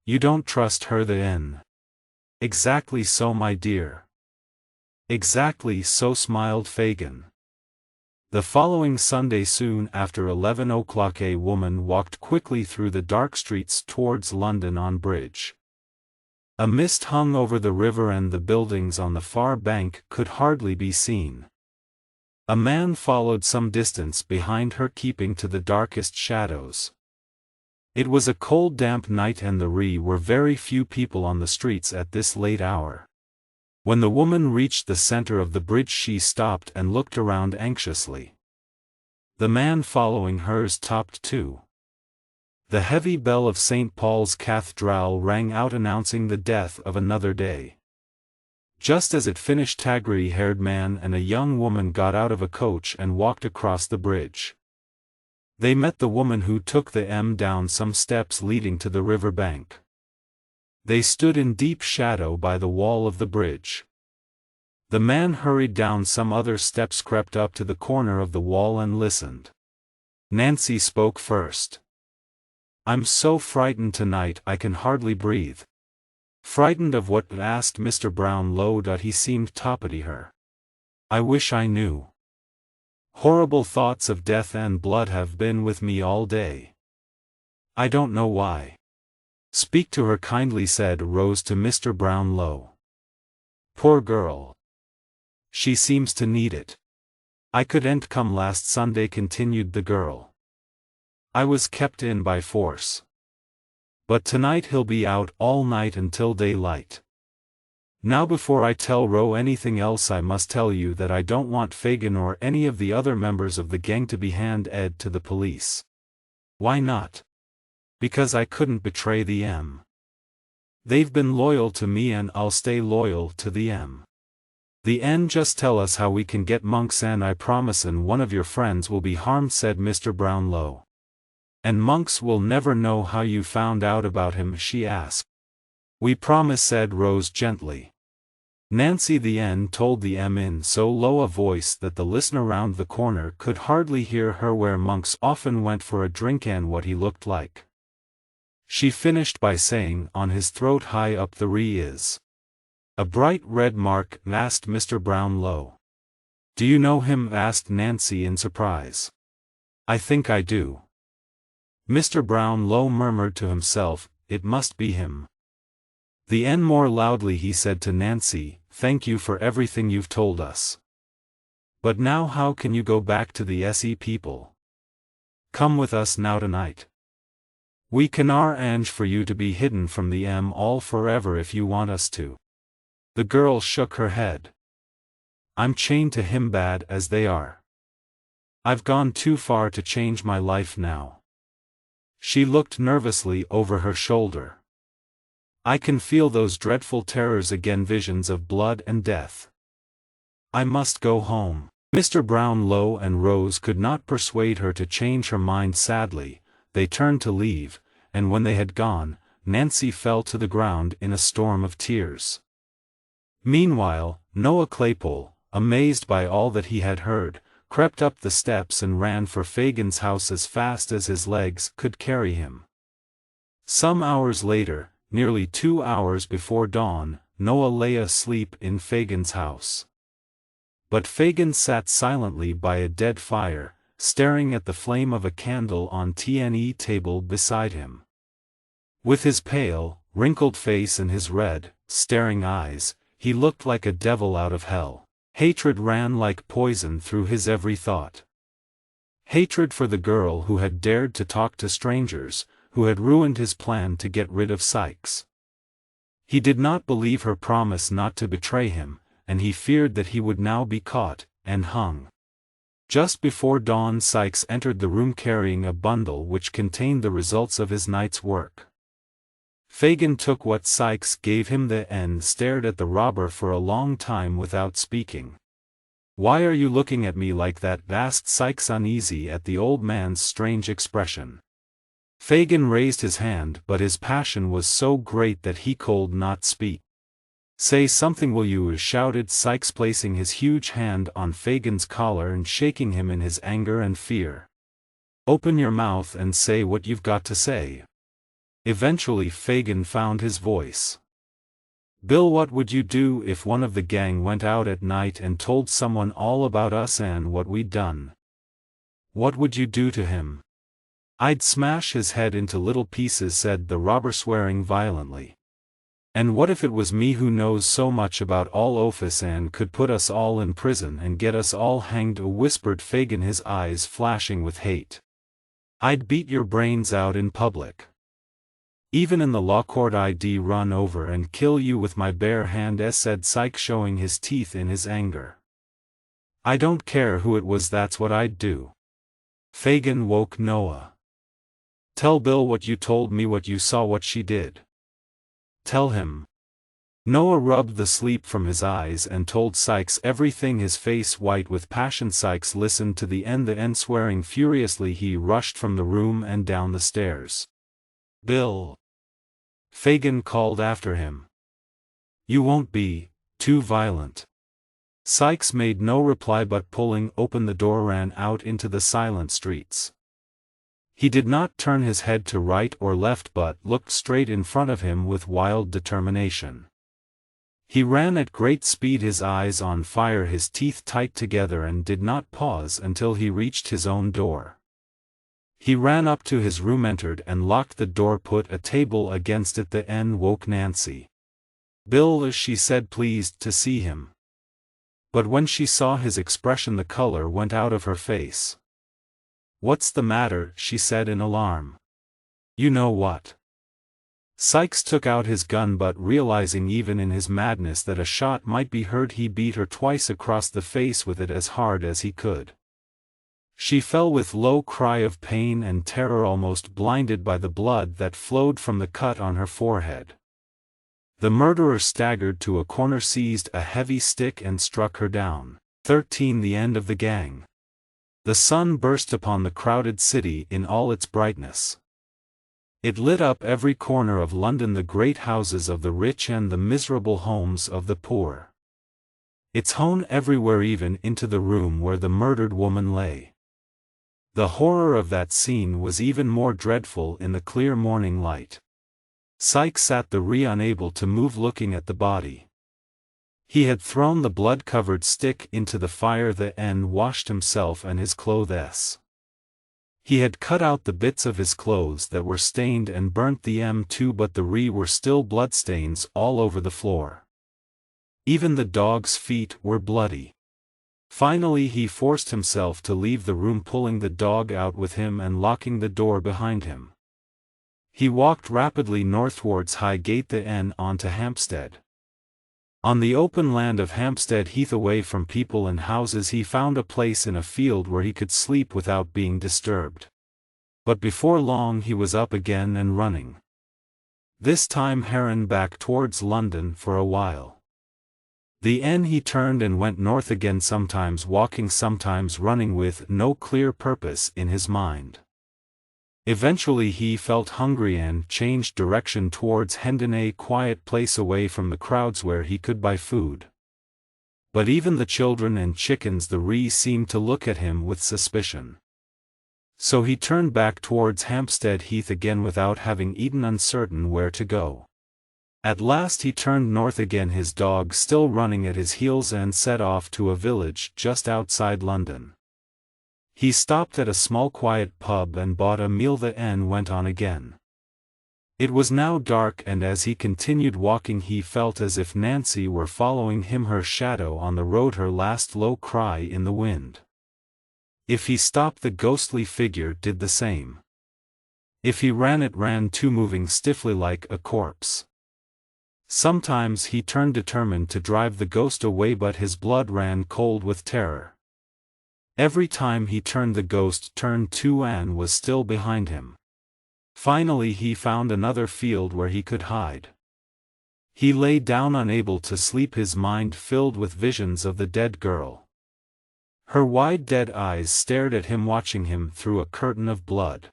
You don't trust her then? Exactly so, my dear. Exactly so, smiled Fagin. The following Sunday, soon after 11 o'clock, a woman walked quickly through the dark streets towards London on Bridge. A mist hung over the river and the buildings on the far bank could hardly be seen. A man followed some distance behind her, keeping to the darkest shadows. It was a cold, damp night, and there were very few people on the streets at this late hour. When the woman reached the center of the bridge, she stopped and looked around anxiously. The man following her stopped too. The heavy bell of St. Paul's Cathedral rang out, announcing the death of another day. Just as it finished, a gray-haired man and a young woman got out of a coach and walked across the bridge. They met the woman, who took the down some steps leading to the river bank. They stood in deep shadow by the wall of the bridge. The man hurried down some other steps, crept up to the corner of the wall and listened. Nancy spoke first. "I'm so frightened tonight I can hardly breathe." "Frightened of what?" asked Mr. Brownlow. He seemed toppity her. "I wish I knew. Horrible thoughts of death and blood have been with me all day. I don't know why." "Speak to her kindly," said Rose to Mr. Brownlow. "Poor girl. She seems to need it." "I couldn't come last Sunday," continued the girl. "I was kept in by force. But tonight he'll be out all night until daylight. Now, before I tell Ro anything else, I must tell you that I don't want Fagin or any of the other members of the gang to be handed to the police." "Why not?" "Because I couldn't betray the M. They've been loyal to me, and I'll stay loyal to the M. The N. Just tell us how we can get Monks, and I promise one of your friends will be harmed," said Mr. Brownlow. "And Monks will never know how you found out about him?" she asked. "We promise," said Rose gently. Nancy the N told the M in so low a voice that the listener round the corner could hardly hear her, where Monks often went for a drink and what he looked like. She finished by saying, "On his throat high up the is a bright red mark." Asked Mr. Brownlow. "Do you know him?" asked Nancy in surprise. "I think I do." Mr. Brownlow murmured to himself, "It must be him." The N more loudly he said to Nancy, "Thank you for everything you've told us. But now how can you go back to the SE people? Come with us now tonight. We can arrange for you to be hidden from the M all forever if you want us to." The girl shook her head. "I'm chained to him bad as they are. I've gone too far to change my life now." She looked nervously over her shoulder. "I can feel those dreadful terrors again, visions of blood and death. I must go home." Mr. Brownlow and Rose could not persuade her to change her mind. Sadly, they turned to leave, and when they had gone, Nancy fell to the ground in a storm of tears. Meanwhile, Noah Claypole, amazed by all that he had heard, crept up the steps and ran for Fagin's house as fast as his legs could carry him. Some hours later, nearly 2 hours before dawn, Noah lay asleep in Fagin's house. But Fagin sat silently by a dead fire, staring at the flame of a candle on the table beside him. With his pale, wrinkled face and his red, staring eyes, he looked like a devil out of hell. Hatred ran like poison through his every thought. Hatred for the girl who had dared to talk to strangers, who had ruined his plan to get rid of Sykes. He did not believe her promise not to betray him, and he feared that he would now be caught and hung. Just before dawn, Sykes entered the room carrying a bundle which contained the results of his night's work. Fagin took what Sykes gave him and stared at the robber for a long time without speaking. "Why are you looking at me like that?" asked Sykes, uneasy at the old man's strange expression. Fagin raised his hand, but his passion was so great that he could not speak. "Say something, will you?" shouted Sykes, placing his huge hand on Fagin's collar and shaking him in his anger and fear. Open your mouth and say what you've got to say. Eventually Fagin found his voice. Bill, what would you do if one of the gang went out at night and told someone all about us and what we'd done? What would you do to him? I'd smash his head into little pieces, said the robber, swearing violently. And what if it was me who knows so much about all office and could put us all in prison and get us all hanged, whispered Fagin, his eyes flashing with hate. I'd beat your brains out in public. Even in the law court I'd run over and kill you with my bare hand, said Sykes, showing his teeth in his anger. I don't care who it was, that's what I'd do. Fagin woke Noah. Tell Bill what you told me, what you saw, what she did. Tell him. Noah rubbed the sleep from his eyes and told Sykes everything, his face white with passion. Sykes listened to the end, swearing furiously. He rushed from the room and down the stairs. Bill! Fagin called after him. You won't be too violent. Sykes made no reply, but pulling open the door ran out into the silent streets. He did not turn his head to right or left, but looked straight in front of him with wild determination. He ran at great speed, his eyes on fire, his teeth tight together, and did not pause until he reached his own door. He ran up to his room, entered and locked the door, put a table against it. Woke Nancy. Bill, she said, pleased to see him. But when she saw his expression, the color went out of her face. What's the matter? She said in alarm. You know what? Sykes took out his gun, but realizing even in his madness that a shot might be heard, he beat her twice across the face with it as hard as he could. She fell with low cry of pain and terror, almost blinded by the blood that flowed from the cut on her forehead. The murderer staggered to a corner, seized a heavy stick and struck her down. 13. The end of the gang. The sun burst upon the crowded city in all its brightness. It lit up every corner of London, the great houses of the rich and the miserable homes of the poor. It shone everywhere, even into the room where the murdered woman lay. The horror of that scene was even more dreadful in the clear morning light. Sykes sat unable to move, looking at the body. He had thrown the blood-covered stick into the fire, washed himself and his clothes. He had cut out the bits of his clothes that were stained and burnt them too, but the were still bloodstains all over the floor. Even the dog's feet were bloody. Finally he forced himself to leave the room, pulling the dog out with him and locking the door behind him. He walked rapidly northwards Highgate on to Hampstead. On the open land of Hampstead Heath, away from people and houses, he found a place in a field where he could sleep without being disturbed. But before long he was up again and running. This time Heron back towards London for a while. He turned and went north again, sometimes walking, sometimes running, with no clear purpose in his mind. Eventually he felt hungry and changed direction towards Hendon, a quiet place away from the crowds where he could buy food. But even the children and chickens seemed to look at him with suspicion. So he turned back towards Hampstead Heath again without having eaten, uncertain where to go. At last he turned north again, his dog still running at his heels, and set off to a village just outside London. He stopped at a small quiet pub and bought a meal, went on again. It was now dark, and as he continued walking he felt as if Nancy were following him, her shadow on the road, her last low cry in the wind. If he stopped, the ghostly figure did the same. If he ran, it ran too, moving stiffly like a corpse. Sometimes he turned, determined to drive the ghost away, but his blood ran cold with terror. Every time he turned, the ghost turned too and was still behind him. Finally he found another field where he could hide. He lay down, unable to sleep, his mind filled with visions of the dead girl. Her wide dead eyes stared at him, watching him through a curtain of blood.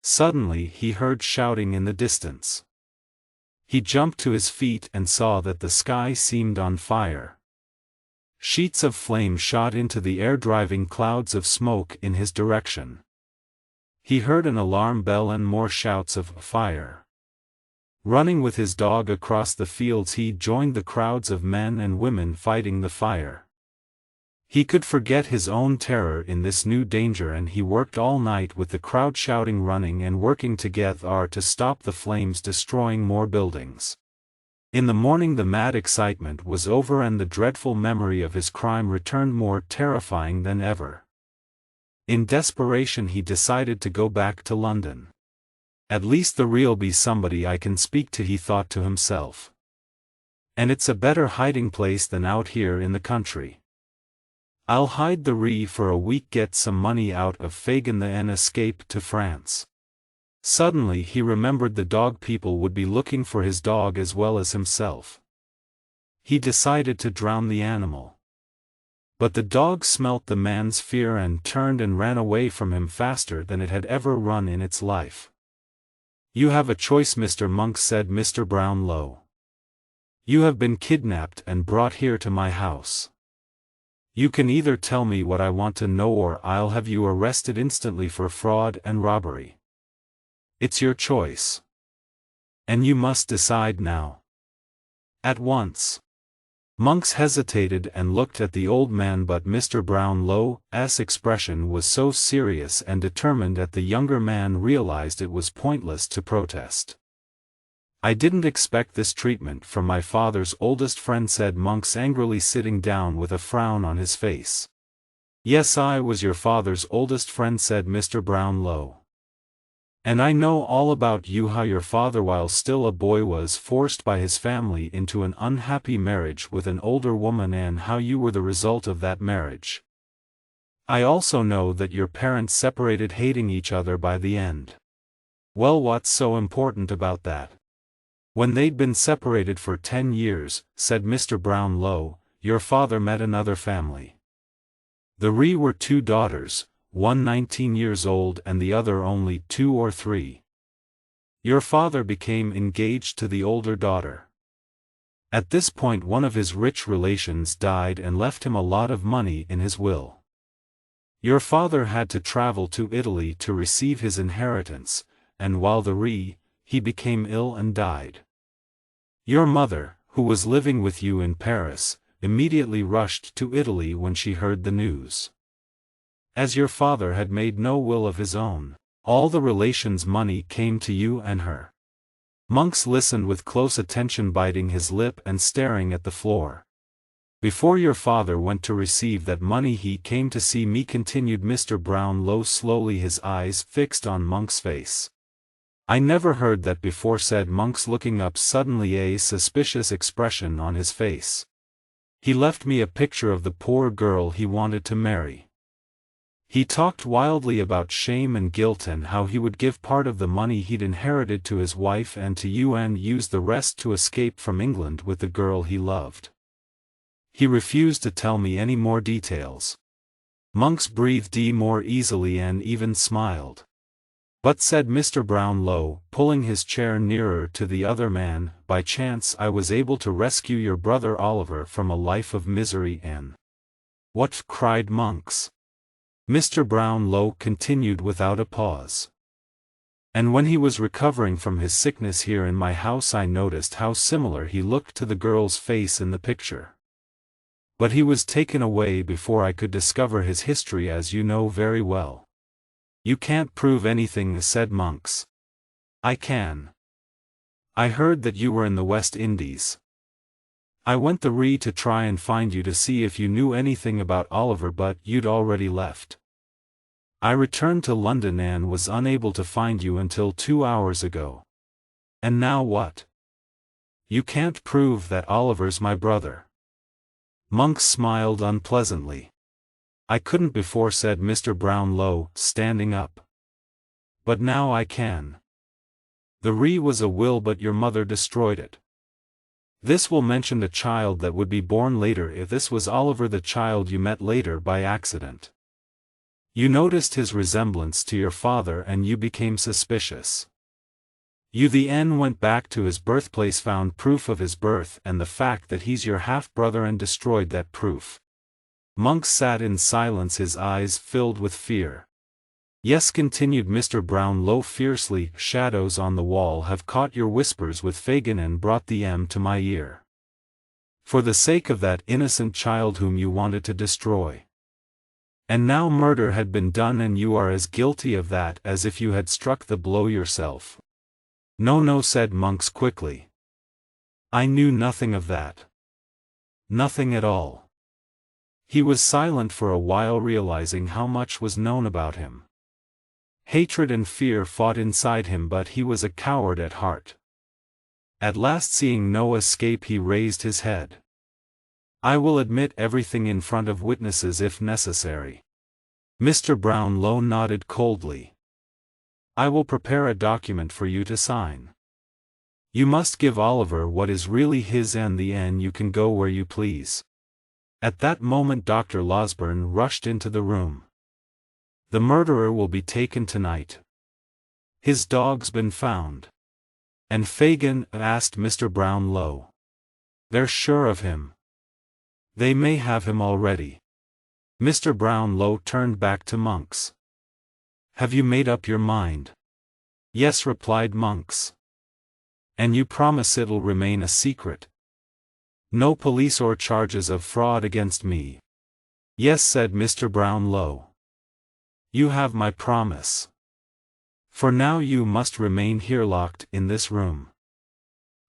Suddenly he heard shouting in the distance. He jumped to his feet and saw that the sky seemed on fire. Sheets of flame shot into the air, driving clouds of smoke in his direction. He heard an alarm bell and more shouts of fire. Running with his dog across the fields, he joined the crowds of men and women fighting the fire. He could forget his own terror in this new danger, and he worked all night with the crowd shouting, running and working together to stop the flames destroying more buildings. In the morning the mad excitement was over and the dreadful memory of his crime returned, more terrifying than ever. In desperation he decided to go back to London. At least there'll be somebody I can speak to, he thought to himself. And it's a better hiding place than out here in the country. I'll hide there for a week, get some money out of Fagin and escape to France. Suddenly he remembered the dog people would be looking for his dog as well as himself. He decided to drown the animal. But the dog smelt the man's fear and turned and ran away from him faster than it had ever run in its life. "You have a choice, Mr. Monk," said Mr. Brownlow. "You have been kidnapped and brought here to my house. You can either tell me what I want to know, or I'll have you arrested instantly for fraud and robbery. It's your choice. And you must decide now. At once." Monks hesitated and looked at the old man, but Mr. Brownlow's expression was so serious and determined that the younger man realized it was pointless to protest. "I didn't expect this treatment from my father's oldest friend," said Monks angrily, sitting down with a frown on his face. "Yes, I was your father's oldest friend," said Mr. Brownlow. "And I know all about you, how your father while still a boy was forced by his family into an unhappy marriage with an older woman, and how you were the result of that marriage. I also know that your parents separated, hating each other by the end." "Well, what's so important about that? When they'd been separated for 10 years, said Mr. Brownlow, "your father met another family. There were 2 daughters, one 19 years old and the other only 2 or 3. Your father became engaged to the older daughter. At this point one of his rich relations died and left him a lot of money in his will. Your father had to travel to Italy to receive his inheritance, and while there, he became ill and died. Your mother, who was living with you in Paris, immediately rushed to Italy when she heard the news. As your father had made no will of his own, all the relations' money came to you and her." Monks listened with close attention, biting his lip and staring at the floor. "Before your father went to receive that money he came to see me," continued Mr. Brownlow slowly, his eyes fixed on Monk's face. "I never heard that before," said Monks, looking up suddenly, a suspicious expression on his face. "He left me a picture of the poor girl he wanted to marry. He talked wildly about shame and guilt and how he would give part of the money he'd inherited to his wife and to you, and use the rest to escape from England with the girl he loved. He refused to tell me any more details." Monks breathed more easily and even smiled. "But," said Mr. Brownlow, pulling his chair nearer to the other man, "by chance I was able to rescue your brother Oliver from a life of misery and—" "What?" cried Monks. Mr. Brownlow continued without a pause. "And when he was recovering from his sickness here in my house, I noticed how similar he looked to the girl's face in the picture. But he was taken away before I could discover his history, as you know very well." "You can't prove anything," said Monks. "I can. I heard that you were in the West Indies. I went there to try and find you, to see if you knew anything about Oliver, but you'd already left. I returned to London and was unable to find you until 2 hours ago. And now what? You can't prove that Oliver's my brother." Monks smiled unpleasantly. "I couldn't before," said Mr. Brownlow, standing up. "But now I can. There was a will, but your mother destroyed it. This will mention a child that would be born later. If this was Oliver, the child you met later by accident. You noticed his resemblance to your father and you became suspicious. You then went back to his birthplace, found proof of his birth and the fact that he's your half-brother, and destroyed that proof." Monks sat in silence, his eyes filled with fear. Yes, continued Mr. Brownlow fiercely, shadows on the wall have caught your whispers with Fagin and brought the M to my ear. For the sake of that innocent child whom you wanted to destroy. And now murder had been done and you are as guilty of that as if you had struck the blow yourself. No, no, said Monks quickly. I knew nothing of that. Nothing at all. He was silent for a while, realizing how much was known about him. Hatred and fear fought inside him, but he was a coward at heart. At last, seeing no escape, he raised his head. I will admit everything in front of witnesses if necessary. Mr. Brownlow nodded coldly. I will prepare a document for you to sign. You must give Oliver what is really his, and then you can go where you please. At that moment Dr. Losberne rushed into the room. The murderer will be taken tonight. His dog's been found. And Fagin? Asked Mr. Brownlow. They're sure of him. They may have him already. Mr. Brownlow turned back to Monks. Have you made up your mind? Yes, replied Monks. And you promise it'll remain a secret? No police or charges of fraud against me? Yes, said Mr. Brownlow. You have my promise. For now you must remain here locked in this room.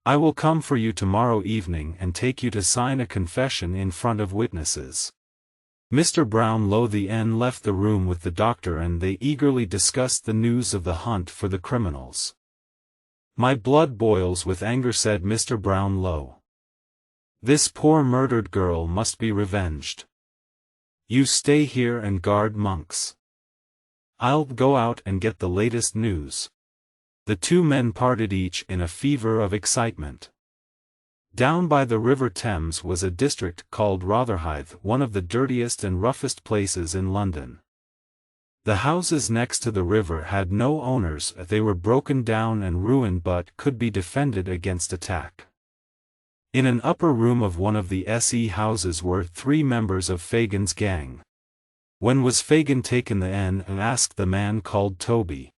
I will come for you tomorrow evening and take you to sign a confession in front of witnesses. Mr. Brownlow then left the room with the doctor, and they eagerly discussed the news of the hunt for the criminals. My blood boils with anger, said Mr. Brownlow. This poor murdered girl must be revenged. You stay here and guard Monks. I'll go out and get the latest news. The two men parted, each in a fever of excitement. Down by the River Thames was a district called Rotherhithe, one of the dirtiest and roughest places in London. The houses next to the river had no owners, they were broken down and ruined but could be defended against attack. In an upper room of one of the S.E. houses were 3 members of Fagin's gang. When was Fagin taken? Asked the man called Toby.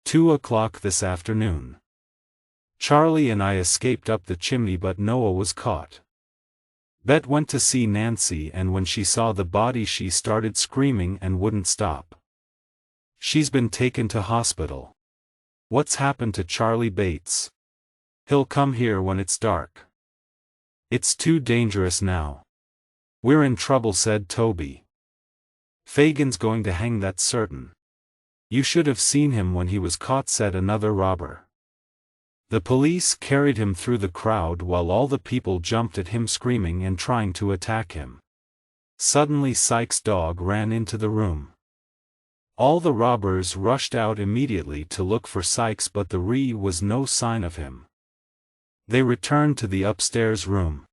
2 o'clock this afternoon. Charlie and I escaped up the chimney, but Noah was caught. Bet went to see Nancy, and when she saw the body she started screaming and wouldn't stop. She's been taken to hospital. What's happened to Charlie Bates? He'll come here when it's dark. It's too dangerous now. We're in trouble, said Toby. Fagin's going to hang, that's certain. You should have seen him when he was caught, said another robber. The police carried him through the crowd while all the people jumped at him screaming and trying to attack him. Suddenly Sykes' dog ran into the room. All the robbers rushed out immediately to look for Sykes, but there was no sign of him. They returned to the upstairs room.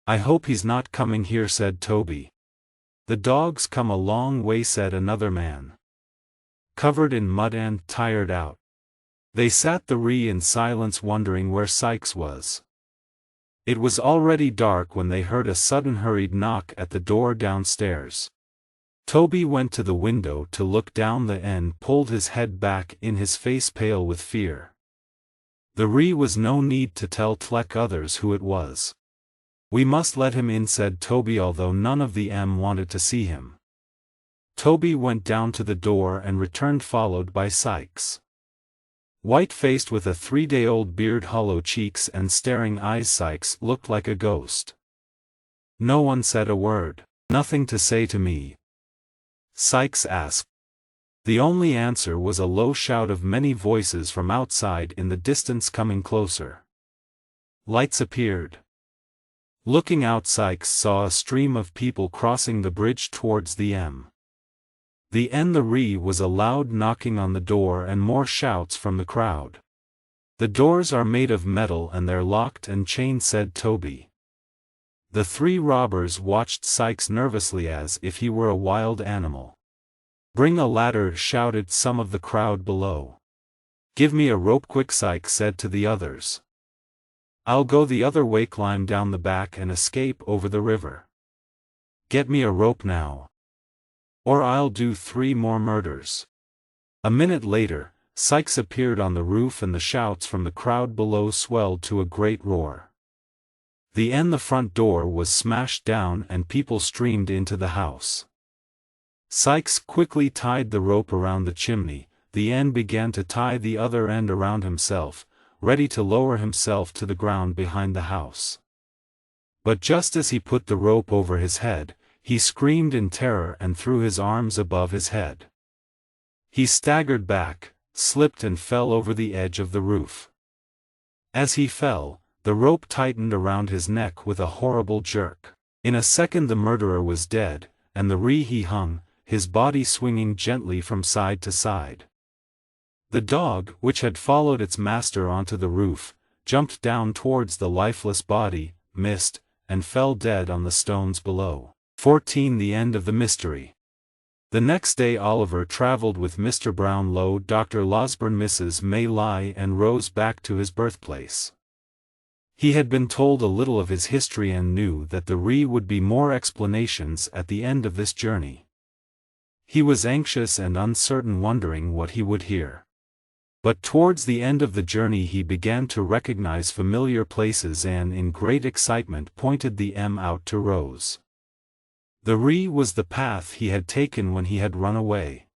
I hope he's not coming here, said Toby. The dog's come a long way, said another man. Covered in mud and tired out. They sat there in silence, wondering where Sykes was. It was already dark when they heard a sudden hurried knock at the door downstairs. Toby went to the window to look down and pulled his head back, in his face pale with fear. There was no need to tell others who it was. We must let him in, said Toby, although none of the wanted to see him. Toby went down to the door and returned, followed by Sykes. White-faced with a 3-day-old beard, hollow cheeks and staring eyes, Sykes looked like a ghost. No one said a word. Nothing to say to me? Sykes asked. The only answer was a low shout of many voices from outside in the distance, coming closer. Lights appeared. Looking out, Sykes saw a stream of people crossing the bridge towards the There was a loud knocking on the door and more shouts from the crowd. The doors are made of metal and they're locked and chained, said Toby. The 3 robbers watched Sykes nervously as if he were a wild animal. Bring a ladder, shouted some of the crowd below. Give me a rope quick, Sykes said to the others. I'll go the other way, climb down the back and escape over the river. Get me a rope now. Or I'll do 3 more murders. A minute later, Sikes appeared on the roof and the shouts from the crowd below swelled to a great roar. The front door was smashed down and people streamed into the house. Sikes quickly tied the rope around the chimney. The end began to tie the other end around himself, ready to lower himself to the ground behind the house. But just as he put the rope over his head, he screamed in terror and threw his arms above his head. He staggered back, slipped and fell over the edge of the roof. As he fell, the rope tightened around his neck with a horrible jerk. In a second the murderer was dead, and he hung, his body swinging gently from side to side. The dog, which had followed its master onto the roof, jumped down towards the lifeless body, missed, and fell dead on the stones below. 14. The end of the mystery. The next day Oliver travelled with Mr. Brownlow, Dr. Losberne, Mrs. May Lie and Rose back to his birthplace. He had been told a little of his history and knew that there would be more explanations at the end of this journey. He was anxious and uncertain, wondering what he would hear. But towards the end of the journey he began to recognize familiar places and in great excitement pointed the out to Rose. The was the path he had taken when he had run away.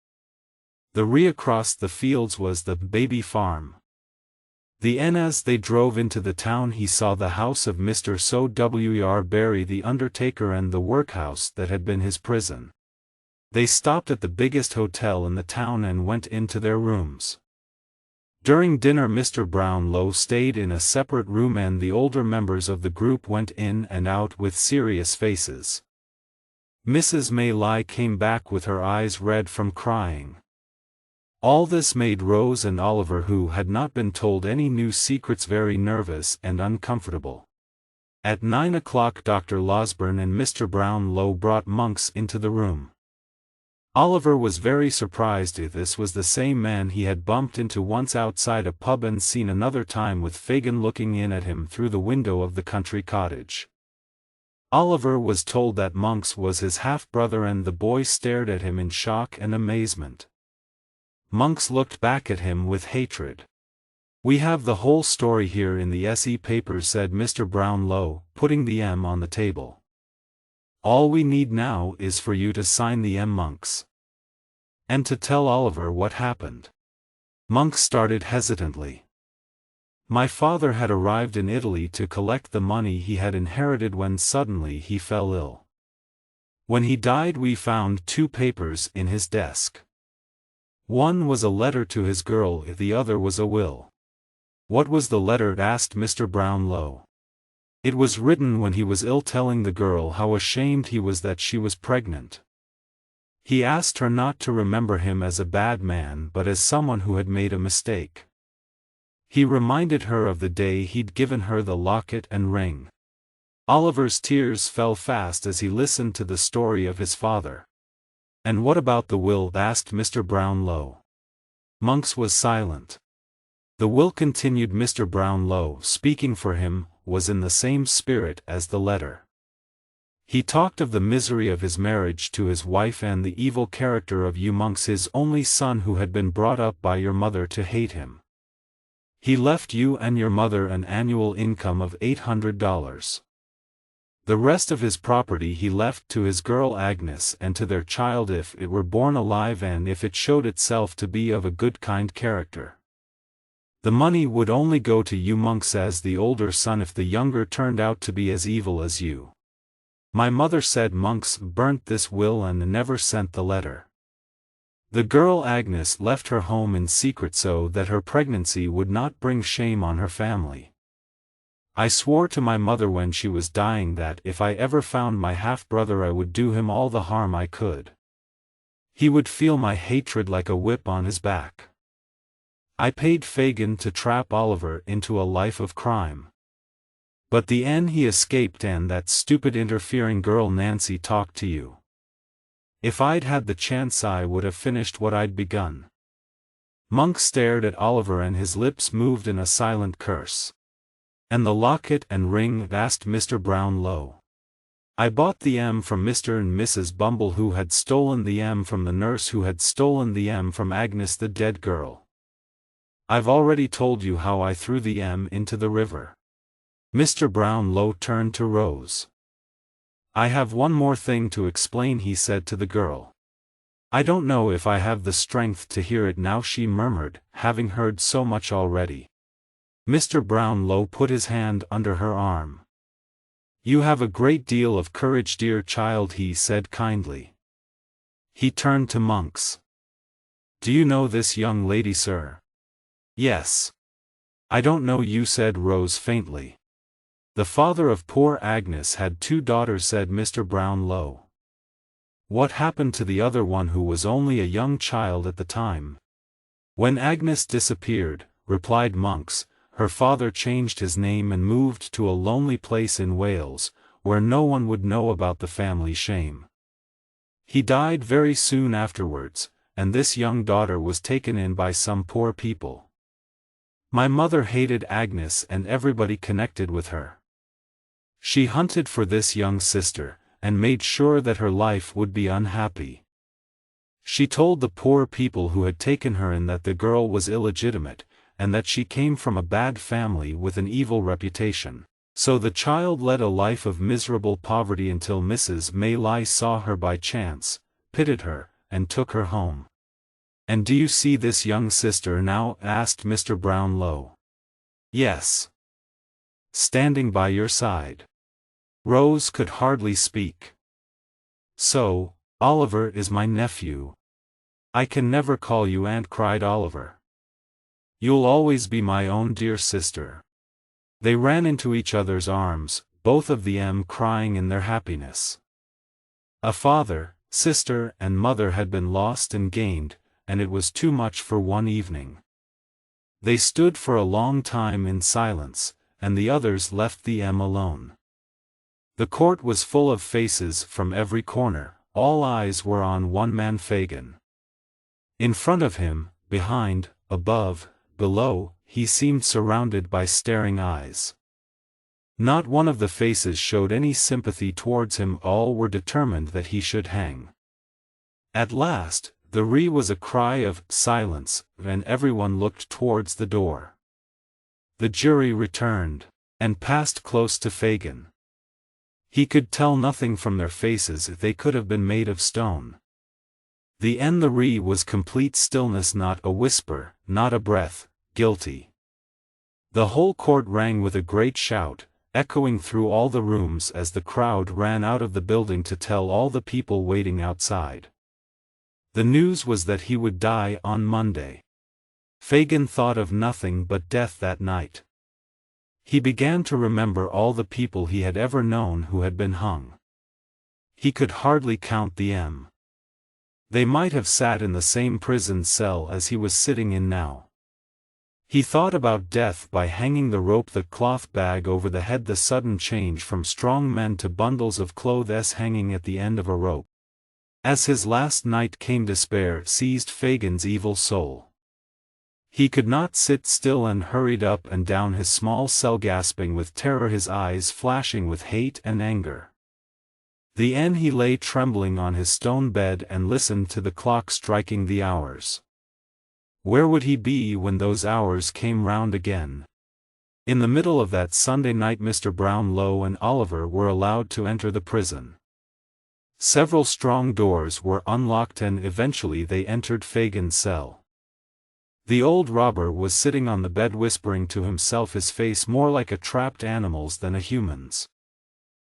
The across the fields was the baby farm. As they drove into the town he saw the house of Mr. So W.R. Barry the undertaker and the workhouse that had been his prison. They stopped at the biggest hotel in the town and went into their rooms. During dinner Mr. Brownlow stayed in a separate room and the older members of the group went in and out with serious faces. Mrs. May Lie came back with her eyes red from crying. All this made Rose and Oliver, who had not been told any new secrets, very nervous and uncomfortable. At 9 o'clock Dr. Losberne and Mr. Brownlow brought Monks into the room. Oliver was very surprised if this was the same man he had bumped into once outside a pub and seen another time with Fagin looking in at him through the window of the country cottage. Oliver was told that Monks was his half-brother and the boy stared at him in shock and amazement. Monks looked back at him with hatred. "We have the whole story here in the SE papers," said Mr. Brownlow, putting the on the table. "All we need now is for you to sign the Monks. And to tell Oliver what happened." Monks started hesitantly. "My father had arrived in Italy to collect the money he had inherited when suddenly he fell ill. When he died we found 2 papers in his desk. One was a letter to his girl, the other was a will." "What was the letter?" asked Mr. Brownlow. "It was written when he was ill, telling the girl how ashamed he was that she was pregnant. He asked her not to remember him as a bad man but as someone who had made a mistake. He reminded her of the day he'd given her the locket and ring." Oliver's tears fell fast as he listened to the story of his father. "And what about the will?" asked Mr. Brownlow. Monks was silent. "The will," continued Mr. Brownlow, speaking for him, "was in the same spirit as the letter. He talked of the misery of his marriage to his wife and the evil character of you Monks, his only son, who had been brought up by your mother to hate him. He left you and your mother an annual income of $800. The rest of his property he left to his girl Agnes and to their child if it were born alive and if it showed itself to be of a good kind character. The money would only go to you Monks as the older son if the younger turned out to be as evil as you. My mother said Monks burnt this will and never sent the letter. The girl Agnes left her home in secret so that her pregnancy would not bring shame on her family. I swore to my mother when she was dying that if I ever found my half-brother I would do him all the harm I could. He would feel my hatred like a whip on his back. I paid Fagin to trap Oliver into a life of crime. But he escaped and that stupid interfering girl Nancy talked to you. If I'd had the chance I would have finished what I'd begun." Monks stared at Oliver and his lips moved in a silent curse. "And the locket and ring?" asked Mr. Brownlow. I bought the M from Mr. and Mrs. Bumble, who had stolen the M from the nurse, who had stolen the M from Agnes, the dead girl. I've already told you how I threw the M into the river. Mr. Brownlow turned to Rose. I have one more thing to explain, he said to the girl. I don't know if I have the strength to hear it now, she murmured, having heard so much already. Mr. Brownlow put his hand under her arm. You have a great deal of courage, dear child, he said kindly. He turned to Monks. Do you know this young lady, sir? Yes. I don't know you, said Rose faintly. The father of poor Agnes had 2 daughters, said Mr. Brownlow. What happened to the other one, who was only a young child at the time? When Agnes disappeared, replied Monks, her father changed his name and moved to a lonely place in Wales, where no one would know about the family shame. He died very soon afterwards, and this young daughter was taken in by some poor people. My mother hated Agnes and everybody connected with her. She hunted for this young sister, and made sure that her life would be unhappy. She told the poor people who had taken her in that the girl was illegitimate, and that she came from a bad family with an evil reputation. So the child led a life of miserable poverty until Mrs. Maylie saw her by chance, pitied her, and took her home. And do you see this young sister now? Asked Mr. Brownlow. Yes. Standing by your side. Rose could hardly speak. So, Oliver is my nephew. I can never call you aunt, cried Oliver. You'll always be my own dear sister. They ran into each other's arms, both of them crying in their happiness. A father, sister, and mother had been lost and gained, and it was too much for one evening. They stood for a long time in silence, and the others left them alone. The court was full of faces from every corner, all eyes were on one man, Fagin. In front of him, behind, above, below, he seemed surrounded by staring eyes. Not one of the faces showed any sympathy towards him, all were determined that he should hang. At last, there was a cry of silence, and everyone looked towards the door. The jury returned, and passed close to Fagin. He could tell nothing from their faces, they could have been made of stone. The end was complete stillness, not a whisper, not a breath, guilty. The whole court rang with a great shout, echoing through all the rooms as the crowd ran out of the building to tell all the people waiting outside. The news was that he would die on Monday. Fagin thought of nothing but death that night. He began to remember all the people he had ever known who had been hung. He could hardly count them. They might have sat in the same prison cell as he was sitting in now. He thought about death by hanging, the rope, the cloth bag over the head, the sudden change from strong men to bundles of clothes hanging at the end of a rope. As his last night came, despair seized Fagin's evil soul. He could not sit still and hurried up and down his small cell, gasping with terror, his eyes flashing with hate and anger. Then he lay trembling on his stone bed and listened to the clock striking the hours. Where would he be when those hours came round again? In the middle of that Sunday night Mr. Brownlow and Oliver were allowed to enter the prison. Several strong doors were unlocked and eventually they entered Fagin's cell. The old robber was sitting on the bed whispering to himself, his face more like a trapped animal's than a human's.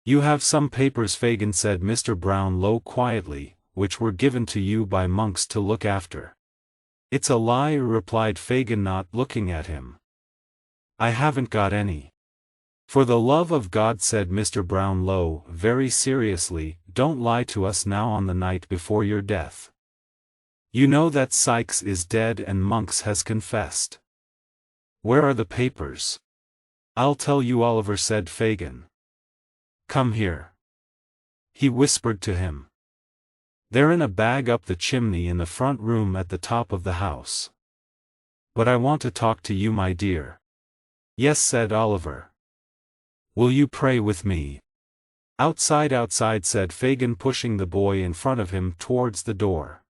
You have some papers, Fagin said Mr. Brownlow quietly, which were given to you by Monks to look after. It's a lie, replied Fagin, not looking at him. I haven't got any. For the love of God, said Mr. Brownlow very seriously, don't lie to us now on the night before your death. You know that Sykes is dead and Monks has confessed. Where are the papers? I'll tell you, Oliver, said Fagin. Come here. He whispered to him. They're in a bag up the chimney in the front room at the top of the house. But I want to talk to you, my dear. Yes, said Oliver. Will you pray with me? Outside, said Fagin, pushing the boy in front of him towards the door.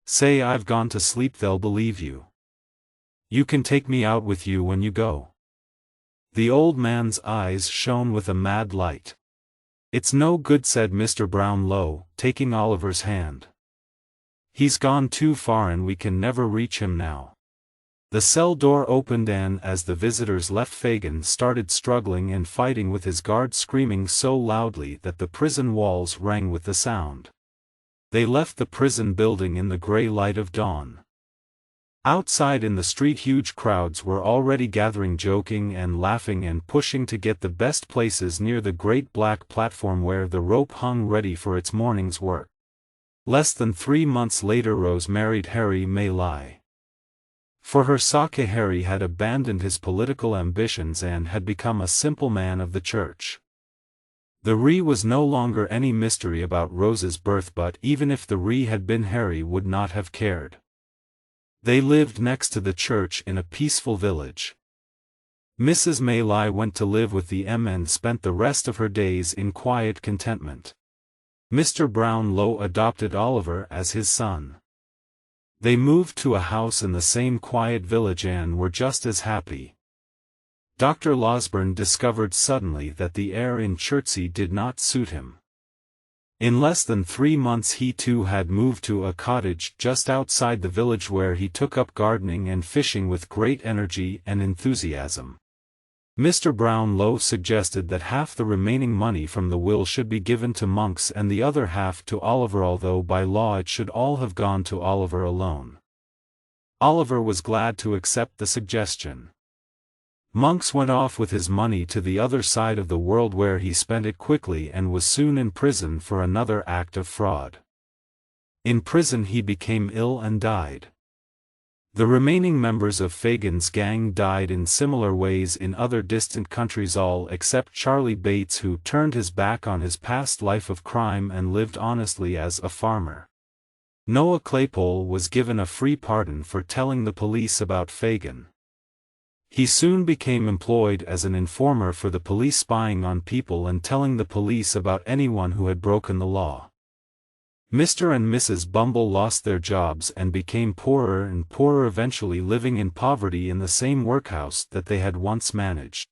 Say I've gone to sleep, they'll believe you. You can take me out with you when you go. The old man's eyes shone with a mad light. It's no good, said Mr. Brownlow, taking Oliver's hand. He's gone too far and we can never reach him now. The cell door opened and as the visitors left, Fagin started struggling and fighting with his guard, screaming so loudly that the prison walls rang with the sound. They left the prison building in the grey light of dawn. Outside in the street huge crowds were already gathering, joking and laughing and pushing to get the best places near the great black platform where the rope hung ready for its morning's work. Less than 3 months later Rose married Harry Maylie. For her sake, Harry had abandoned his political ambitions and had become a simple man of the church. There was no longer any mystery about Rose's birth, but even if there had been, Harry would not have cared. They lived next to the church in a peaceful village. Mrs. Maylie went to live with them and spent the rest of her days in quiet contentment. Mr. Brownlow adopted Oliver as his son. They moved to a house in the same quiet village and were just as happy. Dr. Losberne discovered suddenly that the air in Chertsey did not suit him. In less than 3 months he too had moved to a cottage just outside the village where he took up gardening and fishing with great energy and enthusiasm. Mr. Brownlow suggested that half the remaining money from the will should be given to Monks and the other half to Oliver, although by law it should all have gone to Oliver alone. Oliver was glad to accept the suggestion. Monks went off with his money to the other side of the world where he spent it quickly and was soon in prison for another act of fraud. In prison he became ill and died. The remaining members of Fagin's gang died in similar ways in other distant countries, all except Charlie Bates, who turned his back on his past life of crime and lived honestly as a farmer. Noah Claypole was given a free pardon for telling the police about Fagin. He soon became employed as an informer for the police, spying on people and telling the police about anyone who had broken the law. Mr. and Mrs. Bumble lost their jobs and became poorer and poorer, eventually living in poverty in the same workhouse that they had once managed.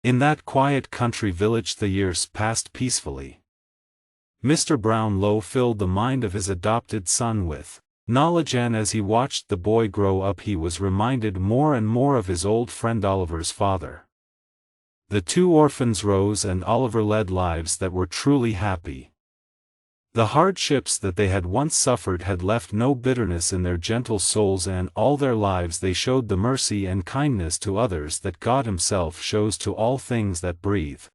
In that quiet country village the years passed peacefully. Mr. Brownlow filled the mind of his adopted son with knowledge, and as he watched the boy grow up he was reminded more and more of his old friend Oliver's father. The two orphans, Rose and Oliver, led lives that were truly happy. The hardships that they had once suffered had left no bitterness in their gentle souls, and all their lives they showed the mercy and kindness to others that God Himself shows to all things that breathe.